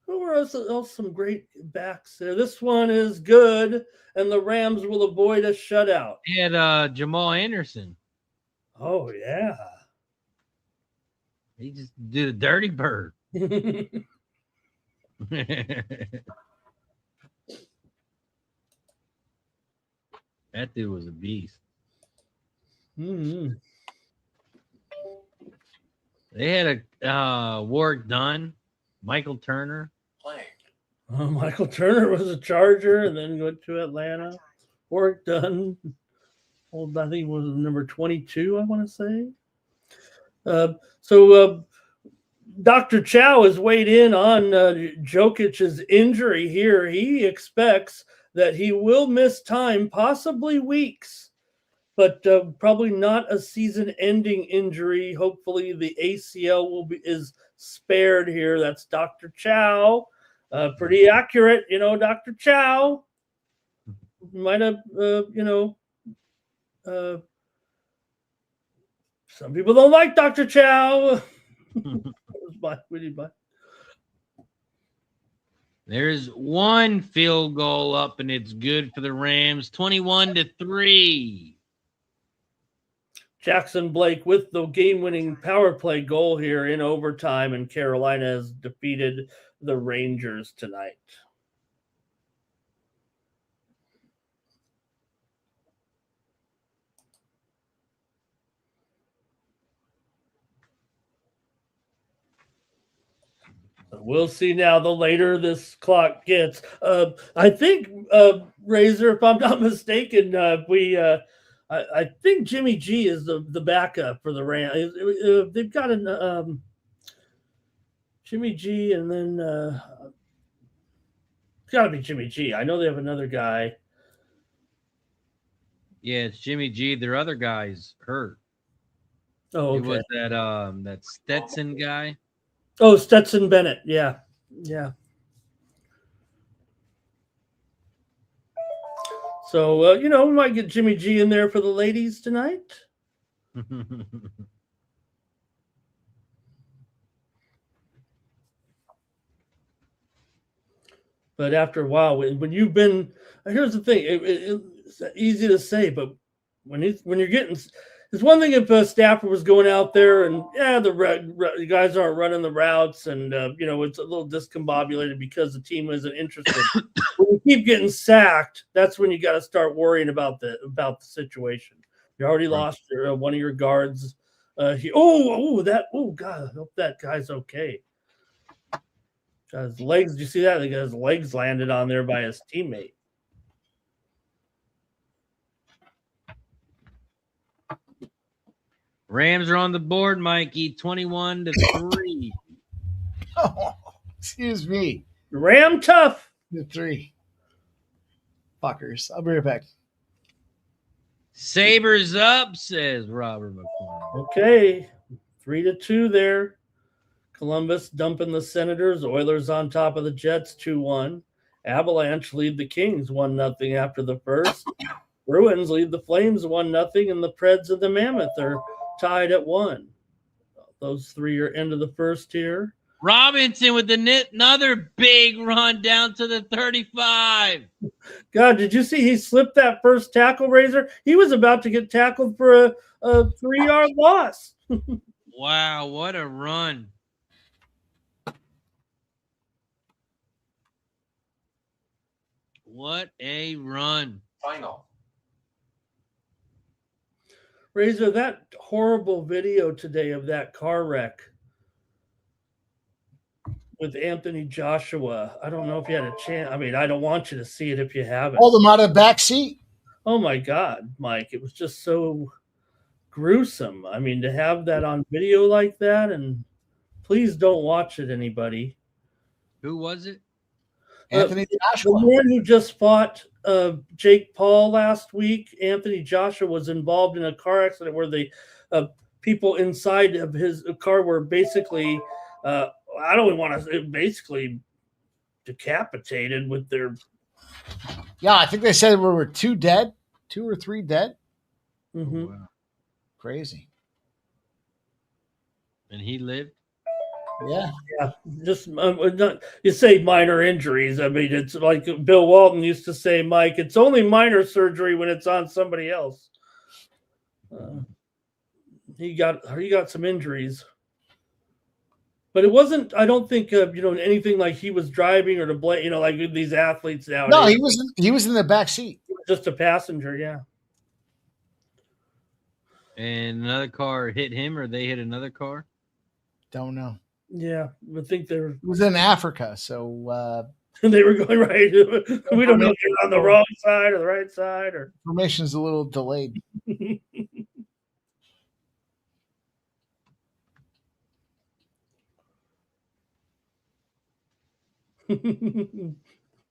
Who were else some great backs there? This one is good, and the Rams will avoid a shutout. He had Jamal Anderson. Oh, yeah. He just did a dirty bird. That dude was a beast. Mm-hmm. They had a work done. Michael Turner. Michael Turner was a Charger and then went to Atlanta. Work done. Old, I think it was number 22, I want to say. So Dr. Chow has weighed in on Jokic's injury here. He expects that he will miss time, possibly weeks, but probably not a season-ending injury. Hopefully, the ACL is spared here. That's Dr. Chow. Pretty accurate, Dr. Chow. Might have, some people don't like Dr. Chow. There's one field goal up, and it's good for the Rams, 21-3. Jackson Blake with the game-winning power play goal here in overtime, and Carolina has defeated the Rangers tonight. We'll see now the later this clock gets. I think, Razor, if I'm not mistaken, I think Jimmy G is the backup for the Rams. They've got an Jimmy G, and then it's got to be Jimmy G. I know they have another guy. Yeah, it's Jimmy G. Their other guy's hurt. Oh, okay. It was that Stetson guy. Oh, Stetson Bennett. Yeah. So, we might get Jimmy G in there for the ladies tonight. But after a while, when you've been, here's the thing, it's easy to say, but when you're getting, it's one thing if Stafford was going out there and the guys aren't running the routes and it's a little discombobulated because the team isn't interested. When you keep getting sacked, that's when you got to start worrying about the situation. You already lost one of your guards. God, I hope that guy's okay. His legs, did you see that? His legs landed on there by his teammate. Rams are on the board, Mikey, 21-3. Oh, excuse me. Ram tough. 3. Fuckers. I'll be right back. Sabres up, says Robert McCormick. Okay. 3-2 there. Columbus dumping the Senators. Oilers on top of the Jets 2-1. Avalanche lead the Kings 1-0 after the first. Bruins lead the Flames 1-0, and the Preds and the Mammoth are tied at 1. Those three are into the first here. Robinson with another big run down to the 35. God, did you see he slipped that first tackle, Razor? He was about to get tackled for a 3-yard loss. Wow, what a run. What a run. Final. Razor, that horrible video today of that car wreck with Anthony Joshua. I don't know if you had a chance. I mean, I don't want you to see it if you haven't. Hold them out of the back seat. Oh, my God, Mike. It was just so gruesome. I mean, to have that on video like that, and please don't watch it, anybody. Who was it? Anthony Joshua. The man who just fought Jake Paul last week, Anthony Joshua, was involved in a car accident where the people inside of his car were basically, I don't even want to, basically decapitated with their. Yeah, I think they said we were 2 dead, 2 or 3 dead. Mm-hmm. Oh, wow. Crazy. And he lived? Yeah. Just you say minor injuries. I mean, it's like Bill Walton used to say, Mike, it's only minor surgery when it's on somebody else. He got some injuries. But it wasn't, I don't think, anything like he was driving or to blame, like these athletes nowadays. No, he was in the back seat. Just a passenger, yeah. And another car hit him, or they hit another car? Don't know. Yeah, I think It was in Africa, so they were going right. We don't know if they're on the wrong side or the right side. Or information's a little delayed.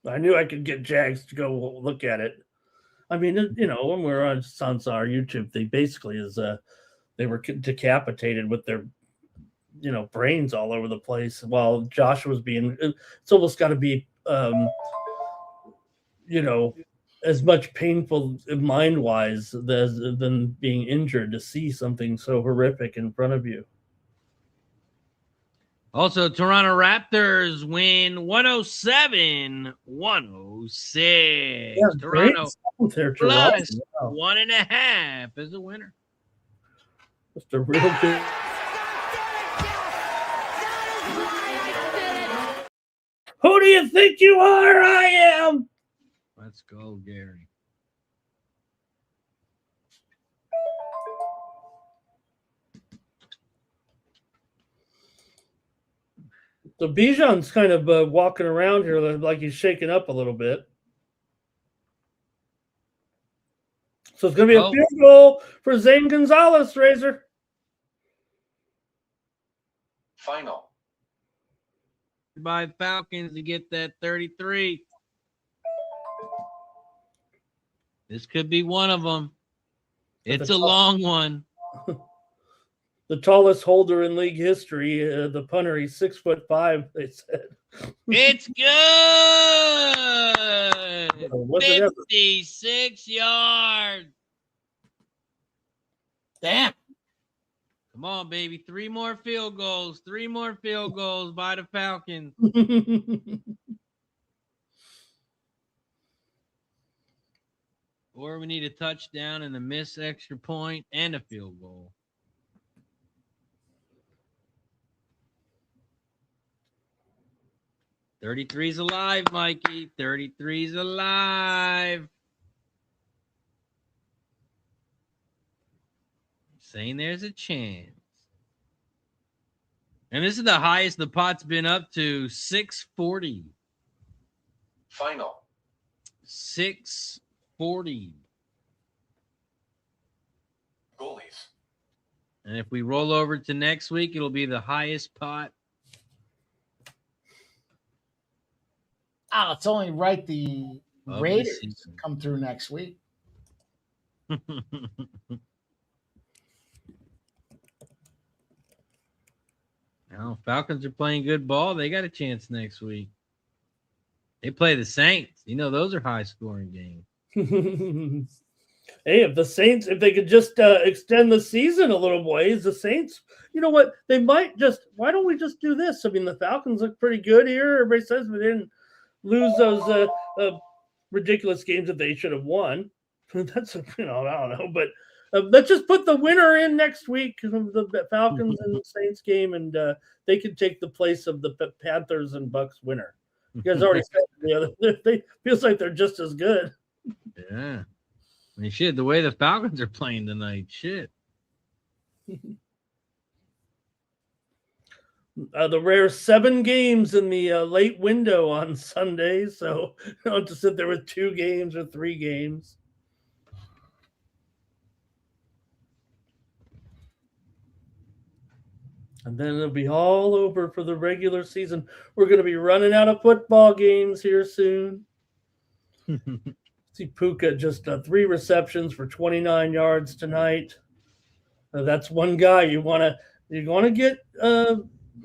I knew I could get Jags to go look at it. I mean, when we were on our YouTube, they basically they were decapitated with their, brains all over the place while Josh was being. It's almost got to be, as much painful mind wise than being injured to see something so horrific in front of you. Also, Toronto Raptors win 107-106. Yeah, Toronto there, plus 1.5 is the winner. Just a real good. Who do you think you are? I am. Let's go, Gary. So Bijan's kind of walking around here like he's shaking up a little bit. So it's going to be a field goal for Zane Gonzalez, Razor. Final. By Falcons to get that 33. This could be one of them. It's a long one. The tallest holder in league history, the punter, he's 6'5", they said. It's good. 56 yards. Damn. Come on, baby. 3 more field goals. 3 more field goals by the Falcons. Or we need a touchdown and a missed extra point and a field goal. "33's alive, Mikey. 33's alive." Saying there's a chance. And this is the highest the pot's been up to, 640. Final. 640. Goalies. And if we roll over to next week, it'll be the highest pot. It's only right the Of the Raiders season. come through next week. Now, Falcons are playing good ball. They got a chance next week. They play the Saints. Those are high-scoring games. Hey, if the Saints, if they could just extend the season a little ways, the Saints, you know what? They might just, why don't we just do this? I mean, the Falcons look pretty good here. Everybody says we didn't lose those ridiculous games that they should have won. That's, I don't know. But let's just put the winner in next week, the Falcons and the Saints game, and they can take the place of the Panthers and Bucks winner. You guys already said the other. They feels like they're just as good. Yeah. I mean, shit, the way the Falcons are playing tonight, shit. The rare 7 games in the late window on Sunday, so you don't have to sit there with 2 games or 3 games. And then it'll be all over for the regular season. We're going to be running out of football games here soon. See Puka just 3 receptions for 29 yards tonight. That's one guy you want to get.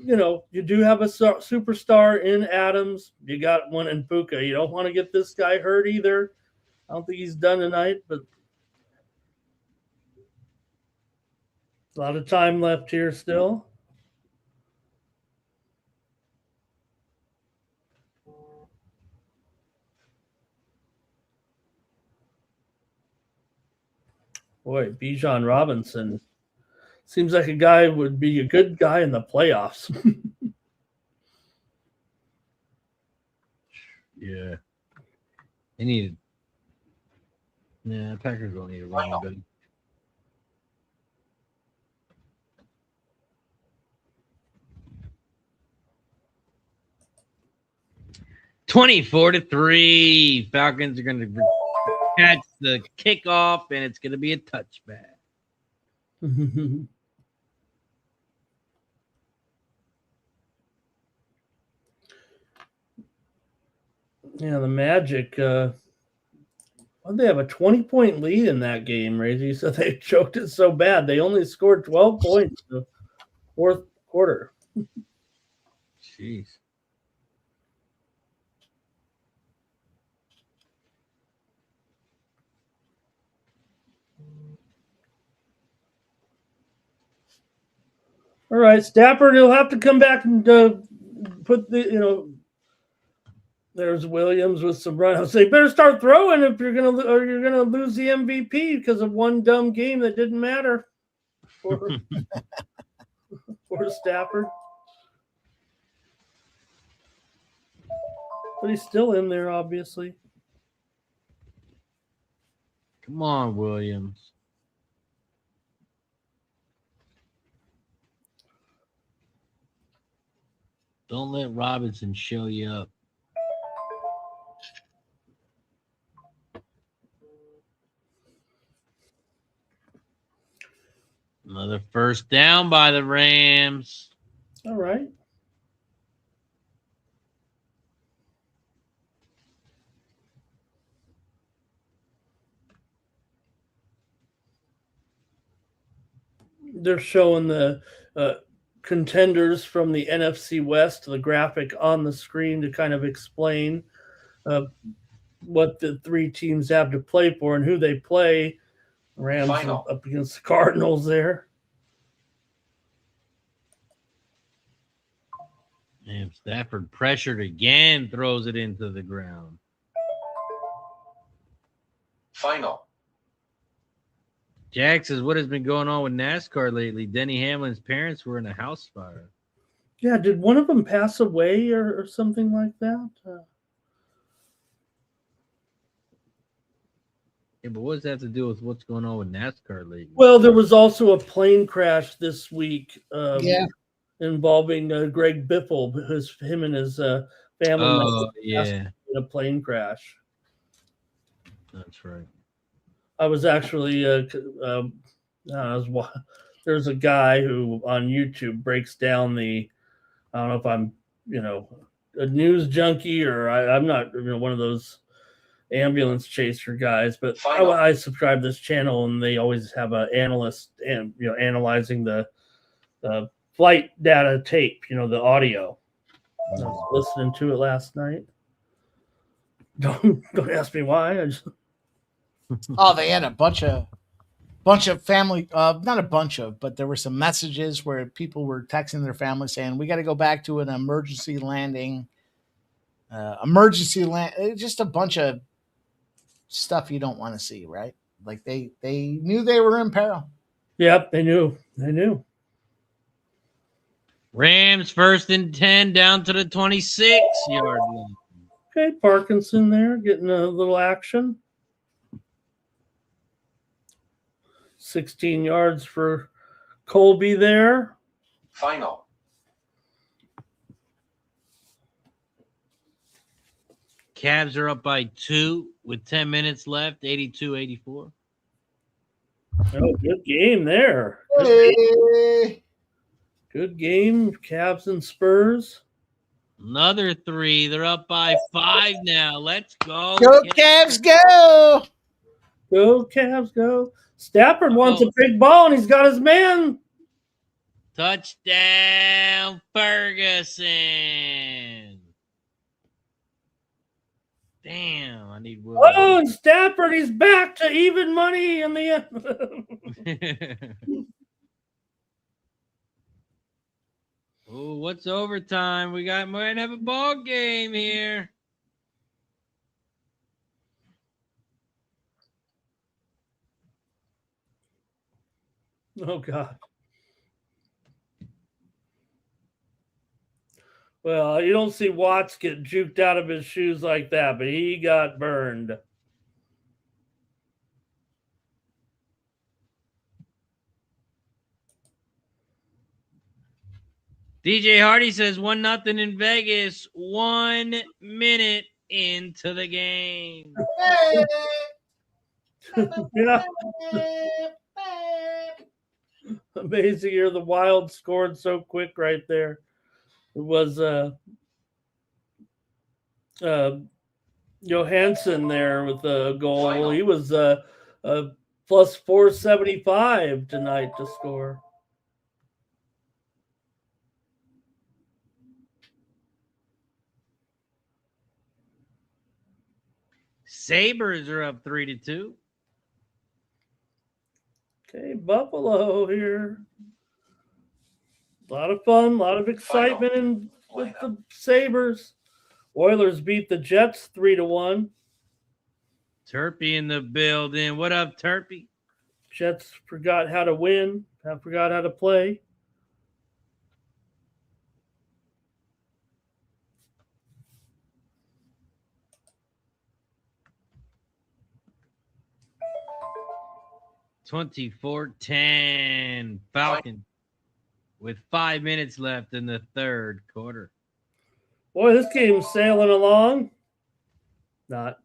You do have a superstar in Adams. You got one in Puka. You don't want to get this guy hurt either. I don't think he's done tonight, but a lot of time left here still. Boy, Bijan Robinson seems like a guy would be a good guy in the playoffs. Yeah. They need. Nah, Packers don't need a run, but 24-3. Falcons are going to catch the kickoff, and it's going to be a touchback. Yeah, the Magic. They have a 20-point lead in that game, Razy. So they choked it so bad. They only scored 12 points in the fourth quarter. Jeez. All right, Stafford, he'll have to come back and put the, there's Williams with some run. I'll say, better start throwing if you're gonna lose the MVP because of one dumb game that didn't matter for Stafford. But he's still in there, obviously. Come on, Williams. Don't let Robinson show you up. Another first down by the Rams. All right. They're showing the contenders from the NFC West, the graphic on the screen to kind of explain what the three teams have to play for and who they play. Rams Final. up against the Cardinals there. And Stafford pressured again, throws it into the ground. Final. Jack says, what has been going on with NASCAR lately? Denny Hamlin's parents were in a house fire. Yeah, did one of them pass away or something like that? Yeah, but what does that have to do with what's going on with NASCAR lately? Well, there was also a plane crash this week involving Greg Biffle, him and his family Oh, passed yeah. in a plane crash. That's right. I was actually there's a guy who on YouTube breaks down I don't know if I'm a news junkie or I'm not one of those ambulance chaser guys, but I subscribe to this channel and they always have an analyst and analyzing the flight data tape, the audio. I was listening to it last night. Don't ask me why. I just Oh, they had a bunch of family, not a bunch of, but there were some messages where people were texting their family saying, we got to go back to an emergency landing, just a bunch of stuff you don't want to see, right? Like they knew they were in peril. Yep, they knew. Rams 1st and 10 down to the 26-yard line. Okay, Parkinson there getting a little action. 16 yards for Colby there. Final. Cavs are up by 2 with 10 minutes left, 82-84. Oh, good game there. Good game. Cavs and Spurs. Another 3. They're up by 5 now. Let's go. Go Cavs, go! Go Cavs, go. Stafford wants a big ball, and he's got his man. Touchdown, Ferguson. Damn, I need Will. Oh, and Stafford, he's back to even money in the end. Oh, what's overtime? We might have a ball game here. Oh, God. Well, you don't see Watts get juked out of his shoes like that, but he got burned. DJ Hardy says 1-0 in Vegas. 1 minute into the game. Yeah. Amazing here. The Wild scored so quick right there. It was Johansson there with a goal. Final. He was plus 475 tonight to score. Sabres are up 3-2. Okay, Buffalo here. A lot of fun, a lot of excitement with the Sabres. Oilers beat the Jets 3-1. Turpy in the building. What up, Turpy? Jets forgot how to win, forgot how to play. (24-10) Falcons with 5 minutes left in the third quarter. Boy, this game's sailing along. Not.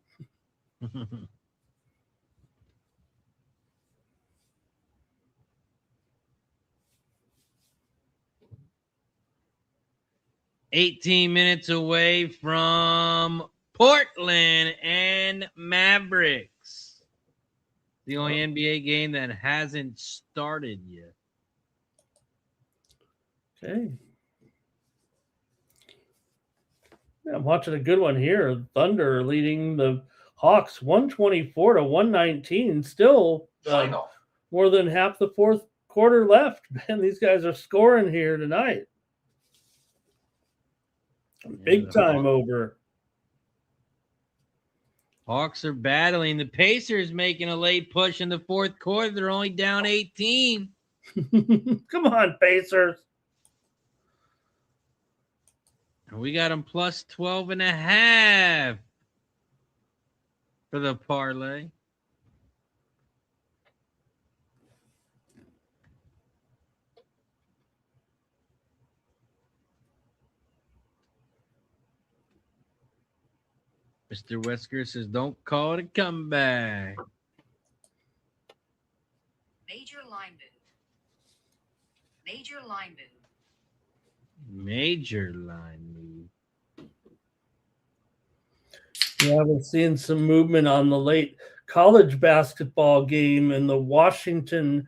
18 minutes away from Portland and Mavericks. The only NBA game that hasn't started yet. Okay. Yeah, I'm watching a good one here. Thunder leading the Hawks 124-119. Still Final. more than half the fourth quarter left. Man, these guys are scoring here tonight. Big time over. Hawks are battling. The Pacers making a late push in the fourth quarter. They're only down 18. Come on, Pacers. We got them plus 12.5 for the parlay. Mr. Wesker says, don't call it a comeback. Major line move. Major line move. Major line move. Yeah, we're seeing some movement on the late college basketball game and the Washington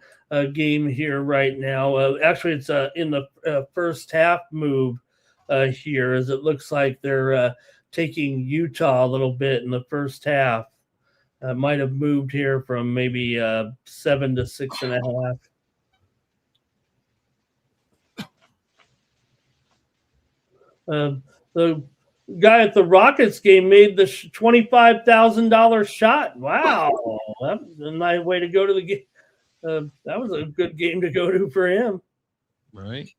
game here right now. Actually, it's in the first half move here, as it looks like they're taking Utah a little bit in the first half. Might have moved here from maybe 7 to 6.5. The guy at the Rockets game made the $25,000 shot. Wow, that was a nice way to go to the game. That was a good game to go to for him. Right.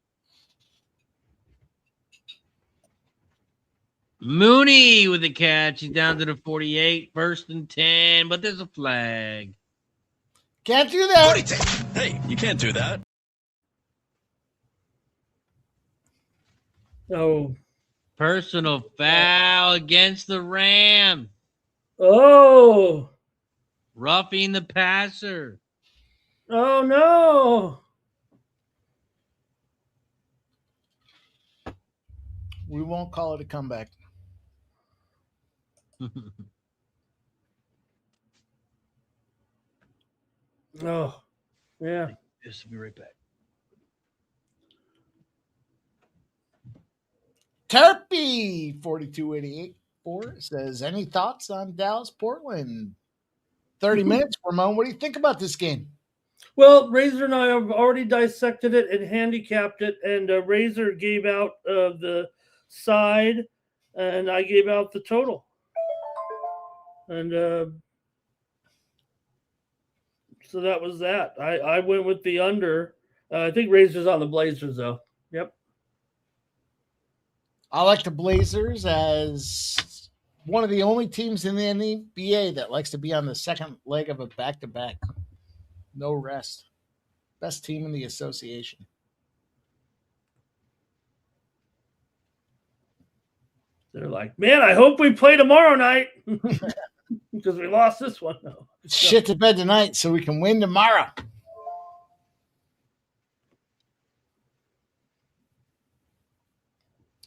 Mooney with the catch. He's down to the 48. 1st and 10, but there's a flag. Can't do that. Hey, you can't do that. Oh. Personal foul against the Rams. Oh. Roughing the passer. Oh, no. We won't call it a comeback. Oh, yeah. Just be right back. Terpy 42884 says, any thoughts on Dallas Portland? 30 minutes, Ramon. What do you think about this game? Well, Razor and I have already dissected it and handicapped it, and Razor gave out the side, and I gave out the total. And so that was that. I went with the under. I think Razor's on the Blazers, though. Yep. I like the Blazers as one of the only teams in the NBA that likes to be on the second leg of a back-to-back. No rest. Best team in the association. They're like, man, I hope we play tomorrow night because we lost this one. No. Shit to bed tonight so we can win tomorrow.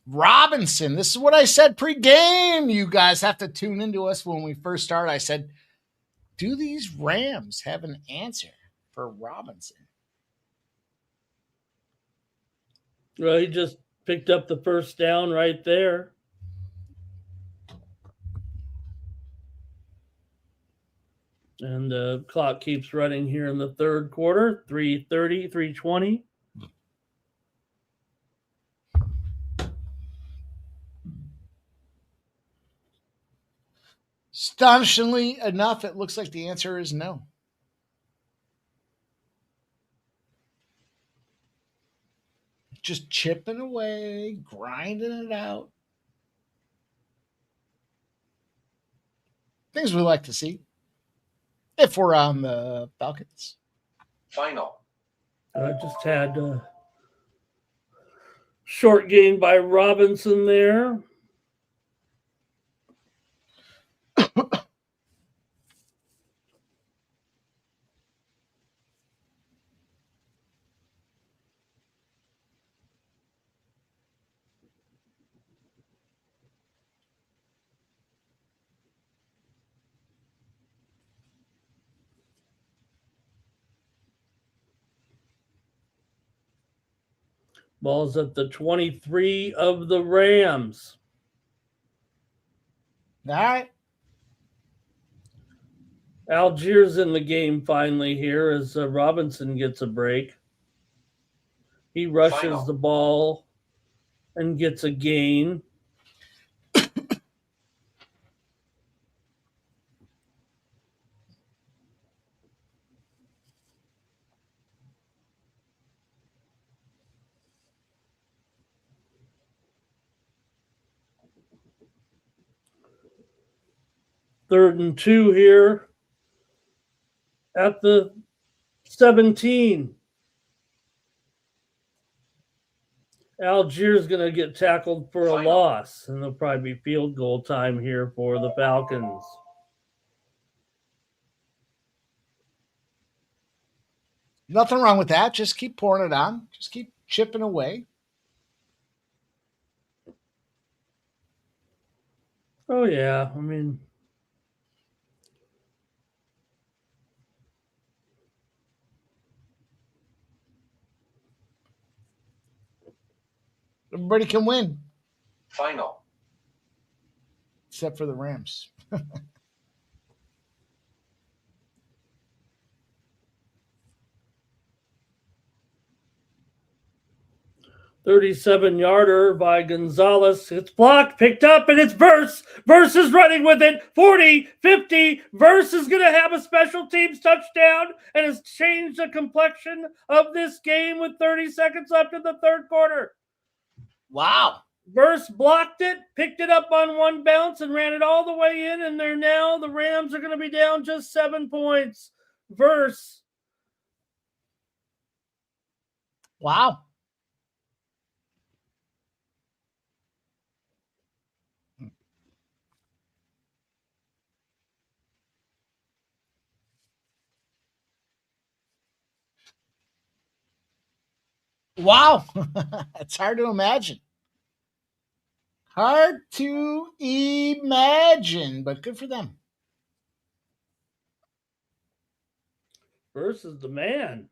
Robinson. This is what I said pre-game. You guys have to tune into us when we first start. I said, do these Rams have an answer for Robinson? Well, he just picked up the first down right there. And the clock keeps running here in the third quarter. 3:30, 3:20. Astonishingly enough, it looks like the answer is no. Just chipping away, grinding it out. Things we like to see if we're on the Falcons. Final. I just had a short gain by Robinson there. Ball's at the 23 of the Rams. All right. Algiers in the game finally here as Robinson gets a break. He rushes the ball and gets a gain. Third and 2 here at the 17. Algiers going to get tackled for a loss, and there'll probably be field goal time here for the Falcons. Nothing wrong with that. Just keep pouring it on. Just keep chipping away. Oh, yeah. I mean, everybody can win. Final. Except for the Rams. 37-yarder by Gonzalez. It's blocked, picked up, and it's Verse. Verse is running with it. 40, 50. Verse is going to have a special teams touchdown and has changed the complexion of this game with 30 seconds left in the third quarter. Wow. Verse blocked it, picked it up on one bounce, and ran it all the way in, and they're now, the Rams are going to be down just 7 points. Verse. Wow. Wow. It's hard to imagine. Hard to imagine, but good for them. Versus the man.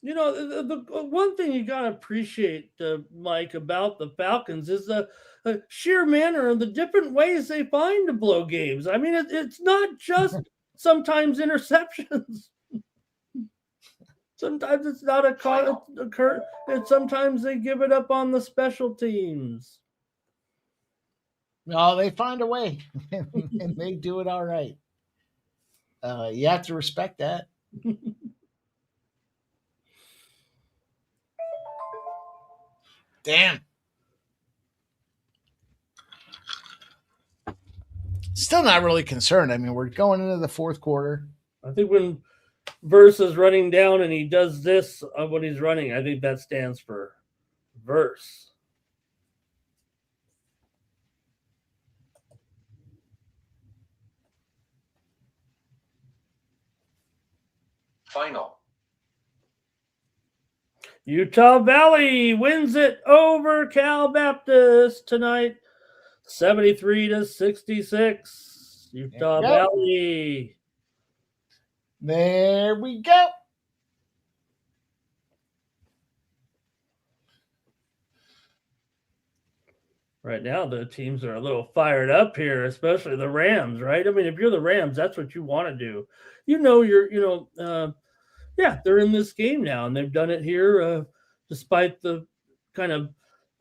You know, the one thing you got to appreciate, Mike, about the Falcons is the sheer manner of the different ways they find to blow games. I mean, it's not just sometimes interceptions. Sometimes it's not a sometimes they give it up on the special teams. No, they find a way, and they do it all right. You have to respect that. Damn. Still not really concerned. I mean, we're going into the fourth quarter. I think when Verse is running down and he does this when he's running, I think that stands for Verse. Final. Utah Valley wins it over Cal Baptist tonight, 73-66. Utah Valley. There we go. Right now, the teams are a little fired up here, especially the Rams, right? I mean, if you're the Rams, that's what you want to do. They're in this game now, and they've done it here despite the kind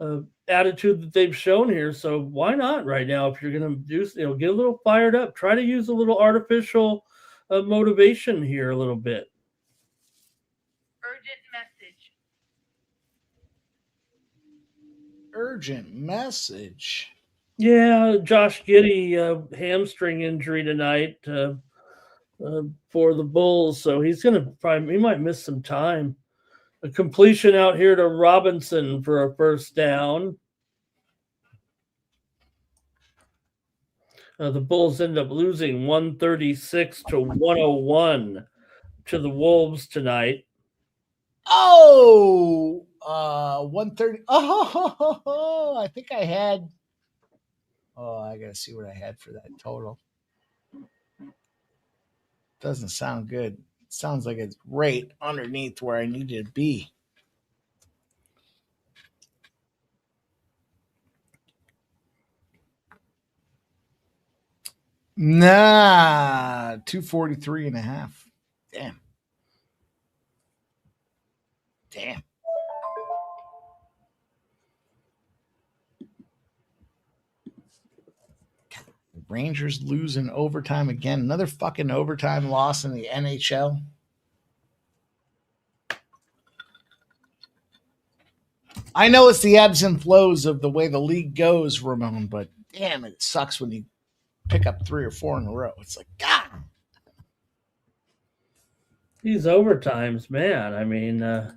of attitude that they've shown here. So why not right now? If you're going to do, get a little fired up, try to use a little artificial motivation here a little bit. Urgent message. Yeah, Josh Giddey, hamstring injury tonight for the Bulls, so he might miss some time. A completion out here to Robinson for a first down. The Bulls end up losing 136-101 to the Wolves tonight. 130. Oh, I think I had. Oh, I got to see what I had for that total. Doesn't sound good. It sounds like it's right underneath where I need to be. Nah, 243.5. Damn. Rangers lose in overtime again. Another fucking overtime loss in the NHL. I know it's the ebbs and flows of the way the league goes, Ramon, but damn, it sucks when you pick up 3 or 4 in a row. It's like, God. These overtimes, man. I mean, there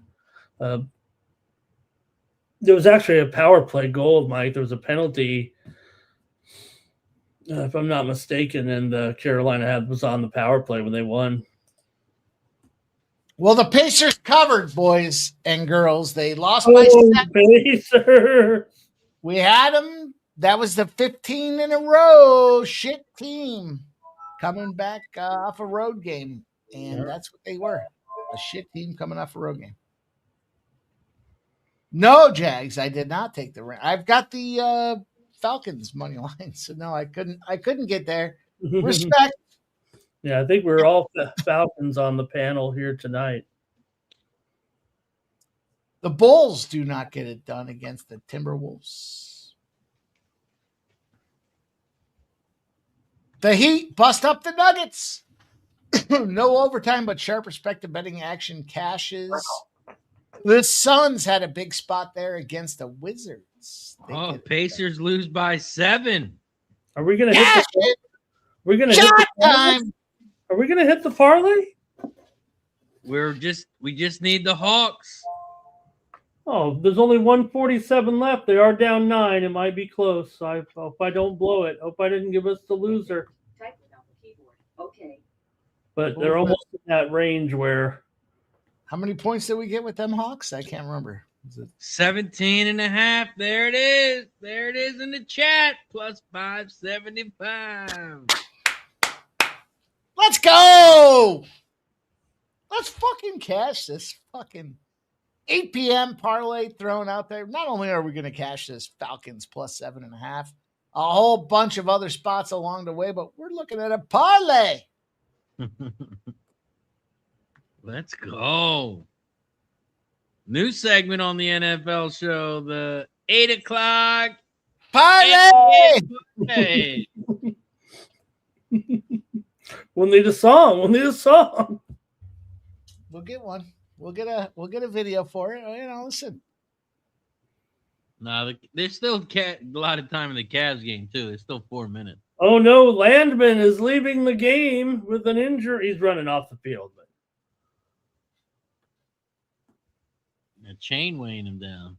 was actually a power play goal, Mike. There was a penalty, if I'm not mistaken, and Carolina was on the power play when they won. Well, the Pacers covered, boys and girls. They lost by 7. Pacers. We had them. That was the 15 in a row. Shit team coming back off a road game. And that's what they were. A shit team coming off a road game. No, Jags. I did not take the Rams. I've got the Falcons money line. So no, I couldn't get there. Respect. Yeah, I think we're all Falcons on the panel here tonight. The Bulls do not get it done against the Timberwolves. The Heat bust up the Nuggets. No overtime, but sharp respective betting action cashes. The Suns had a big spot there against the Wizards. Pacers lose by 7. Are we going to hit the We're going to hit the time. Are we going to hit the parlay? We just need the Hawks. Oh, there's only 147 left. They are down 9. It might be close. I hope I don't blow it. Hope I didn't give us the loser. Type it on the keyboard. Okay. But they're almost in that range where. How many points did we get with them Hawks? I can't remember. 17.5. There it is. There it is in the chat. Plus 575. Let's go. Let's fucking cash this fucking 8 p.m. parlay thrown out there. Not only are we going to cash this Falcons plus 7.5, a whole bunch of other spots along the way, but we're looking at a parlay. Let's go. New segment on the NFL show, the 8 o'clock parlay. We'll need a song. We'll get one. We'll get a video for it. Listen. No, there's still a lot of time in the Cavs game, too. There's still 4 minutes. Oh, no. Landman is leaving the game with an injury. He's running off the field. But A chain weighing him down.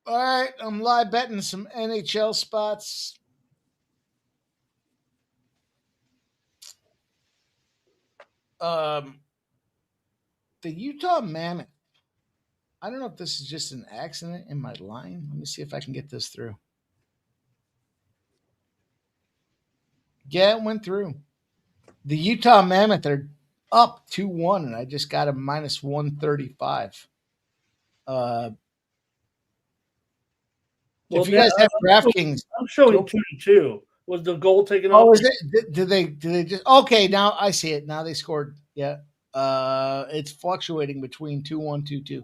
All right, I'm live betting some NHL spots. The Utah Mammoth. I don't know if this is just an accident in my line. Let me see if I can get this through. Yeah, it went through. The Utah Mammoth are up 2-1, and I just got a minus 135. If you guys have DraftKings, I'm showing 2-2. Was the goal taken off? oh, is it? Did they just? Okay, now I see it. Now they scored. Yeah. It's fluctuating between 2-1, 2-2.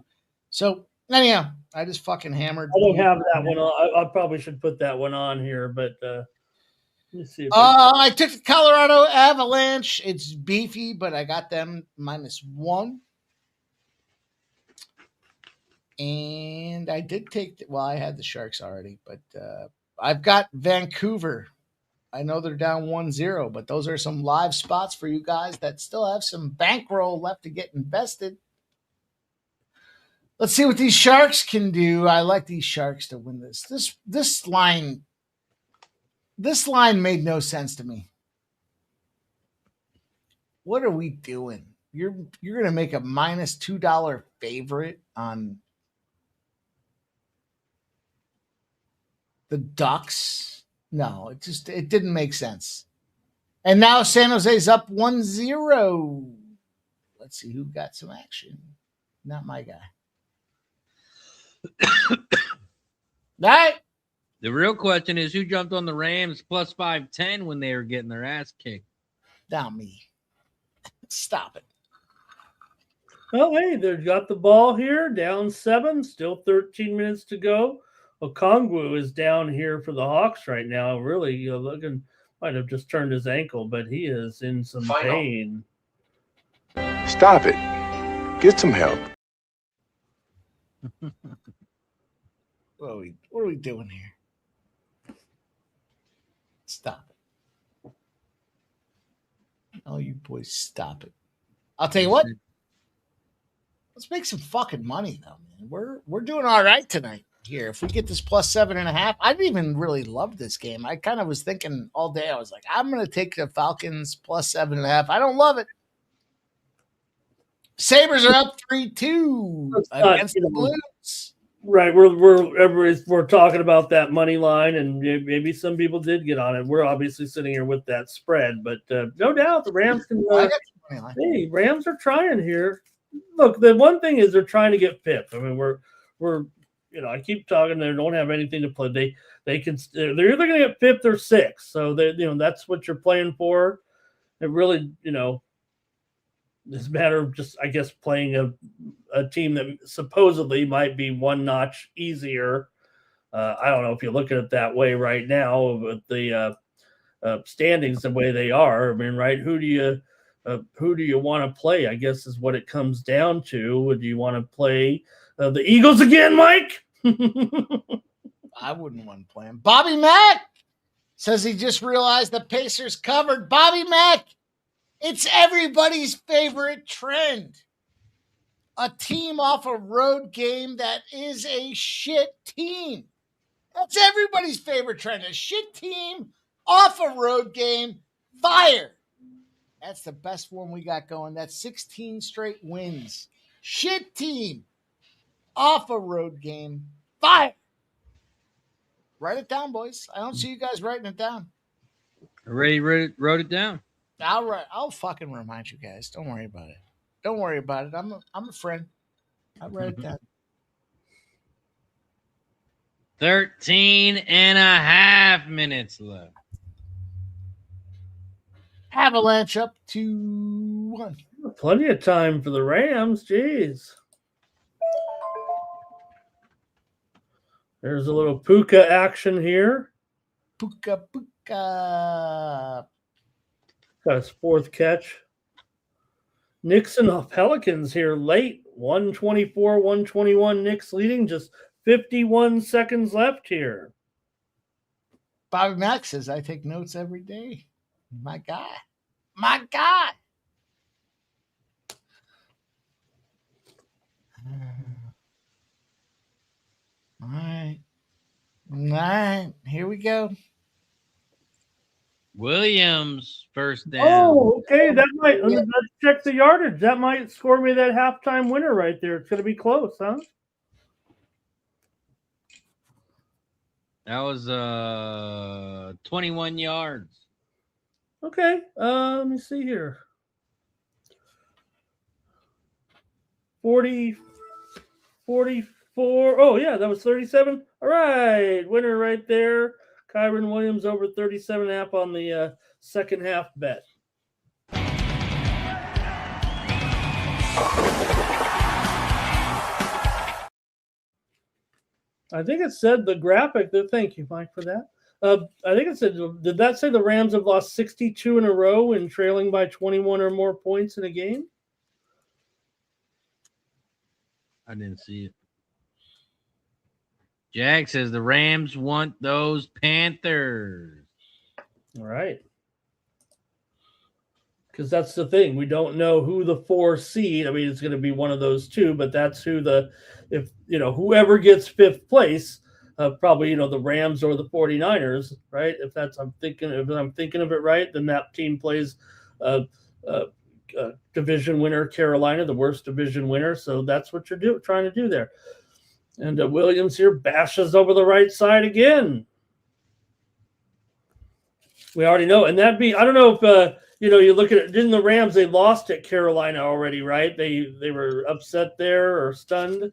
So anyhow, I just fucking hammered. I don't have that one on. I probably should put that one on here, but let's see. If I took the Colorado Avalanche. It's beefy, but I got them -1. And I did take, I had the Sharks already, but I've got Vancouver. I know they're down 1-0, but those are some live spots for you guys that still have some bankroll left to get invested. Let's see what these Sharks can do. I like these Sharks to win this. This line made no sense to me. What are we doing? You're going to make a -$2 favorite on the Ducks? No, it didn't make sense. And now San Jose's up 1-0. Let's see who got some action. Not my guy. All right. The real question is who jumped on the Rams plus 510 when they were getting their ass kicked? Not me. Stop it. Well, hey, they've got the ball here, down 7, still 13 minutes to go. Okongwu is down here for the Hawks right now. Really, looking might have just turned his ankle, but he is in some pain. Stop it. Get some help. What are we doing here? Stop it. Oh, you boys, stop it. I'll tell you what. Let's make some fucking money, though, man. We're doing all right tonight here. If we get this +7.5, I didn't even really love this game. I kind of was thinking all day. I was like, I'm going to take the Falcons +7.5. I don't love it. Sabres are up 3-2 against the Blues. Right, we're talking about that money line, and maybe some people did get on it. We're obviously sitting here with that spread, but no doubt the Rams can. Hey, Rams are trying here. Look, the one thing is they're trying to get Pip. I mean, we're I keep talking. They don't have anything to play. They're either going to get Pip or 6. So that's what you're playing for. It really it's a matter of just, I guess, playing a team that supposedly might be one notch easier. I don't know if you look at it that way right now with the standings the way they are. I mean, right? Who do you want to play? I guess is what it comes down to. Do you want to play the Eagles again, Mike? I wouldn't want to play him. Bobby Mack says he just realized the Pacers covered. Bobby Mack, it's everybody's favorite trend. A team off a road game that is a shit team. That's everybody's favorite trend. A shit team off a road game. Fire. That's the best one we got going. That's 16 straight wins. Shit team off a road game. Fire. Write it down, boys. I don't see you guys writing it down. Already wrote it down. I'll fucking remind you guys. Don't worry about it. Don't worry about it. I'm a friend. I'll write it down. 13 and a half minutes left. Avalanche up 2-1. Plenty of time for the Rams. Jeez. There's a little Puka action here. Puka. Got his 4th catch. Knicks and the Pelicans here late. 124, 121. Knicks leading. Just 51 seconds left here. Bobby Mack says, I take notes every day. My guy. My guy. All right. All right. Here we go. Williams first down. Oh, okay. That might, let's check the yardage. That might score me that halftime winner right there. It's going to be close, huh? That was 21 yards. Okay. Let me see here. 40, 44. Oh, yeah, that was 37. All right. Winner right there. Kyron Williams over 37.5 on the second half bet. I think it said the graphic. Thank you, Mike, for that. I think it said, did that say the Rams have lost 62 in a row and trailing by 21 or more points in a game? I didn't see it. Jack says the Rams want those Panthers. All right. Because that's the thing. We don't know who the 4 seed. I mean, it's going to be one of those two, but that's who whoever gets 5th place, probably, the Rams or the 49ers, right? If I'm thinking of it right, then that team plays division winner Carolina, the worst division winner. So that's what you're trying to do there. And Williams here bashes over the right side again. We already know. And I don't know if, you look at it, didn't the Rams, they lost at Carolina already, right? They were upset there or stunned.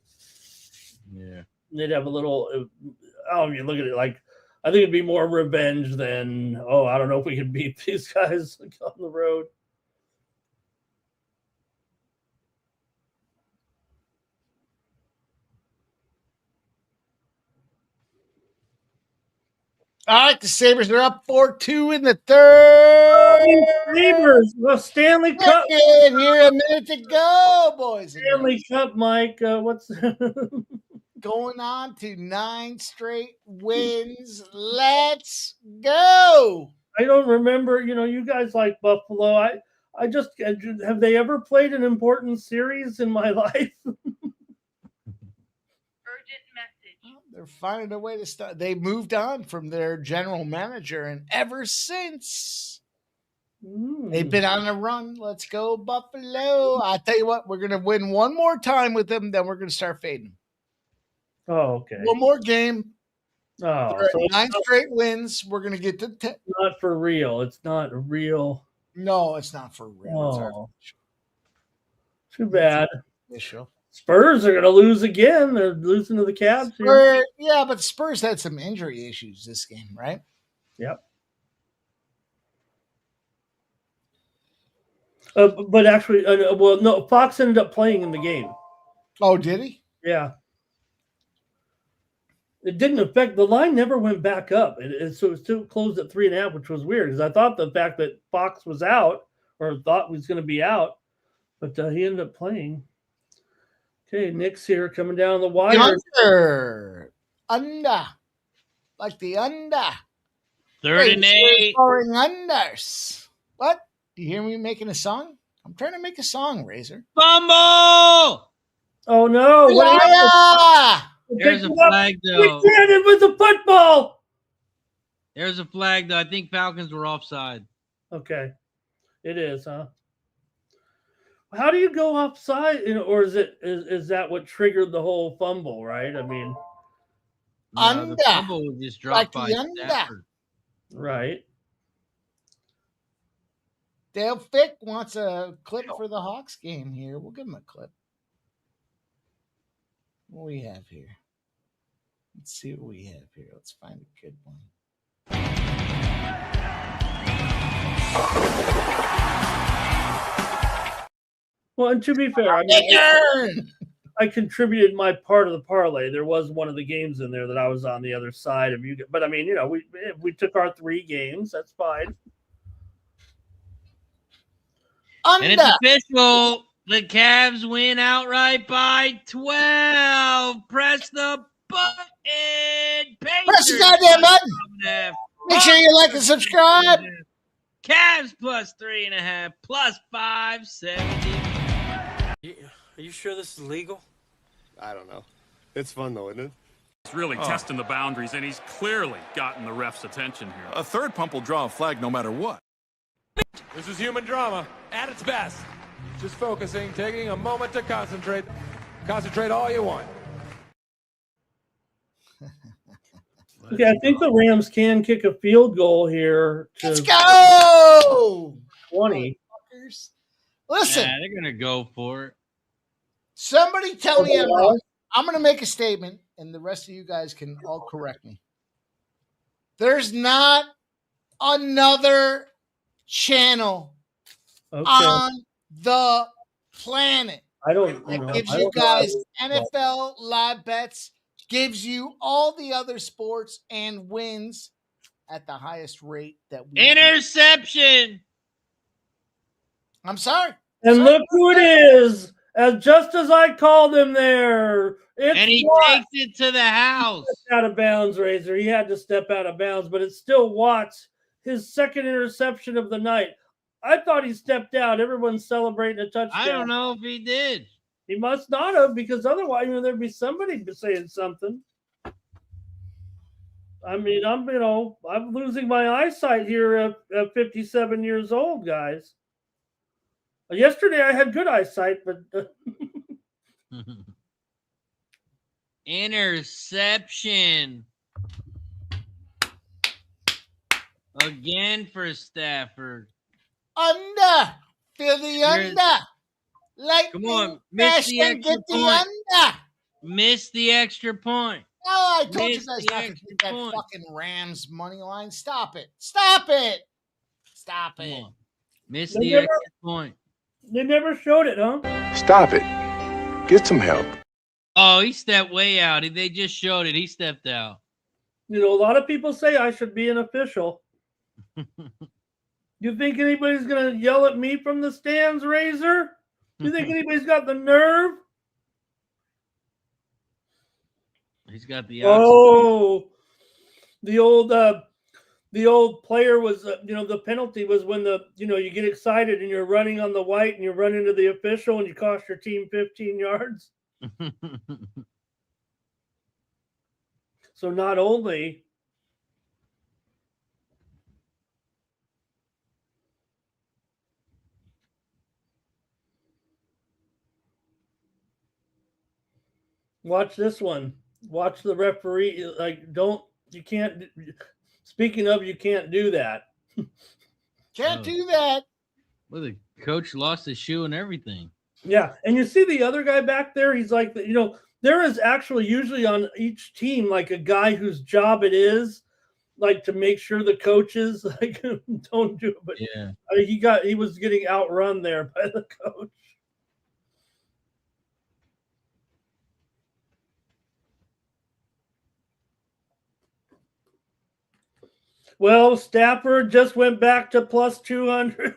Yeah. They'd have a little, you look at it like, I think it'd be more revenge than, I don't know if we can beat these guys on the road. All right, the Sabres are up 4-2 in the third. Sabres, the Stanley Cup. Here a minute to go, boys. Stanley Cup, Mike. What's going on to 9 straight wins? Let's go. I don't remember. You guys like Buffalo. I just have they ever played an important series in my life? They're finding a way to start. They moved on from their general manager, and ever since they've been on a run. Let's go, Buffalo. I tell you what, we're going to win one more time with them, then we're going to start fading. Oh, okay. One more game. Oh, so 9 straight wins. We're going to get to 10. Not for real. It's not real. No, it's not for real. Too bad. Official. Spurs are going to lose again. They're losing to the Cavs. Yeah, but Spurs had some injury issues this game, right? Yep. But actually, no, Fox ended up playing in the game. Oh, did he? Yeah. It didn't affect the line. Never went back up, so it was still closed at 3.5, which was weird because I thought the fact that Fox was out or thought was going to be out, but he ended up playing. Okay, Knicks here coming down the wire. Under. Like the under. 3rd and 8. Scoring unders. What? Do you hear me making a song? I'm trying to make a song, Razor. Fumble! Oh, no. There's a flag, though. We did it with the football. There's a flag, though. I think Falcons were offside. Okay. It is, huh? How do you go offside? Or is that what triggered the whole fumble, right? I mean, under. The fumble was just dropped by Stafford. Right. Dale Fick wants a clip for the Hawks game here. We'll give him a clip. What do we have here? Let's see what we have here. Let's find a good one. Well, and to be fair, I mean, I contributed my part of the parlay. There was one of the games in there that I was on the other side of you. But I mean, we took our 3 games. That's fine. Under. And it's official. The Cavs win outright by 12. Press the button. Press the goddamn button. Make sure you like and subscribe. Cavs plus 3.5, plus 570. Are you sure this is legal? I don't know. It's fun though, isn't it? He's really testing the boundaries, and he's clearly gotten the ref's attention here. A third pump will draw a flag no matter what. This is human drama at its best. Just focusing, taking a moment to concentrate. Concentrate all you want. Okay, I think the Rams can kick a field goal here. Let's go! 20. Listen. Yeah, they're going to go for it. Somebody tell me I'm wrong. I'm going to make a statement, and the rest of you guys can all correct me. There's not another channel on the planet that gives you guys NFL live bets, gives you all the other sports, and wins at the highest rate that we Interception. I'm sorry. And look who it is. Just as I called him there. And he takes it to the house. Out of bounds, Razor. He had to step out of bounds, but it's still Watts, his second interception of the night. I thought he stepped out. Everyone's celebrating a touchdown. I don't know if he did. He must not have, because otherwise, there'd be somebody saying something. I mean, I'm losing my eyesight here at 57 years old, guys. Yesterday I had good eyesight, but interception again for Stafford. Under. Feel the under. Like, come on, miss the extra point. Miss the extra point. Oh, I told you guys not to get that fucking Rams money line. Stop it. Stop it. Stop it. Miss the extra point. They never showed it, huh? Stop it. Get some help. Oh, he stepped way out. They just showed it. He stepped out. A lot of people say I should be an official. You think anybody's going to yell at me from the stands, Razor? You think anybody's got the nerve? He's got the the old player was, the penalty was when you get excited and you're running on the white and you run into the official and you cost your team 15 yards. So not only watch this one. Watch the referee. Speaking of, you can't do that. Can't do that. Well, the coach lost his shoe and everything. Yeah, and you see the other guy back there. He's like, there is actually usually on each team like a guy whose job it is, like to make sure the coaches don't do it. But yeah, he was getting outrun there by the coach. Well, Stafford just went back to plus 200.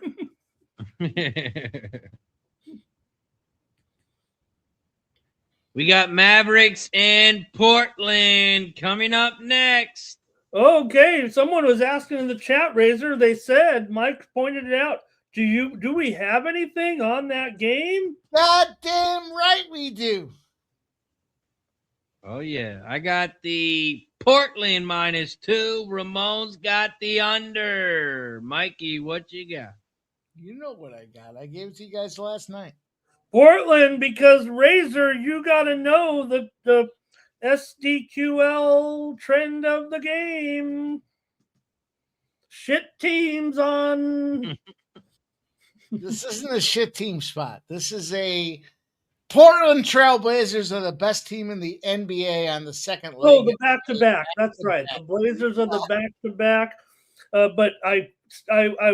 We got Mavericks and Portland coming up next. Okay, someone was asking in the chat, Razor. They said, Mike pointed it out. Do we have anything on that game? Goddamn right we do. Oh, yeah. I got the Portland -2. Ramon's got the under. Mikey, what you got? You know what I got. I gave it to you guys last night. Portland, because Razor, you got to know the SDQL trend of the game. Shit teams on. This isn't a shit team spot. This is a Portland Trailblazers are the best team in the NBA on the second leg. Oh, the back-to-back. That's right. The Blazers are the back-to-back. But I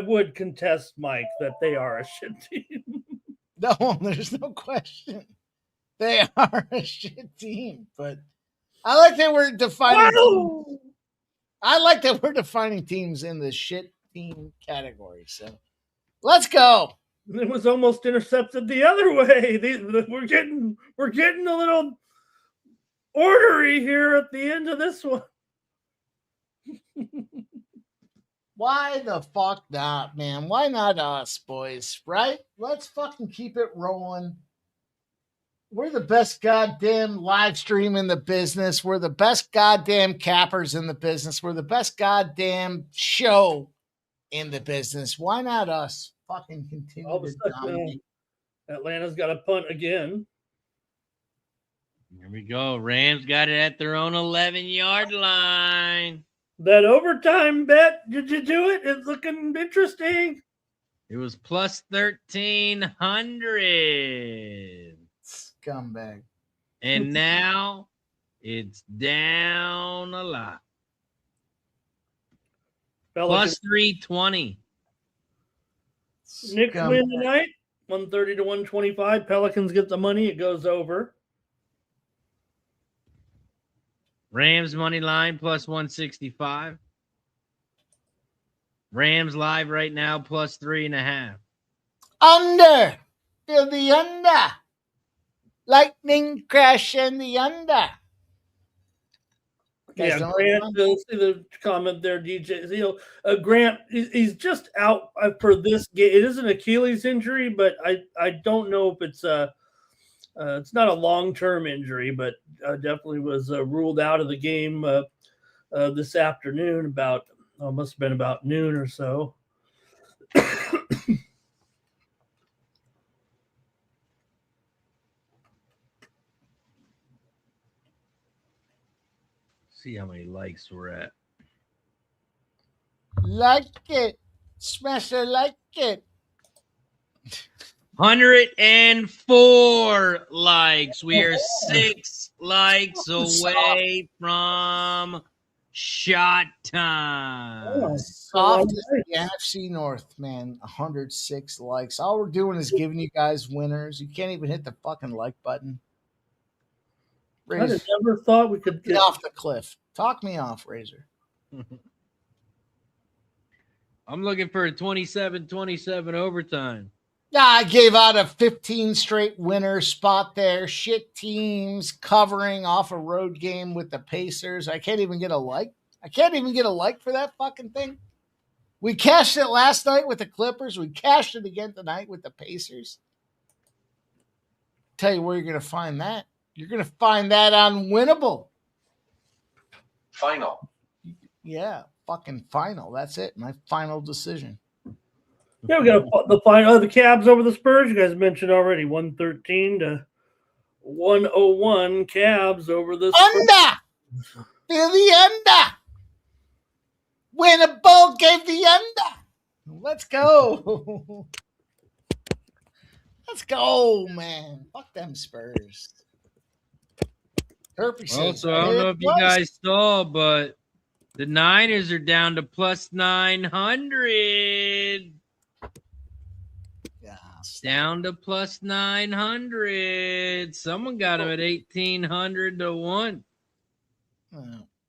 would contest, Mike, that they are a shit team. No, there's no question. They are a shit team. But I like that we're defining. I like that we're defining teams in the shit team category. So let's go. It was almost intercepted the other way. We're getting a little ornery here at the end of this one. Why the fuck not, man? Why not us, boys? Right? Let's fucking keep it rolling. We're the best goddamn live stream in the business. We're the best goddamn cappers in the business. We're the best goddamn show in the business. Why not us? Fucking continue All of a to sudden, dominate. Atlanta's got a punt again. Here we go. Rams got it at their own 11-yard line. That overtime bet, did you do it? It's looking interesting. It was plus 1,300. Scumbag. And now it's down a lot. Plus 320. Knicks win tonight, 130 to 125. Pelicans get the money. It goes over. Rams money line plus 165. Rams live right now plus 3.5. Under. Feel the under. Lightning crash and the under. Yeah, Grant, see the comment there, DJ. Grant, he's just out for this game. It is an Achilles injury, but I don't know if it's not a long-term injury, but definitely was ruled out of the game this afternoon about, must have been about noon or so. See how many likes we're at. Like it. Smasher like it. 104 likes. We are 6 likes away from shot time. Soft as the NFC North, man. 106 likes. All we're doing is giving you guys winners. You can't even hit the fucking like button. I never thought we could get off the cliff. Talk me off, Razor. I'm looking for a 27-27 overtime. Yeah, I gave out a 15 straight winner spot there. Shit teams covering off a road game with the Pacers. I can't even get a like. I can't even get a like for that fucking thing. We cashed it last night with the Clippers. We cashed it again tonight with the Pacers. Tell you where you're going to find that. You're going to find that on Winnable. Final. Yeah, fucking final. That's it. My final decision. Yeah, we got the final. The Cavs over the Spurs. You guys mentioned already. 113 to 101. Cavs over the Spurs. Under. Feel the under. Winnable gave the under. Let's go. Let's go, man. Fuck them Spurs. Also, I don't know if you guys saw, but the Niners are down to plus 900. Yeah, down to plus 900. Someone got him at 1,800 to 1.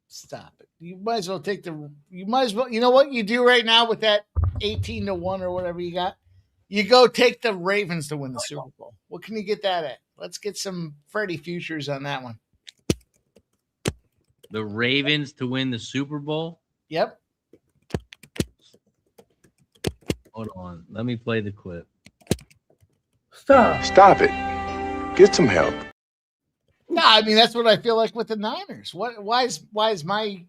Stop it. You might as well take the. You might as well. You know what you do right now with that 18 to 1 or whatever you got? You go take the Ravens to win the Super Bowl. What can you get that at? Let's get some Freddie futures on that one. The Ravens to win the Super Bowl? Yep. Hold on. Let me play the clip. Stop it. Get some help. No, I mean, that's what I feel like with the Niners. Why is my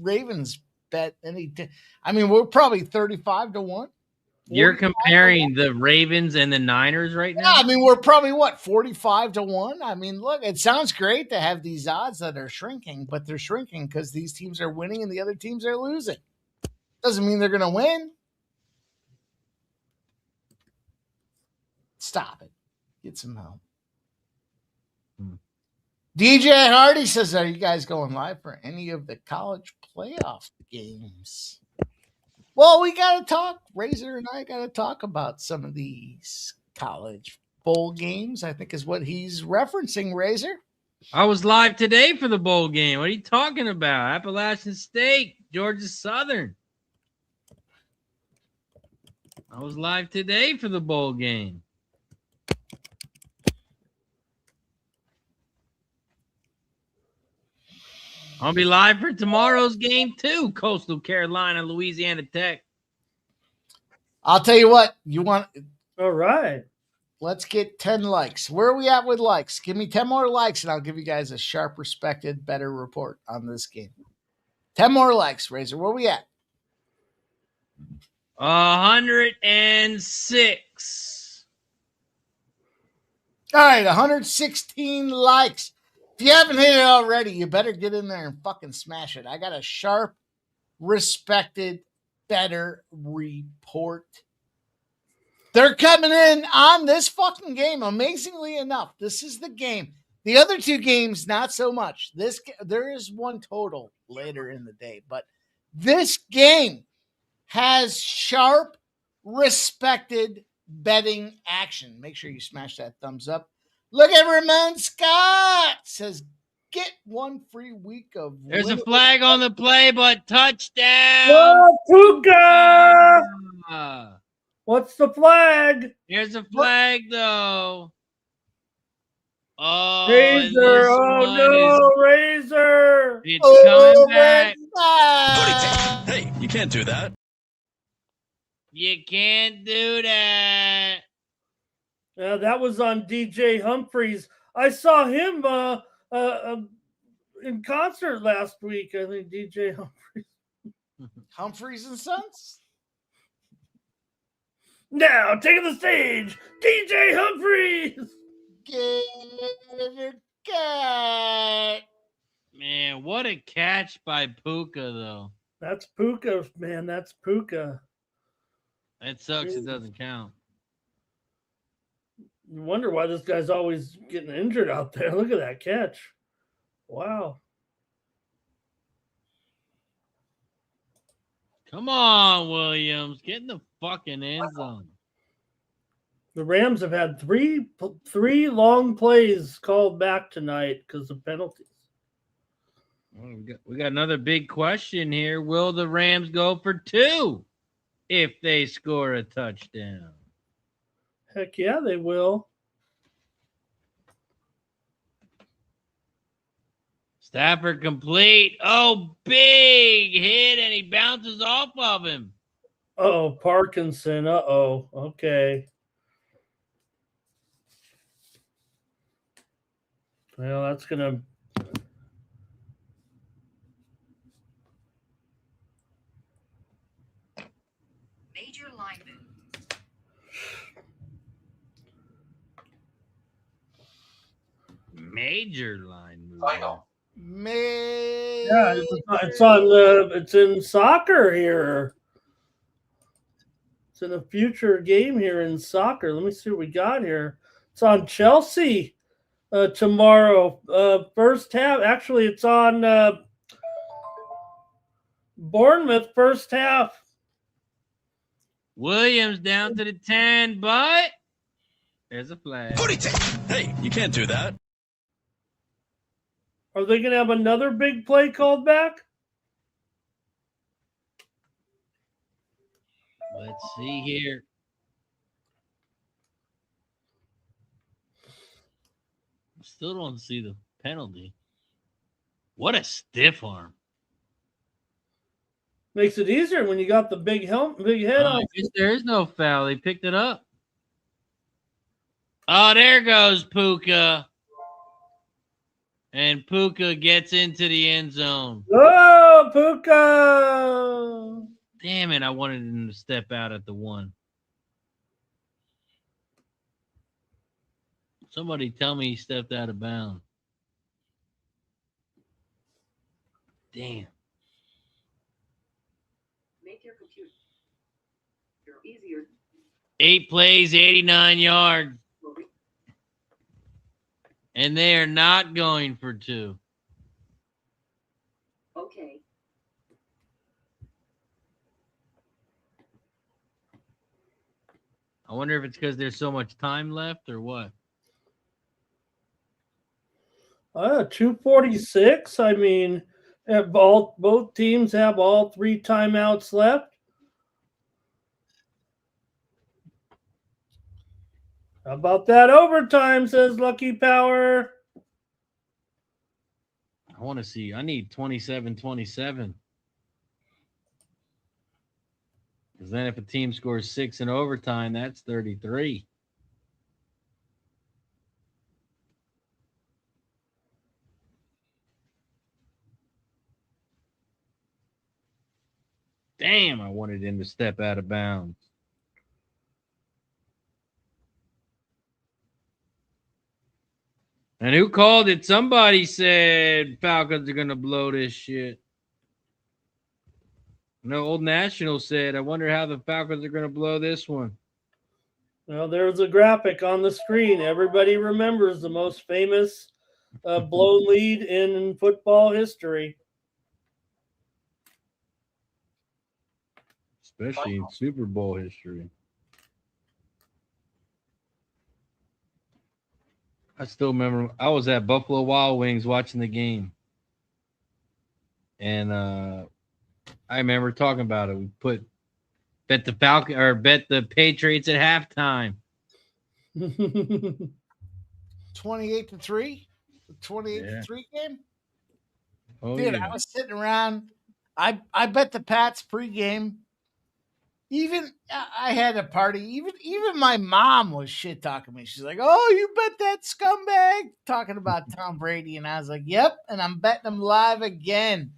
Ravens bet any? I mean, we're probably 35 to 1. You're comparing the Ravens and the Niners right now? Yeah, I mean, we're probably, 45 to 1? I mean, look, it sounds great to have these odds that are shrinking, but they're shrinking because these teams are winning and the other teams are losing. Doesn't mean they're going to win. Stop it. Get some help. DJ Hardy says, are you guys going live for any of the college playoff games? Well, we got to talk. Razor and I got to talk about some of these college bowl games, I think is what he's referencing, Razor. I was live today for the bowl game. What are you talking about? Appalachian State, Georgia Southern. I was live today for the bowl game. I'll be live for tomorrow's game too. Coastal Carolina, Louisiana Tech. I'll tell you what, you want. All right. Let's get 10 likes. Where are we at with likes? Give me 10 more likes, and I'll give you guys a sharp, respected, better report on this game. 10 more likes, Razor. Where are we at? 106. All right, 116 likes. If you haven't hit it already, you better get in there and fucking smash it. I got a sharp, respected, better report. They're coming in on this fucking game. Amazingly enough, this is the game. The other two games, not so much. There is one total later in the day, but this game has sharp, respected betting action. Make sure you smash that thumbs up. Look at Ramon Scott says, get one free week of. There's a flag on the play, but touchdown. Oh, Puka! What's the flag? There's a flag, though. Oh, Razor! Oh no, Razor! It's coming back. Hey, you can't do that. You can't do that. Yeah, that was on DJ Humphreys. I saw him in concert last week. I think DJ Humphreys. Humphreys and Sons? Now, taking the stage, DJ Humphreys. Man, what a catch by Puka, though. That's Puka, man. That's Puka. That sucks. It doesn't count. You wonder why this guy's always getting injured out there. Look at that catch. Wow. Come on, Williams. Get in the fucking end zone. The Rams have had three long plays called back tonight because of penalties. Well, we got another big question here. Will the Rams go for 2 if they score a touchdown? Heck yeah, they will. Stafford complete. Oh, big hit, and he bounces off of him. Uh-oh, Parkinson. Uh-oh. Okay. Well, that's going to... Major line move. Major line move. Final. Yeah, it's in soccer here. It's in a future game here in soccer. Let me see what we got here. It's on Chelsea tomorrow. First half. Actually, it's on Bournemouth first half. Williams down to the 10, but there's a flag. Hey, you can't do that. Are they going to have another big play called back? Let's see here. Still don't see the penalty. What a stiff arm. Makes it easier when you got the big head on. There is no foul. They picked it up. Oh, there goes Puka. And Puka gets into the end zone. Oh, Puka! Damn it, I wanted him to step out at the 1. Somebody tell me he stepped out of bounds. Damn. Make your computer easier. 8 plays, 89 yards. And they are not going for 2. Okay. I wonder if it's because there's so much time left or what. 2:46. I mean, both teams have all 3 timeouts left. How about that overtime, says Lucky Power. I want to see. I need 27-27. Because then if a team scores 6 in overtime, that's 33. Damn, I wanted him to step out of bounds. And who called it? Somebody said Falcons are going to blow this shit. No, Old National said, I wonder how the Falcons are going to blow this one. Well, there's a graphic on the screen. Everybody remembers the most famous blown lead in football history. Especially in Super Bowl history. I still remember I was at Buffalo Wild Wings watching the game. And I remember talking about it. We bet the Patriots at halftime. 28-3? 28-3 game? Oh, dude, yeah. I was sitting around. I bet the Pats pregame. Even I had a party. Even my mom was shit talking me. She's like, "Oh, you bet that scumbag," talking about Tom Brady, and I was like, "Yep," and I'm betting him live again.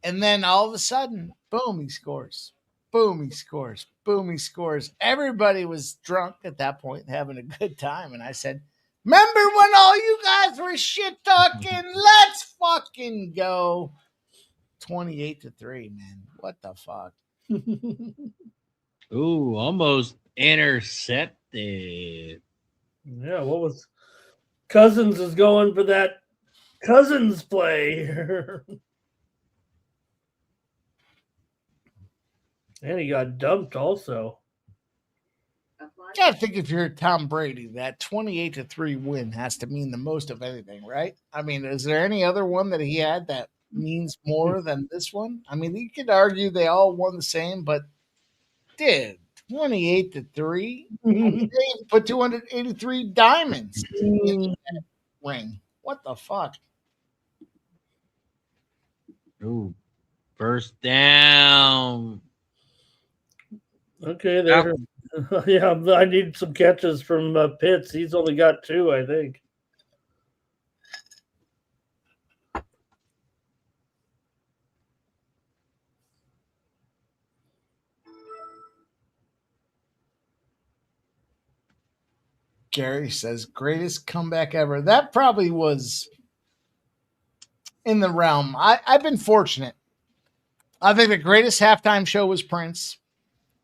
And then all of a sudden, boom, he scores. Boom, he scores. Boom, he scores. Everybody was drunk at that point, having a good time, and I said, "Remember when all you guys were shit talking? Let's fucking go." 28-3, man. What the fuck? Ooh, almost intercepted. Yeah, what was Cousins is going for that Cousins play. And he got dumped also. I think if you're Tom Brady, that 28-3 win has to mean the most of anything, right? I mean, is there any other one that he had that means more than this one? I mean, you could argue they all won the same, but dude, 28-3. I mean, they put 283 diamonds in that ring. What the fuck? Ooh, first down. Okay, there. Yeah, I need some catches from Pitts. He's only got 2, I think. Gary says, greatest comeback ever. That probably was in the realm. I've been fortunate. I think the greatest halftime show was Prince.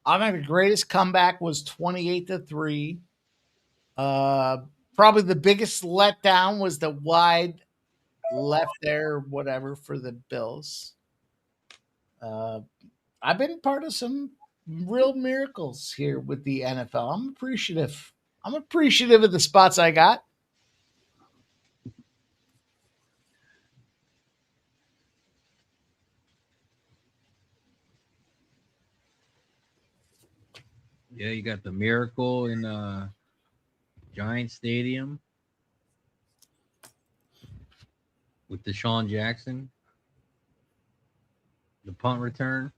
I think the greatest comeback was 28-3. Probably the biggest letdown was the wide left there, whatever, for the Bills. I've been part of some real miracles here with the NFL. I'm appreciative. I'm appreciative of the spots I got. Yeah, you got the miracle in Giant Stadium with Deshaun Jackson. The punt return.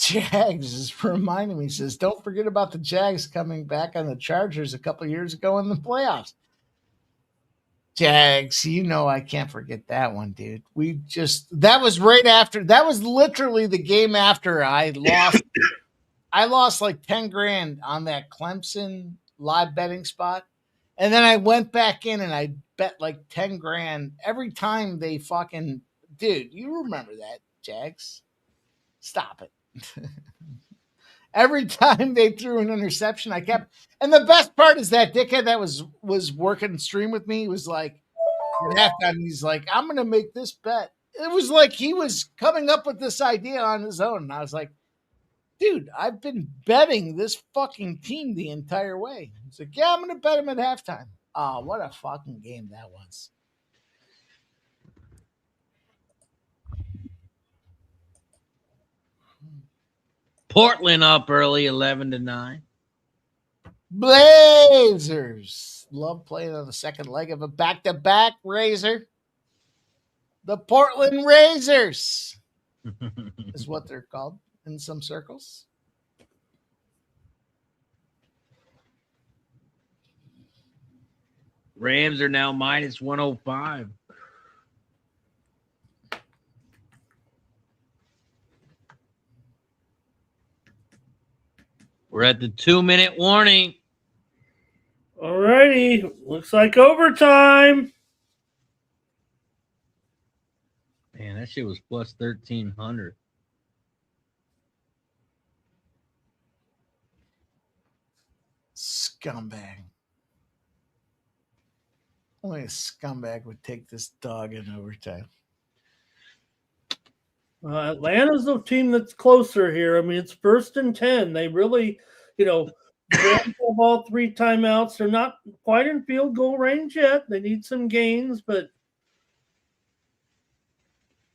Jags is reminding me, says, don't forget about the Jags coming back on the Chargers a couple years ago in the playoffs. Jags, you know I can't forget that one, dude. That was right after, that was literally the game after I lost. I lost like 10 grand on that Clemson live betting spot. And then I went back in and I bet like 10 grand every time they fucking, dude, you remember that, Jags? Stop it. Every time they threw an interception, I kept, and the best part is that dickhead that was working stream with me was like, at halftime, he's like, I'm gonna make this bet. It was like he was coming up with this idea on his own, and I was like, dude, I've been betting this fucking team the entire way. He's like, yeah, I'm gonna bet him at halftime. Oh, what a fucking game that was. Portland up early, 11-9. Blazers. Love playing on the second leg of a back-to-back, Razor. The Portland Razors is what they're called in some circles. Rams are now minus 105. We're at the 2-minute warning. All righty. Looks like overtime. Man, that shit was plus 1,300. Scumbag. Only a scumbag would take this dog in overtime. Atlanta's the team that's closer here. I mean, it's 1st and 10. They really, Rams have all 3 timeouts. They're not quite in field goal range yet. They need some gains, but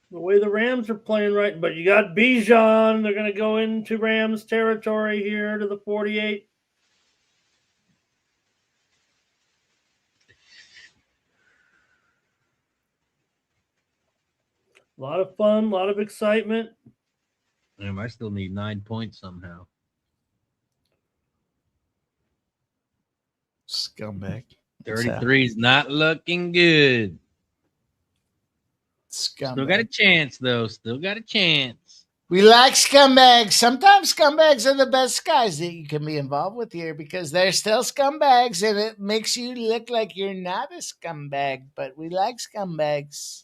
the way the Rams are playing right, but you got Bijan. They're going to go into Rams territory here to the 48. A lot of fun, a lot of excitement. Damn, I still need 9 points somehow. Scumbag. 33 is not looking good. Scumbag. Still got a chance, though. Still got a chance. We like scumbags. Sometimes scumbags are the best guys that you can be involved with here because they're still scumbags and it makes you look like you're not a scumbag, but we like scumbags.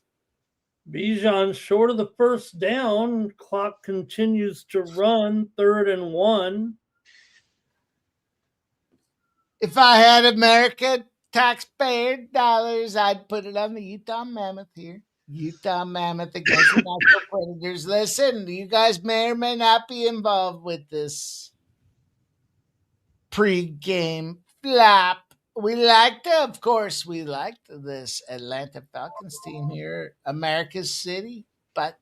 Bijan short of the first down. Clock continues to run. 3rd and 1. If I had America taxpayer dollars, I'd put it on the Utah Mammoth here. Utah Mammoth against the Nashville Predators. Listen, you guys may or may not be involved with this pre-game flop. We like this Atlanta Falcons team here, America's city, but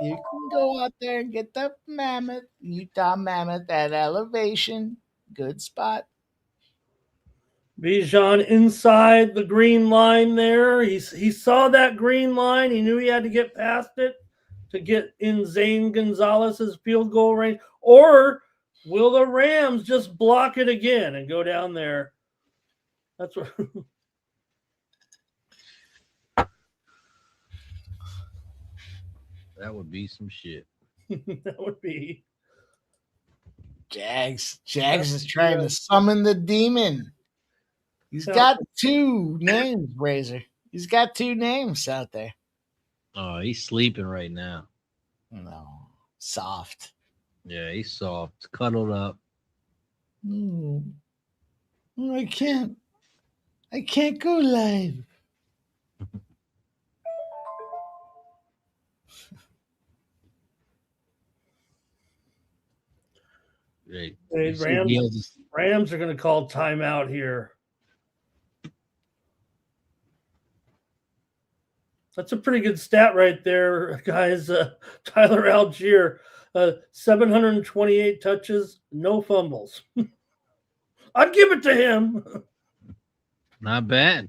you can go out there and get the Mammoth, Utah Mammoth at elevation. Good spot. Bijan inside the green line there. He saw that green line. He knew he had to get past it to get in Zane Gonzalez's field goal range. Or will the Rams just block it again and go down there? That's what. That would be some shit. That would be. Jags is trying to summon the demon. He's got 2 names, Razor. He's got 2 names out there. Oh, he's sleeping right now. No, soft. Yeah, he's soft, cuddled up. I can't go live. Hey, Rams are going to call timeout here. That's a pretty good stat right there, guys. Tyler Algier, 728 touches, no fumbles. I'd give it to him. Not bad.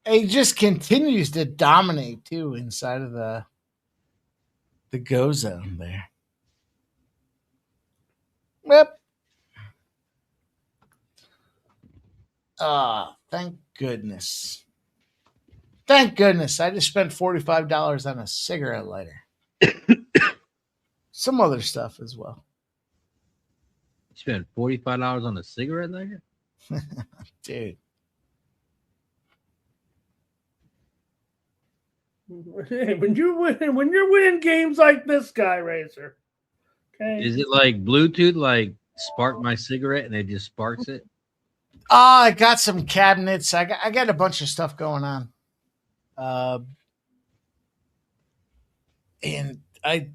He just continues to dominate, too, inside of the go zone there. Yep. Thank goodness. Thank goodness. I just spent $45 on a cigarette lighter. Some other stuff as well. You spent $45 on a cigarette lighter? Dude. When you're winning games like this guy, Razor. Okay. Is it like Bluetooth, like spark my cigarette and it just sparks it? I got some cabinets. I got a bunch of stuff going on. And I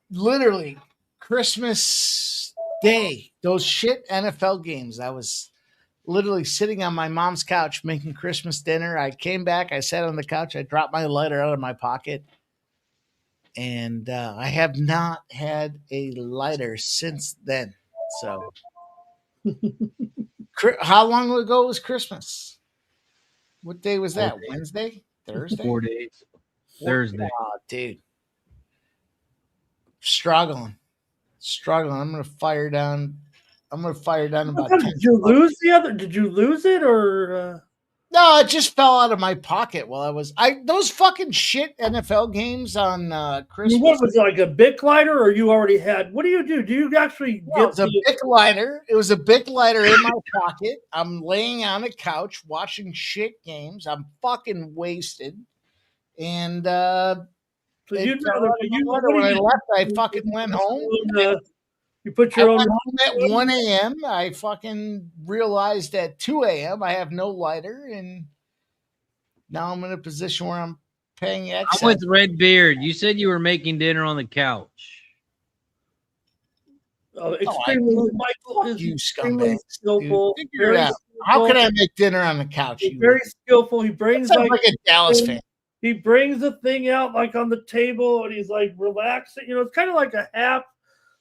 literally Christmas Day, those shit NFL games, I was literally sitting on my mom's couch making Christmas dinner. I came back, I sat on the couch, I dropped my lighter out of my pocket, and I have not had a lighter since then. So How long ago was Christmas? What day was that? 4 days. Wednesday? Thursday? 4 days. Thursday. Oh, dude. Struggling. I'm gonna fire down about 10. Did you lose Did you lose it or? No, it just fell out of my pocket while those fucking shit NFL games on Christmas. What was it, like a Bic lighter, or you already had? What do you do? Do you actually get? It was a Bic lighter. It was a Bic lighter in my pocket. I'm laying on a couch watching shit games. I'm fucking wasted, and when I left, I fucking went home. You put your own home at 1 a.m. I fucking realized at 2 a.m. I have no lighter, and now I'm in a position where I'm paying excess. I'm with Redbeard. You said you were making dinner on the couch. Extremely, Michael is you extremely scumbags, skillful. Figure it out. How can I make dinner on the couch? He's very skillful. He brings like a Dallas fan. He brings the thing out like on the table, and he's like relaxing. It's kind of like a half.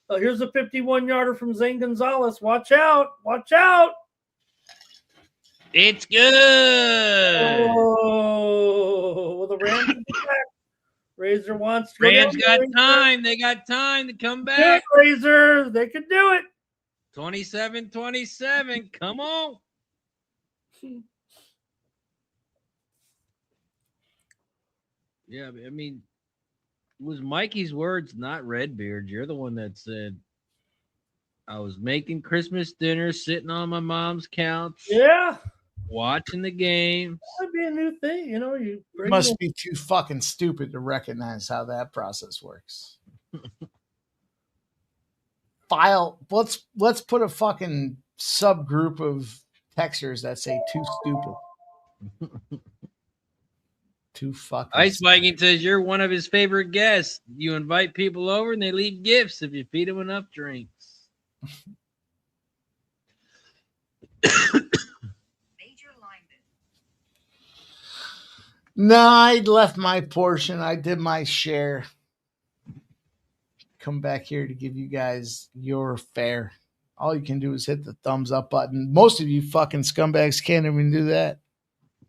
Here's a 51-yarder from Zane Gonzalez. Watch out. Watch out. It's good. Oh, well, the Rams are back. Razor wants to Rams got time. They got time to come back. Yeah, Razor. They can do it. 27-27. Come on. Yeah, I mean, it was Mikey's words, not Redbeard. You're the one that said, I was making Christmas dinner, sitting on my mom's couch. Yeah. Watching the game. That'd be a new thing. You must be too fucking stupid to recognize how that process works. Let's put a fucking subgroup of texters that say too stupid. Too fucking Ice Viking says you're one of his favorite guests. You invite people over and they leave gifts if you feed them enough drinks. No, I left my portion. I did my share. Come back here to give you guys your fare. All you can do is hit the thumbs up button. Most of you fucking scumbags can't even do that.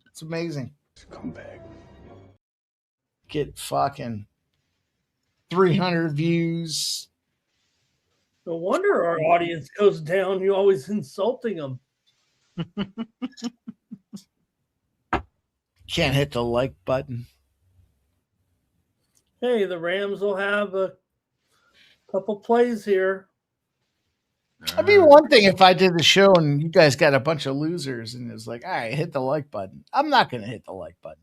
It's amazing. Scumbag. Get fucking 300 views. No wonder our audience goes down. You're always insulting them. Can't hit the like button. Hey, the Rams will have a couple plays here. It'd be one thing if I did the show and you guys got a bunch of losers and it's like, all right, hit the like button. I'm not going to hit the like button.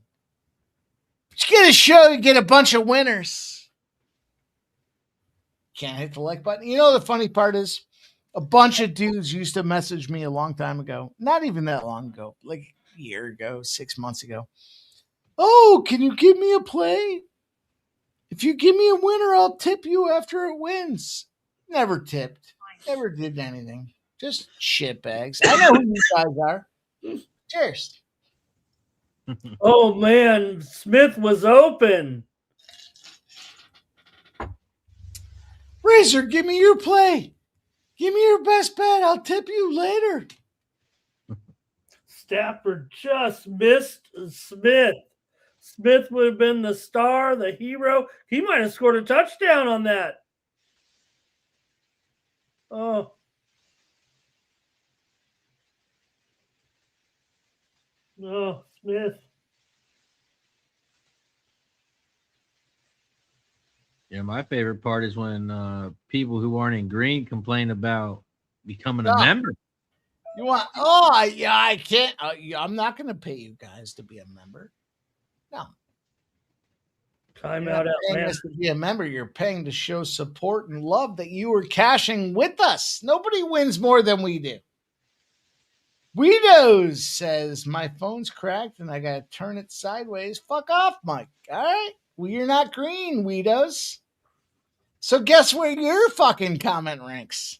But you get a show, you get a bunch of winners. Can't hit the like button. You know, the funny part is a bunch of dudes used to message me a long time ago. Not even that long ago, like a year ago, 6 months ago. Oh, can you give me a play? If you give me a winner, I'll tip you after it wins. Never tipped. Never did anything. Just shitbags. I know who you guys are. Cheers. Oh, man. Smith was open. Razor, give me your play. Give me your best bet. I'll tip you later. Stafford just missed Smith. Smith would have been the star, the hero. He might have scored a touchdown on that. Oh. No, Smith. Yeah, my favorite part is when people who aren't in green complain about becoming a member. You want? Oh, yeah, I can't. I'm not going to pay you guys to be a member. No. Time out. To be a member, you're paying to show support and love that you are cashing with us. Nobody wins more than we do. Weedos says my phone's cracked and I got to turn it sideways. Fuck off, Mike. All right. Well, you're not green, Weedos. So guess where your fucking comment ranks?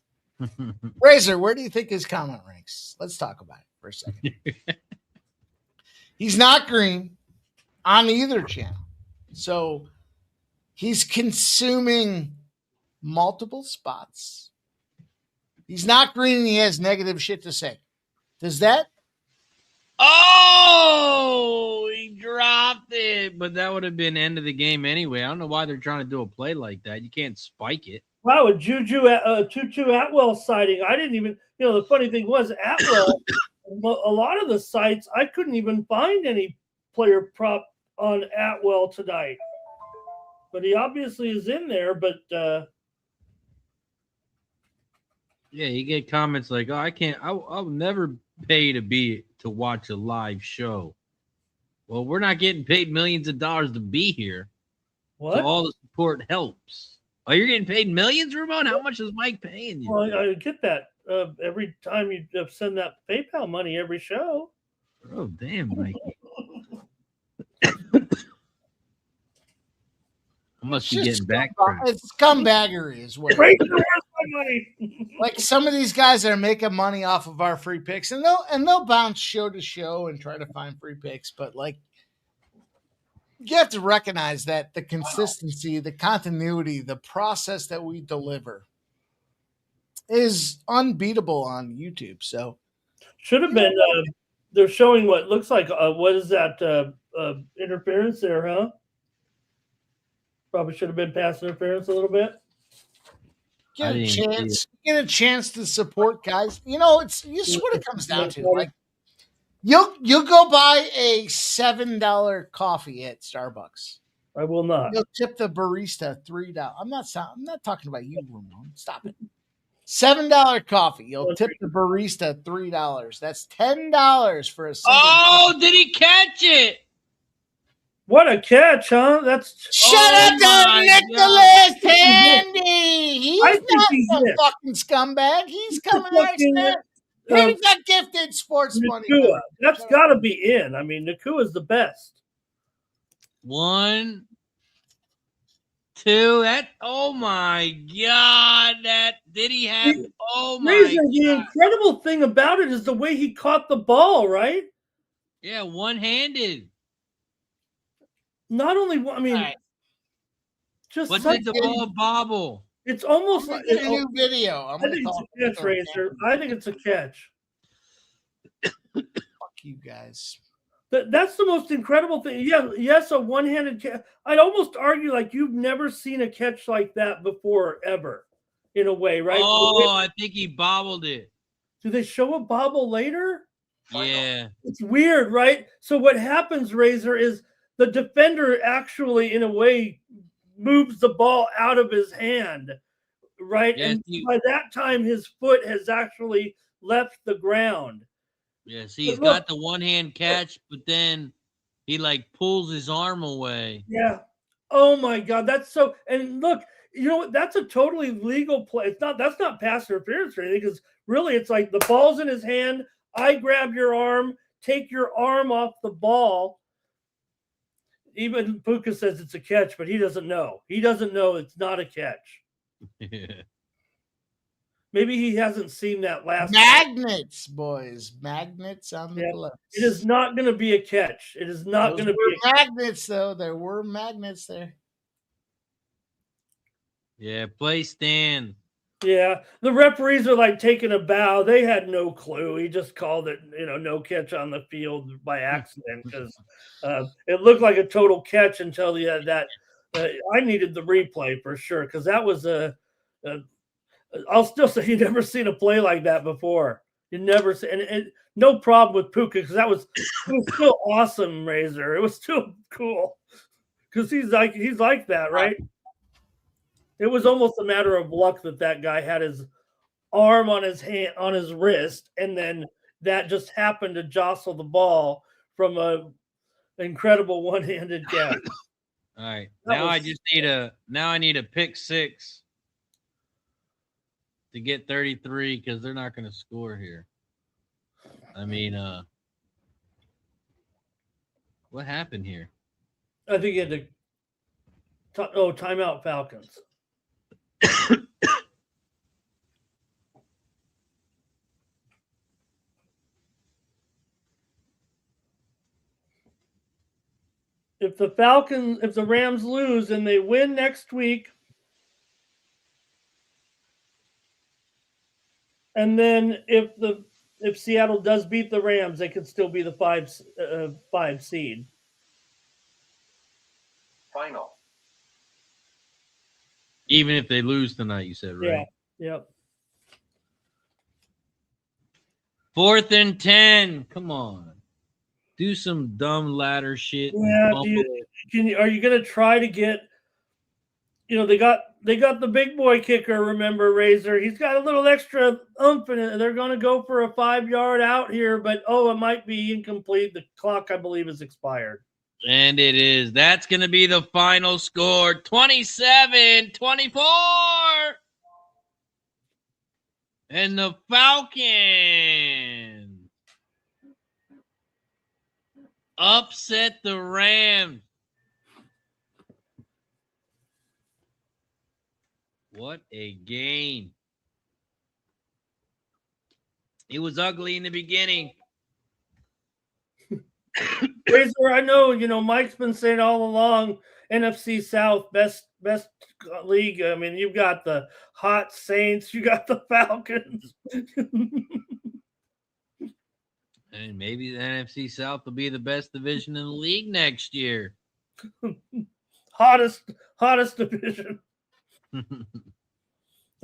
Razor, where do you think his comment ranks? Let's talk about it for a second. He's not green on either channel. So he's consuming multiple spots. He's not green and he has negative shit to say. Does that? Oh, he dropped it. But that would have been end of the game anyway. I don't know why they're trying to do a play like that. You can't spike it. Wow, a Tutu Atwell sighting. I didn't even, the funny thing was Atwell, a lot of the sites, I couldn't even find any player prop on Atwell tonight. But he obviously is in there, but yeah, you get comments like, "Oh, I can't. I'll never pay to watch a live show." Well, we're not getting paid millions of dollars to be here. What? So all the support helps. Oh, you're getting paid millions, Ramon? How much is Mike paying you? Well, I get that every time you send that PayPal money every show. Oh, damn, Mikey. I must be getting back. It's scumbaggery is what. Where's my money? Like some of these guys that are making money off of our free picks, and they'll bounce show to show and try to find free picks, but like you have to recognize that the consistency, the continuity, the process that we deliver is unbeatable on YouTube. So should have been they're showing what looks like what is that interference there, huh? Probably should have been pass interference a little bit. Get a chance to support guys. It's what it comes down to. Like you'll go buy a $7 coffee at Starbucks. I will not. You'll tip the barista $3. I'm not talking about you, Ramon. Stop it. $7 coffee. You'll tip the barista $3. That's $10 for a coffee. Did he catch it? What a catch, huh? Shut up, Nicholas Handy. He's not some fucking scumbag. He's coming right there. He's got gifted sports money. That's got to be in. I mean, Nakua is the best. 1, 2. Oh my God! Did he have? Oh my God! The incredible thing about it is the way he caught the ball. Right? Yeah, one-handed. Not only, I mean, just did the ball bobble? It's almost like a new video. I think it's a catch, Racer. I think it's a catch. Fuck you guys. That's the most incredible thing. Yeah, yes, a one-handed catch. I'd almost argue like you've never seen a catch like that before, ever, in a way, right? Oh, I think he bobbled it. Do they show a bobble later? Yeah. It's weird, right? So what happens, Razor, is the defender actually, in a way, moves the ball out of his hand, right? Yes, and by that time, his foot has actually left the ground. Yes, he's got the one-hand catch, but then he like pulls his arm away. Yeah. Oh my God, that's so. And look, you know what? That's a totally legal play. That's not pass interference or anything, because really, it's like the ball's in his hand. I grab your arm, take your arm off the ball. Even Puka says it's a catch, but he doesn't know. He doesn't know it's not a catch. Maybe he hasn't seen that last magnets, boys. Magnets on the gloves. It is not going to be a catch. It is not going to be magnets, though. There were magnets there. Yeah, play stand. Yeah, the referees are like taking a bow. They had no clue. He just called it, no catch on the field by accident because it looked like a total catch until he had that. I needed the replay for sure because that was I'll still say you never seen a play like that before. You never see, and no problem with Puka because it was still awesome, Razor. It was still cool because he's like that, right? It was almost a matter of luck that guy had his arm on his hand, on his wrist, and then that just happened to jostle the ball from an incredible one-handed catch. All right, now I need a pick 6 to get 33 because they're not going to score here. I mean, what happened here? I think he had to. Timeout Falcons. If the Rams lose and they win next week, and then if the if Seattle does beat the Rams, they could still be the 5 seed. Final. Even if they lose tonight, you said, right? Yeah. Yep. 4th and 10. Come on. Do some dumb ladder shit. Yeah. Are you going to try to get? They got the big boy kicker. Remember, Razor? He's got a little extra oomph in it. They're going to go for a 5-yard out here, but it might be incomplete. The clock, I believe, is expired. And it is. That's going to be the final score. 27-24. And the Falcons upset the Rams. What a game. It was ugly in the beginning. Razor, I know, Mike's been saying all along, NFC South, best league. I mean, you've got the hot Saints, you got the Falcons. And maybe the NFC South will be the best division in the league next year. Hottest division.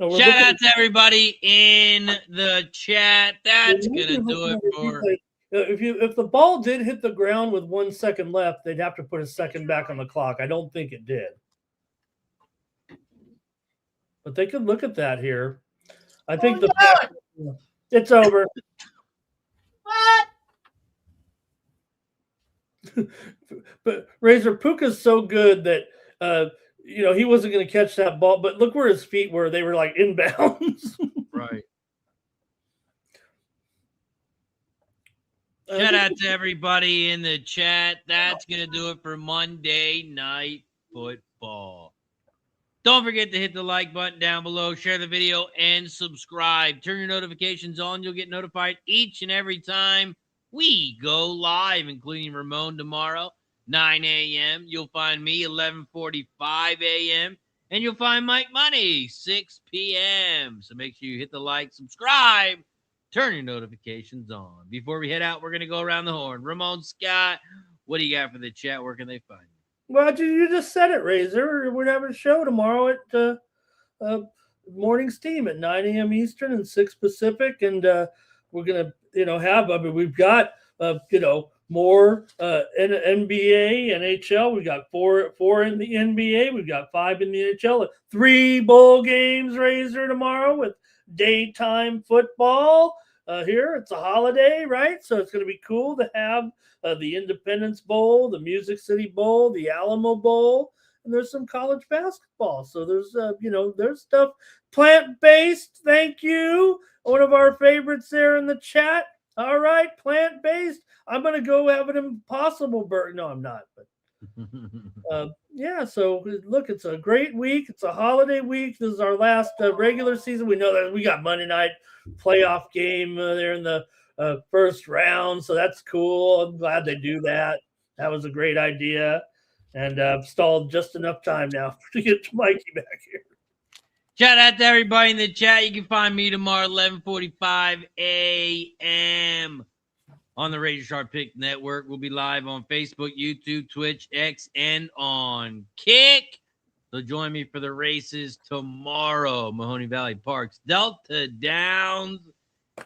Shout out to everybody in the chat. That's going to do it for... If the ball did hit the ground with 1 second left, they'd have to put a second back on the clock. I don't think it did. But they could look at that here. I think it's over. What? But Razor Puka's so good that he wasn't going to catch that ball. But look where his feet were. They were like inbounds. Right. Shout out to everybody in the chat. That's going to do it for Monday Night Football. Don't forget to hit the like button down below, share the video, and subscribe. Turn your notifications on. You'll get notified each and every time we go live, including Ramon tomorrow, 9 a.m. You'll find me 11:45 a.m. And you'll find Mike Money, 6 p.m. So make sure you hit the like, subscribe, turn your notifications on. Before we head out, we're going to go around the horn. Ramon Scott, what do you got for the chat? Where can they find you? Well, you just said it, Razor. We're having a show tomorrow at Morning Steam at 9 a.m. Eastern and 6 Pacific. And we're going to, we've got, more NBA, NHL. We've got four in the NBA. We've got 5 in the NHL. 3 bowl games, Razor, tomorrow with daytime football. Here, it's a holiday, right? So it's going to be cool to have the Independence Bowl, the Music City Bowl, the Alamo Bowl, and there's some college basketball. So there's, there's stuff plant-based. Thank you. One of our favorites there in the chat. All right, plant-based. I'm going to go have an Impossible Burger. No, I'm not. But so look, it's a great week. It's a holiday week. This is our last regular season. We know that we got Monday night playoff game there in the first round, so that's cool. I'm glad they do that. That was a great idea, and I've stalled just enough time now to get Mikey back here. Shout out to everybody in the chat. You can find me tomorrow 11:45 a.m. on the Radio Sharp Pick Network. We'll be live on Facebook, YouTube, Twitch, X, and on Kick. So join me for the races tomorrow. Mahoney Valley Parks, Delta Downs,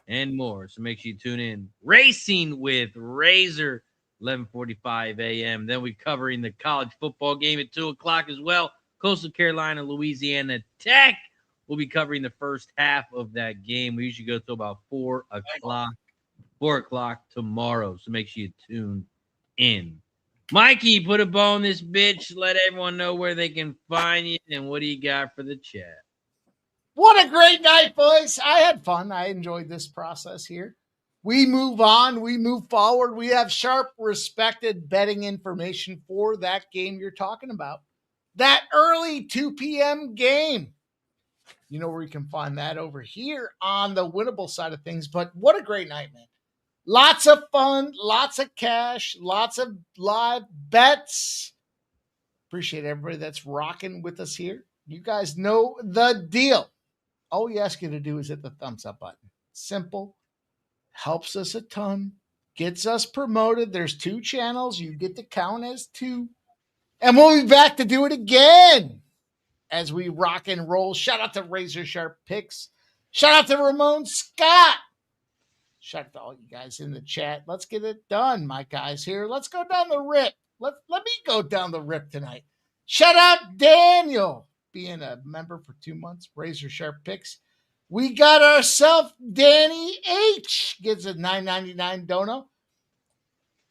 and more. So make sure you tune in. Racing with Razor, 11:45 a.m. Then we're covering the college football game at 2 o'clock as well. Coastal Carolina, Louisiana Tech. We'll be covering the first half of that game. We usually go to about 4 o'clock. 4 o'clock tomorrow. So make sure you tune in. Mikey, put a bow on this bitch. Let everyone know where they can find you. And what do you got for the chat? What a great night, boys. I had fun. I enjoyed this process here. We move on. We move forward. We have sharp, respected betting information for that game you're talking about. That early 2 p.m. game. You know where you can find that over here on the winnable side of things. But what a great night, man. Lots of fun, lots of cash, lots of live bets. Appreciate everybody that's rocking with us here. You guys know the deal. All we ask you to do is hit the thumbs up button. Simple. Helps us a ton. Gets us promoted. There's 2 channels. You get to count as 2. And we'll be back to do it again as we rock and roll. Shout out to Razor Sharp Picks. Shout out to Ramon Scott. Shout out to all you guys in the chat. Let's get it done, my guys here. Let's go down the rip. Let me go down the rip tonight. Shout out Daniel, being a member for 2 months. Razor Sharp Picks. We got ourselves Danny H. Gives a $9.99 dono.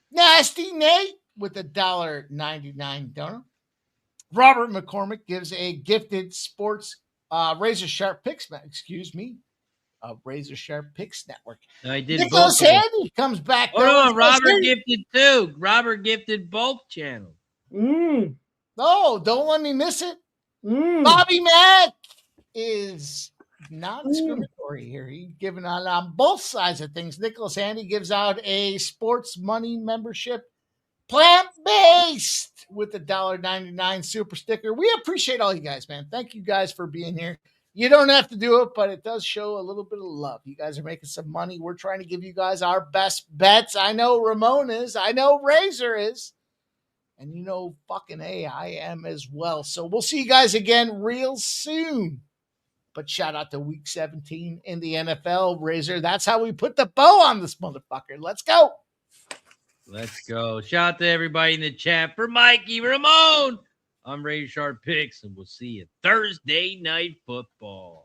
Nasty Nate with a $1.99 dono. Robert McCormick gives a gifted sports Razor Sharp Picks. Excuse me. Razor Sharp Picks Network. I did Nicholas both. Handy comes back. Hold on, Robert gifted too. Robert gifted both channels. Oh, don't let me miss it. Bobby Mack is non-discriminatory here. He's giving out on both sides of things. Nicholas Handy gives out a sports money membership, plant-based, with a $1.99 super sticker. We appreciate all you guys, man. Thank you guys for being here. You don't have to do it, but it does show a little bit of love. You guys are making some money. We're trying to give you guys our best bets. I know Ramon is. I know Razor is. And you know fucking A, I am as well. So we'll see you guys again real soon. But shout out to Week 17 in the NFL, Razor. That's how we put the bow on this motherfucker. Let's go. Let's go. Shout out to everybody in the chat. For Mikey, Ramon, I'm Razor Sharp Picks, and we'll see you Thursday Night Football.